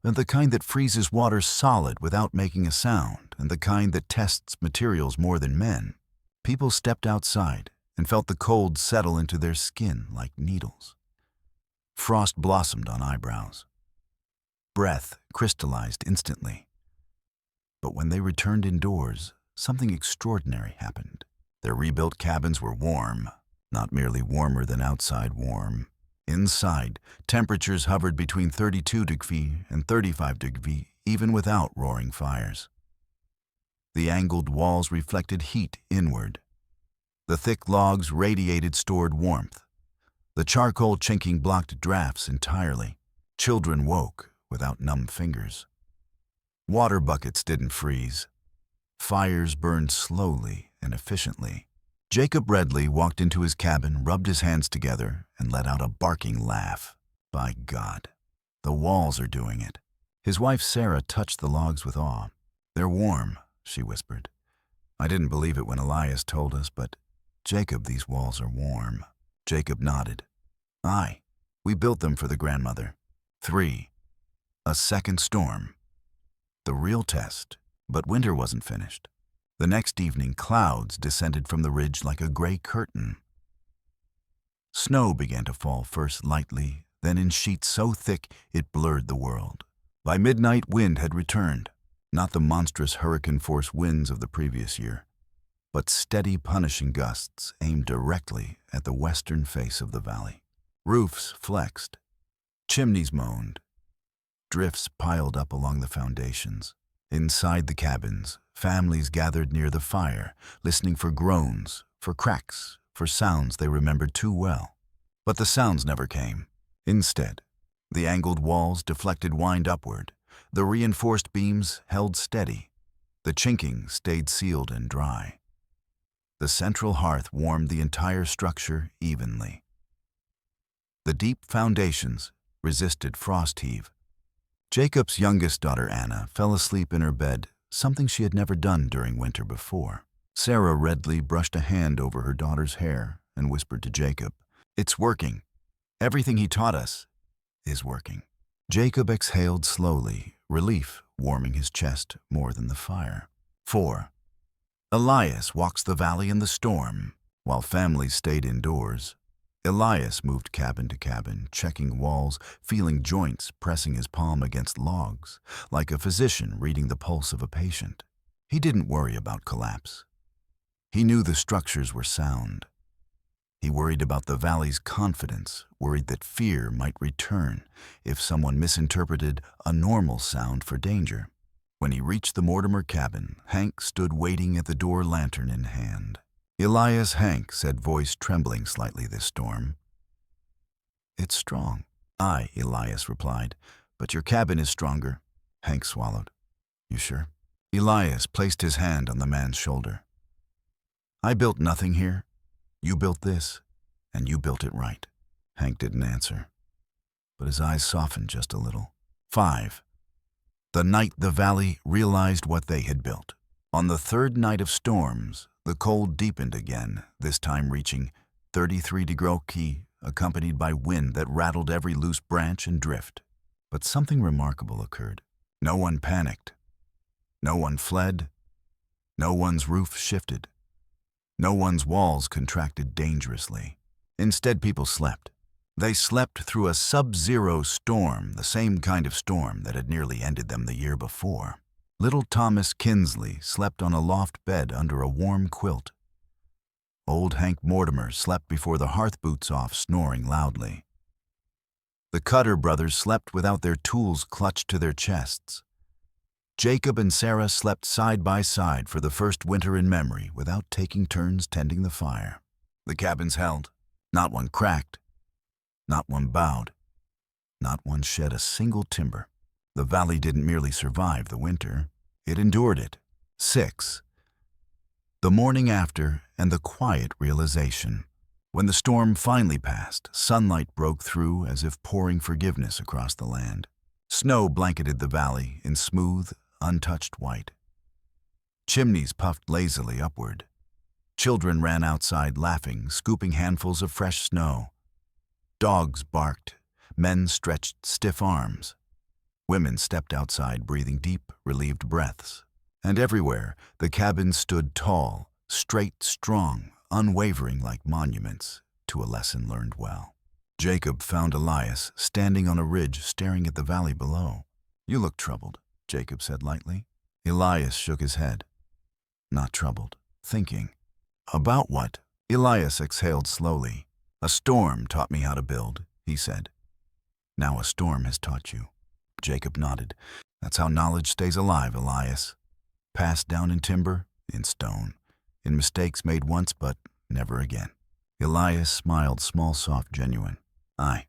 and the kind that freezes water solid without making a sound, and the kind that tests materials more than men. People stepped outside and felt the cold settle into their skin like needles. Frost blossomed on eyebrows. Breath crystallized instantly. But when they returned indoors, something extraordinary happened. Their rebuilt cabins were warm, not merely warmer than outside warm. Inside, temperatures hovered between 32 degrees and 35 degrees, even without roaring fires. The angled walls reflected heat inward. The thick logs radiated stored warmth. The charcoal chinking blocked drafts entirely. Children woke without numb fingers. Water buckets didn't freeze. Fires burned slowly and efficiently. Jacob Redley walked into his cabin, rubbed his hands together, and let out a barking laugh. By God, the walls are doing it. His wife Sarah touched the logs with awe. "They're warm," she whispered. "I didn't believe it when Elias told us, but Jacob, these walls are warm." Jacob nodded. "Aye, we built them for the grandmother." 3. A second storm. The real test, but winter wasn't finished. The next evening, clouds descended from the ridge like a gray curtain. Snow began to fall, first lightly, then in sheets so thick it blurred the world. By midnight, wind had returned, not the monstrous hurricane-force winds of the previous year, but steady, punishing gusts aimed directly at the western face of the valley. Roofs flexed, chimneys moaned, drifts piled up along the foundations. Inside the cabins, families gathered near the fire, listening for groans, for cracks, for sounds they remembered too well. But the sounds never came. Instead, the angled walls deflected wind upward. The reinforced beams held steady. The chinking stayed sealed and dry. The central hearth warmed the entire structure evenly. The deep foundations resisted frost heave. Jacob's youngest daughter, Anna, fell asleep in her bed, something she had never done during winter before. Sarah Redley brushed a hand over her daughter's hair and whispered to Jacob, "It's working. Everything he taught us is working." Jacob exhaled slowly, relief warming his chest more than the fire. 4. Elias walks the valley in the storm. While families stayed indoors, Elias moved cabin to cabin, checking walls, feeling joints, pressing his palm against logs, like a physician reading the pulse of a patient. He didn't worry about collapse. He knew the structures were sound. He worried about the valley's confidence, worried that fear might return if someone misinterpreted a normal sound for danger. When he reached the Mortimer cabin, Hank stood waiting at the door, lantern in hand. "Elias," Hank said, voice trembling slightly this storm. "It's strong." "Aye," Elias replied, "but your cabin is stronger." Hank swallowed. "You sure?" Elias placed his hand on the man's shoulder. "I built nothing here. You built this, and you built it right." Hank didn't answer, but his eyes softened just a little. 5. The night the valley realized what they had built. On the third night of storms, the cold deepened again, this time reaching 33 degrees, accompanied by wind that rattled every loose branch and drift. But something remarkable occurred. No one panicked. No one fled. No one's roof shifted. No one's walls contracted dangerously. Instead, people slept. They slept through a sub-zero storm, the same kind of storm that had nearly ended them the year before. Little Thomas Kinsley slept on a loft bed under a warm quilt. Old Hank Mortimer slept before the hearth boots off, snoring loudly. The Cutter brothers slept without their tools clutched to their chests. Jacob and Sarah slept side by side for the first winter in memory without taking turns tending the fire. The cabins held. Not one cracked. Not one bowed. Not one shed a single timber. The valley didn't merely survive the winter, it endured it. 6. The morning after and the quiet realization. When the storm finally passed, sunlight broke through as if pouring forgiveness across the land. Snow blanketed the valley in smooth, untouched white. Chimneys puffed lazily upward. Children ran outside laughing, scooping handfuls of fresh snow. Dogs barked. Men stretched stiff arms. Women stepped outside, breathing deep, relieved breaths. And everywhere, the cabins stood tall, straight, strong, unwavering like monuments to a lesson learned well. Jacob found Elias standing on a ridge staring at the valley below. "You look troubled," Jacob said lightly. Elias shook his head. Not troubled, thinking. "About what?" Elias exhaled slowly. "A storm taught me how to build. he said. Now a storm has taught you. Jacob nodded. That's how knowledge stays alive, Elias. Passed down in timber, in stone, in mistakes made once but never again. Elias smiled, small, soft, genuine. Aye,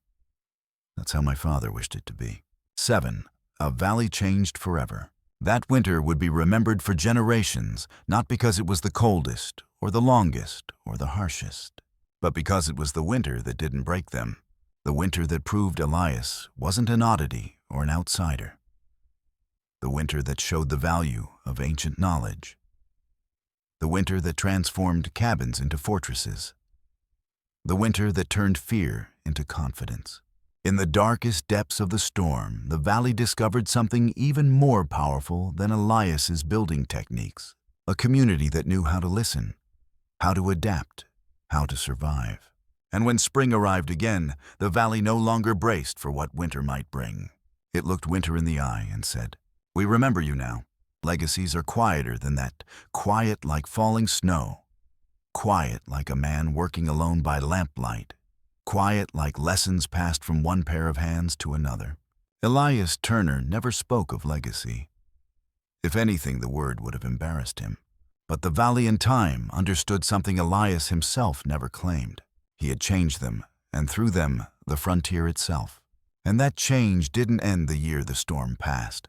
that's how my father wished it to be. 7. A valley changed forever. That winter would be remembered for generations, not because it was the coldest, or the longest, or the harshest, but because it was the winter that didn't break them. The winter that proved Elias wasn't an oddity or an outsider. The winter that showed the value of ancient knowledge. The winter that transformed cabins into fortresses. The winter that turned fear into confidence. In the darkest depths of the storm, the valley discovered something even more powerful than Elias's building techniques. A community that knew how to listen, how to adapt, how to survive. And when spring arrived again, the valley no longer braced for what winter might bring. It looked winter in the eye and said, "We remember you now. Legacies are quieter than that, quiet like falling snow, quiet like a man working alone by lamplight, quiet like lessons passed from one pair of hands to another." Elias Turner never spoke of legacy. If anything, the word would have embarrassed him. But the valley and time understood something Elias himself never claimed. He had changed them, and through them, the frontier itself. And that change didn't end the year the storm passed.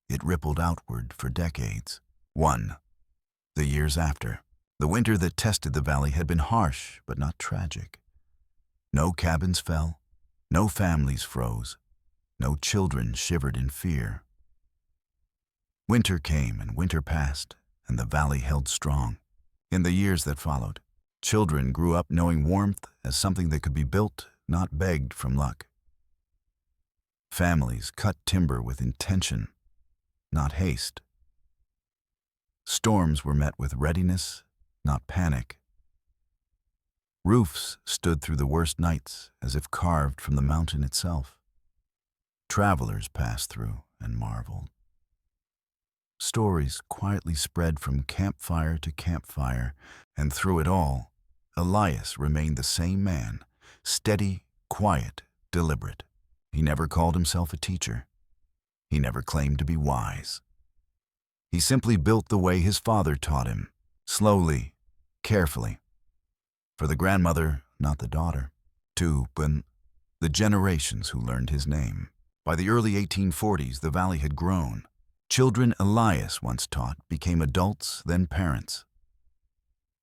It rippled outward for decades. 1. The years after. The winter that tested the valley had been harsh, but not tragic. No cabins fell, no families froze, no children shivered in fear. Winter came and winter passed, and the valley held strong. In the years that followed, children grew up knowing warmth as something that could be built, not begged from luck. Families cut timber with intention, not haste. Storms were met with readiness, not panic. Roofs stood through the worst nights as if carved from the mountain itself. Travelers passed through and marveled. Stories quietly spread from campfire to campfire, and through it all, Elias remained the same man, steady, quiet, deliberate. He never called himself a teacher. He never claimed to be wise. He simply built the way his father taught him, slowly, carefully. For the grandmother, not the daughter. 2. But the generations who learned his name. By the early 1840s, the valley had grown. Children Elias once taught became adults, then parents.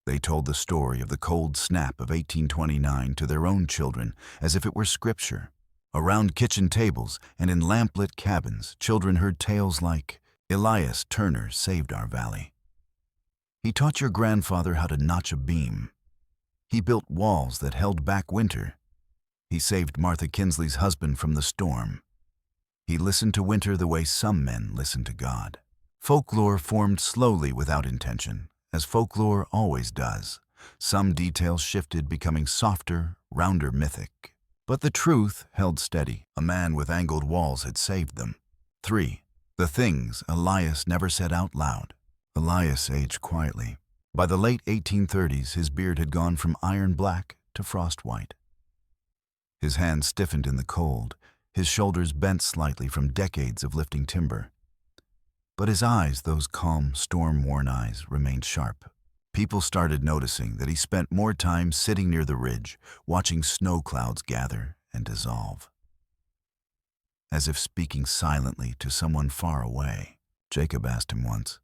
They told the story of the cold snap of 1829 to their own children as if it were scripture. Around kitchen tables and in lamplit cabins, children heard tales like, "Elias Turner saved our valley. He taught your grandfather how to notch a beam. He built walls that held back winter. He saved Martha Kinsley's husband from the storm. He listened to winter the way some men listen to God." Folklore formed slowly without intention, as folklore always does. Some details shifted, becoming softer, rounder, mythic. But the truth held steady. A man with angled walls had saved them. 3. The things Elias never said out loud. Elias aged quietly. By the late 1830s, his beard had gone from iron black to frost white. His hands stiffened in the cold, his shoulders bent slightly from decades of lifting timber. But his eyes, those calm, storm-worn eyes, remained sharp. People started noticing that he spent more time sitting near the ridge, watching snow clouds gather and dissolve. As if speaking silently to someone far away, Jacob asked him once,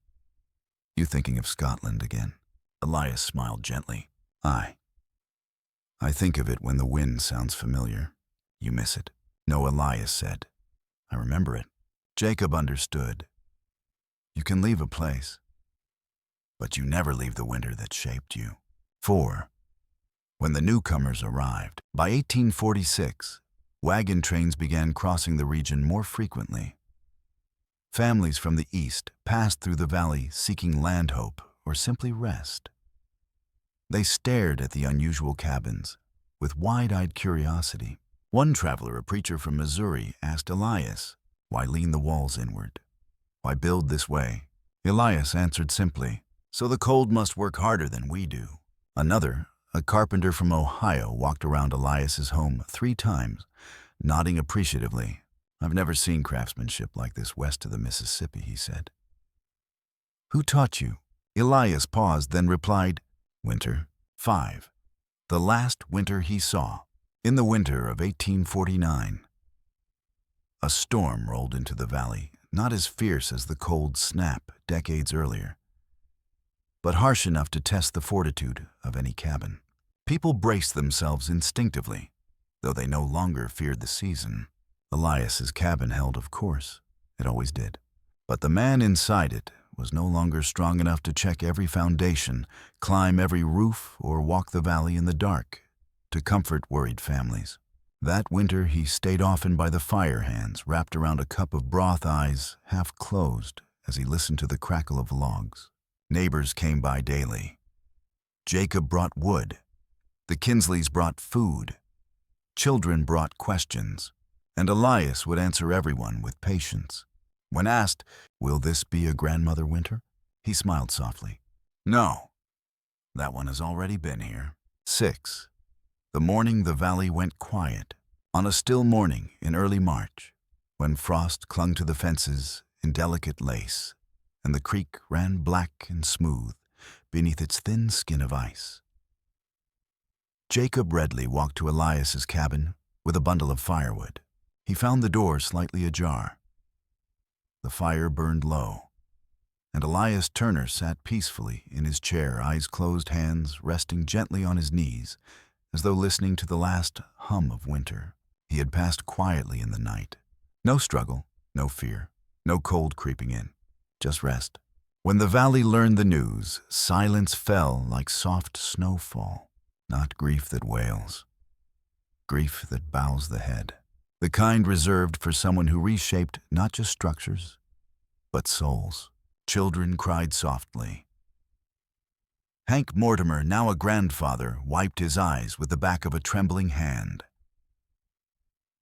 "You thinking of Scotland again?" Elias smiled gently. "Aye. I think of it when the wind sounds familiar. You miss it." "No," Elias said. "I remember it." Jacob understood. You can leave a place, but you never leave the winter that shaped you. 4. When the newcomers arrived, by 1846, wagon trains began crossing the region more frequently. Families from the east passed through the valley seeking land hope or simply rest. They stared at the unusual cabins with wide-eyed curiosity. One traveler, a preacher from Missouri, asked Elias, "Why lean the walls inward? Why build this way?" Elias answered simply, "So the cold must work harder than we do." Another, a carpenter from Ohio, walked around Elias's home 3 times, nodding appreciatively. "I've never seen craftsmanship like this west of the Mississippi," he said. "Who taught you?" Elias paused, then replied, "Winter. 5. The last winter he saw. In the winter of 1849. A storm rolled into the valley, not as fierce as the cold snap decades earlier, but harsh enough to test the fortitude of any cabin. People braced themselves instinctively, though they no longer feared the season. Elias's cabin held, of course. It always did. But the man inside it was no longer strong enough to check every foundation, climb every roof, or walk the valley in the dark to comfort worried families. That winter he stayed often by the fire hands, wrapped around a cup of broth, eyes half closed as he listened to the crackle of logs. Neighbors came by daily. Jacob brought wood. The Kinsleys brought food. Children brought questions, and Elias would answer everyone with patience. When asked, "Will this be a grandmother winter?" he smiled softly. "No, that one has already been here." 6. The morning the valley went quiet. On a still morning in early March, when frost clung to the fences in delicate lace, and the creek ran black and smooth beneath its thin skin of ice, Jacob Redley walked to Elias's cabin with a bundle of firewood. He found the door slightly ajar. The fire burned low, and Elias Turner sat peacefully in his chair, eyes closed, hands resting gently on his knees, as though listening to the last hum of winter. He had passed quietly in the night. No struggle, no fear, no cold creeping in, just rest. When the valley learned the news, silence fell like soft snowfall. Not grief that wails, grief that bows the head, the kind reserved for someone who reshaped not just structures, but souls. Children cried softly. Hank Mortimer, now a grandfather, wiped his eyes with the back of a trembling hand.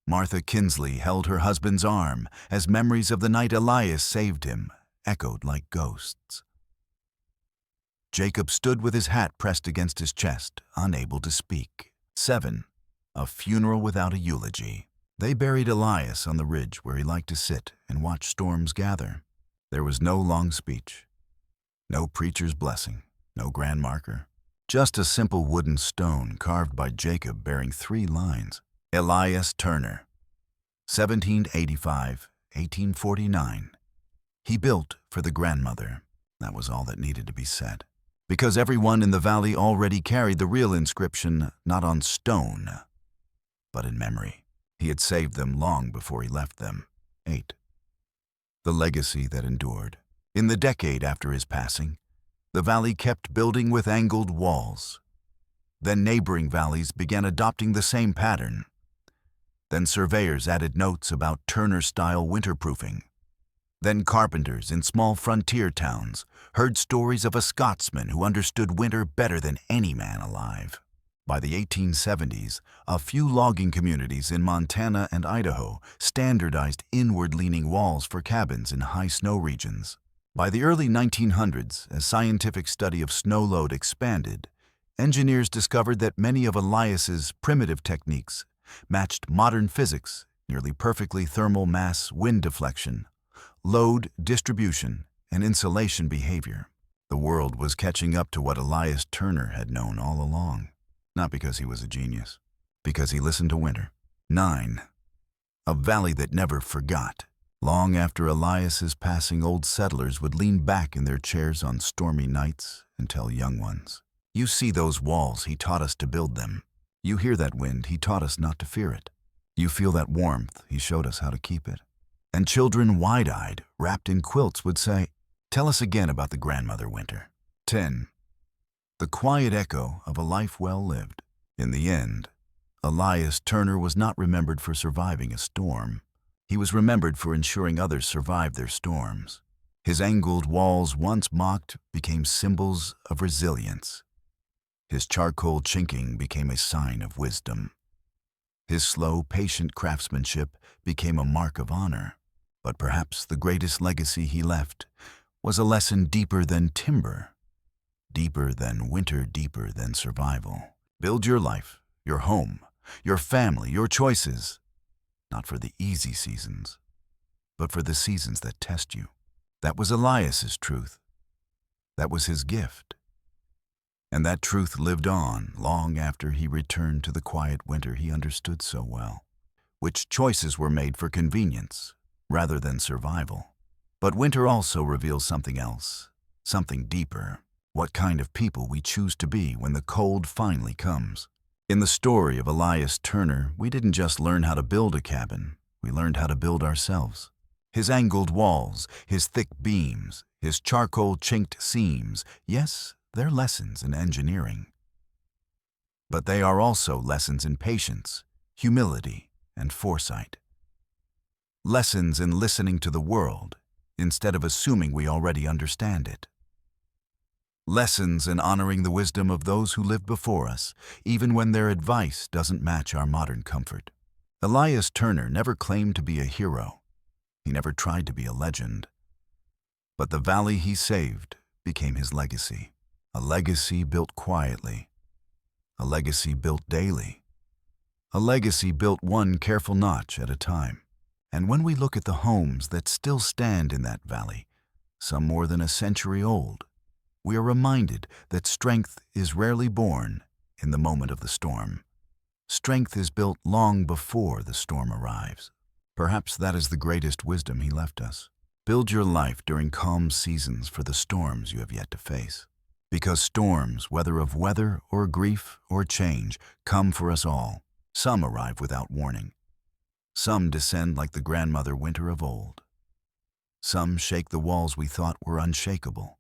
Martha Kinsley held her husband's arm as memories of the night Elias saved him echoed like ghosts. Jacob stood with his hat pressed against his chest, unable to speak. 7. A funeral without a eulogy. They buried Elias on the ridge where he liked to sit and watch storms gather. There was no long speech, no preacher's blessing, no grand marker, just a simple wooden stone carved by Jacob bearing 3 lines. Elias Turner, 1785-1849. He built for the grandmother. That was all that needed to be said, because everyone in the valley already carried the real inscription, not on stone, but in memory. He had saved them long before he left them. 8. The legacy that endured. In the decade after his passing, the valley kept building with angled walls. Then neighboring valleys began adopting the same pattern. Then surveyors added notes about Turner-style winterproofing. Then carpenters in small frontier towns heard stories of a Scotsman who understood winter better than any man alive. By the 1870s, a few logging communities in Montana and Idaho standardized inward-leaning walls for cabins in high snow regions. By the early 1900s, as scientific study of snow load expanded, engineers discovered that many of Elias's primitive techniques matched modern physics, nearly perfectly: thermal mass, wind deflection, load distribution, and insulation behavior. The world was catching up to what Elias Turner had known all along, not because he was a genius, because he listened to winter. 9. A valley that never forgot. Long after Elias's passing, old settlers would lean back in their chairs on stormy nights and tell young ones, "You see those walls, he taught us to build them. You hear that wind, he taught us not to fear it. You feel that warmth, he showed us how to keep it." And children, wide-eyed, wrapped in quilts, would say, "Tell us again about the grandmother winter." 10. The quiet echo of a life well lived. In the end, Elias Turner was not remembered for surviving a storm. He was remembered for ensuring others survived their storms. His angled walls, once mocked, became symbols of resilience. His charcoal chinking became a sign of wisdom. His slow, patient craftsmanship became a mark of honor. But perhaps the greatest legacy he left was a lesson deeper than timber, deeper than winter, deeper than survival. Build your life, your home, your family, your choices, not for the easy seasons, but for the seasons that test you. That was Elias's truth. That was his gift. And that truth lived on long after he returned to the quiet winter he understood so well. Which choices were made for convenience rather than survival. But winter also reveals something else, something deeper. What kind of people we choose to be when the cold finally comes. In the story of Elias Turner, we didn't just learn how to build a cabin, we learned how to build ourselves. His angled walls, his thick beams, his charcoal chinked seams, yes, they're lessons in engineering. But they are also lessons in patience, humility, and foresight. Lessons in listening to the world instead of assuming we already understand it. Lessons in honoring the wisdom of those who lived before us, even when their advice doesn't match our modern comfort. Elias Turner never claimed to be a hero. He never tried to be a legend. But the valley he saved became his legacy. A legacy built quietly. A legacy built daily. A legacy built one careful notch at a time. And when we look at the homes that still stand in that valley, some more than a century old, we are reminded that strength is rarely born in the moment of the storm. Strength is built long before the storm arrives. Perhaps that is the greatest wisdom he left us. Build your life during calm seasons for the storms you have yet to face. Because storms, whether of weather or grief or change, come for us all. Some arrive without warning. Some descend like the grandmother winter of old. Some shake the walls we thought were unshakable.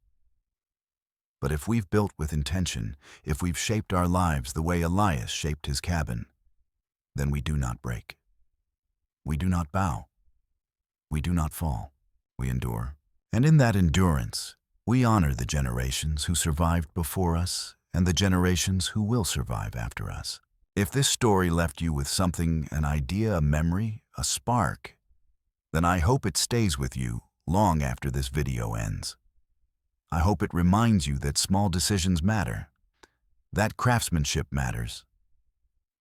But if we've built with intention, if we've shaped our lives the way Elias shaped his cabin, then we do not break. We do not bow. We do not fall. We endure. And in that endurance, we honor the generations who survived before us and the generations who will survive after us. If this story left you with something, an idea, a memory, a spark, then I hope it stays with you long after this video ends. I hope it reminds you that small decisions matter, that craftsmanship matters,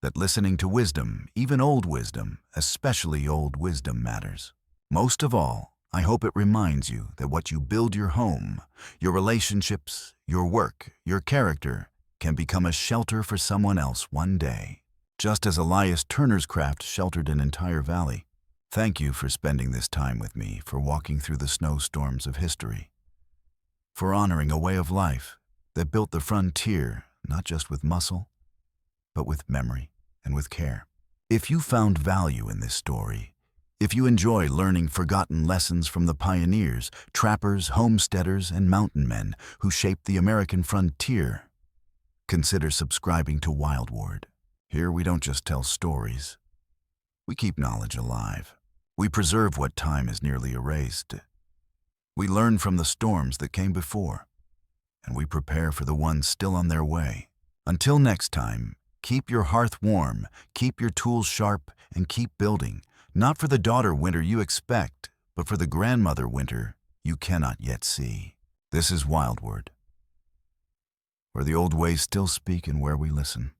that listening to wisdom, even old wisdom, especially old wisdom, matters. Most of all, I hope it reminds you that what you build your home, your relationships, your work, your character, can become a shelter for someone else one day, just as Elias Turner's craft sheltered an entire valley. Thank you for spending this time with me, for walking through the snowstorms of history, for honoring a way of life that built the frontier not just with muscle, but with memory and with care. If you found value in this story, if you enjoy learning forgotten lessons from the pioneers, trappers, homesteaders, and mountain men who shaped the American frontier, consider subscribing to Wildward. Here we don't just tell stories. We keep knowledge alive. We preserve what time has nearly erased. We learn from the storms that came before, and we prepare for the ones still on their way. Until next time, keep your hearth warm, keep your tools sharp, and keep building, not for the daughter winter you expect, but for the grandmother winter you cannot yet see. This is Wildward, where the old ways still speak and where we listen.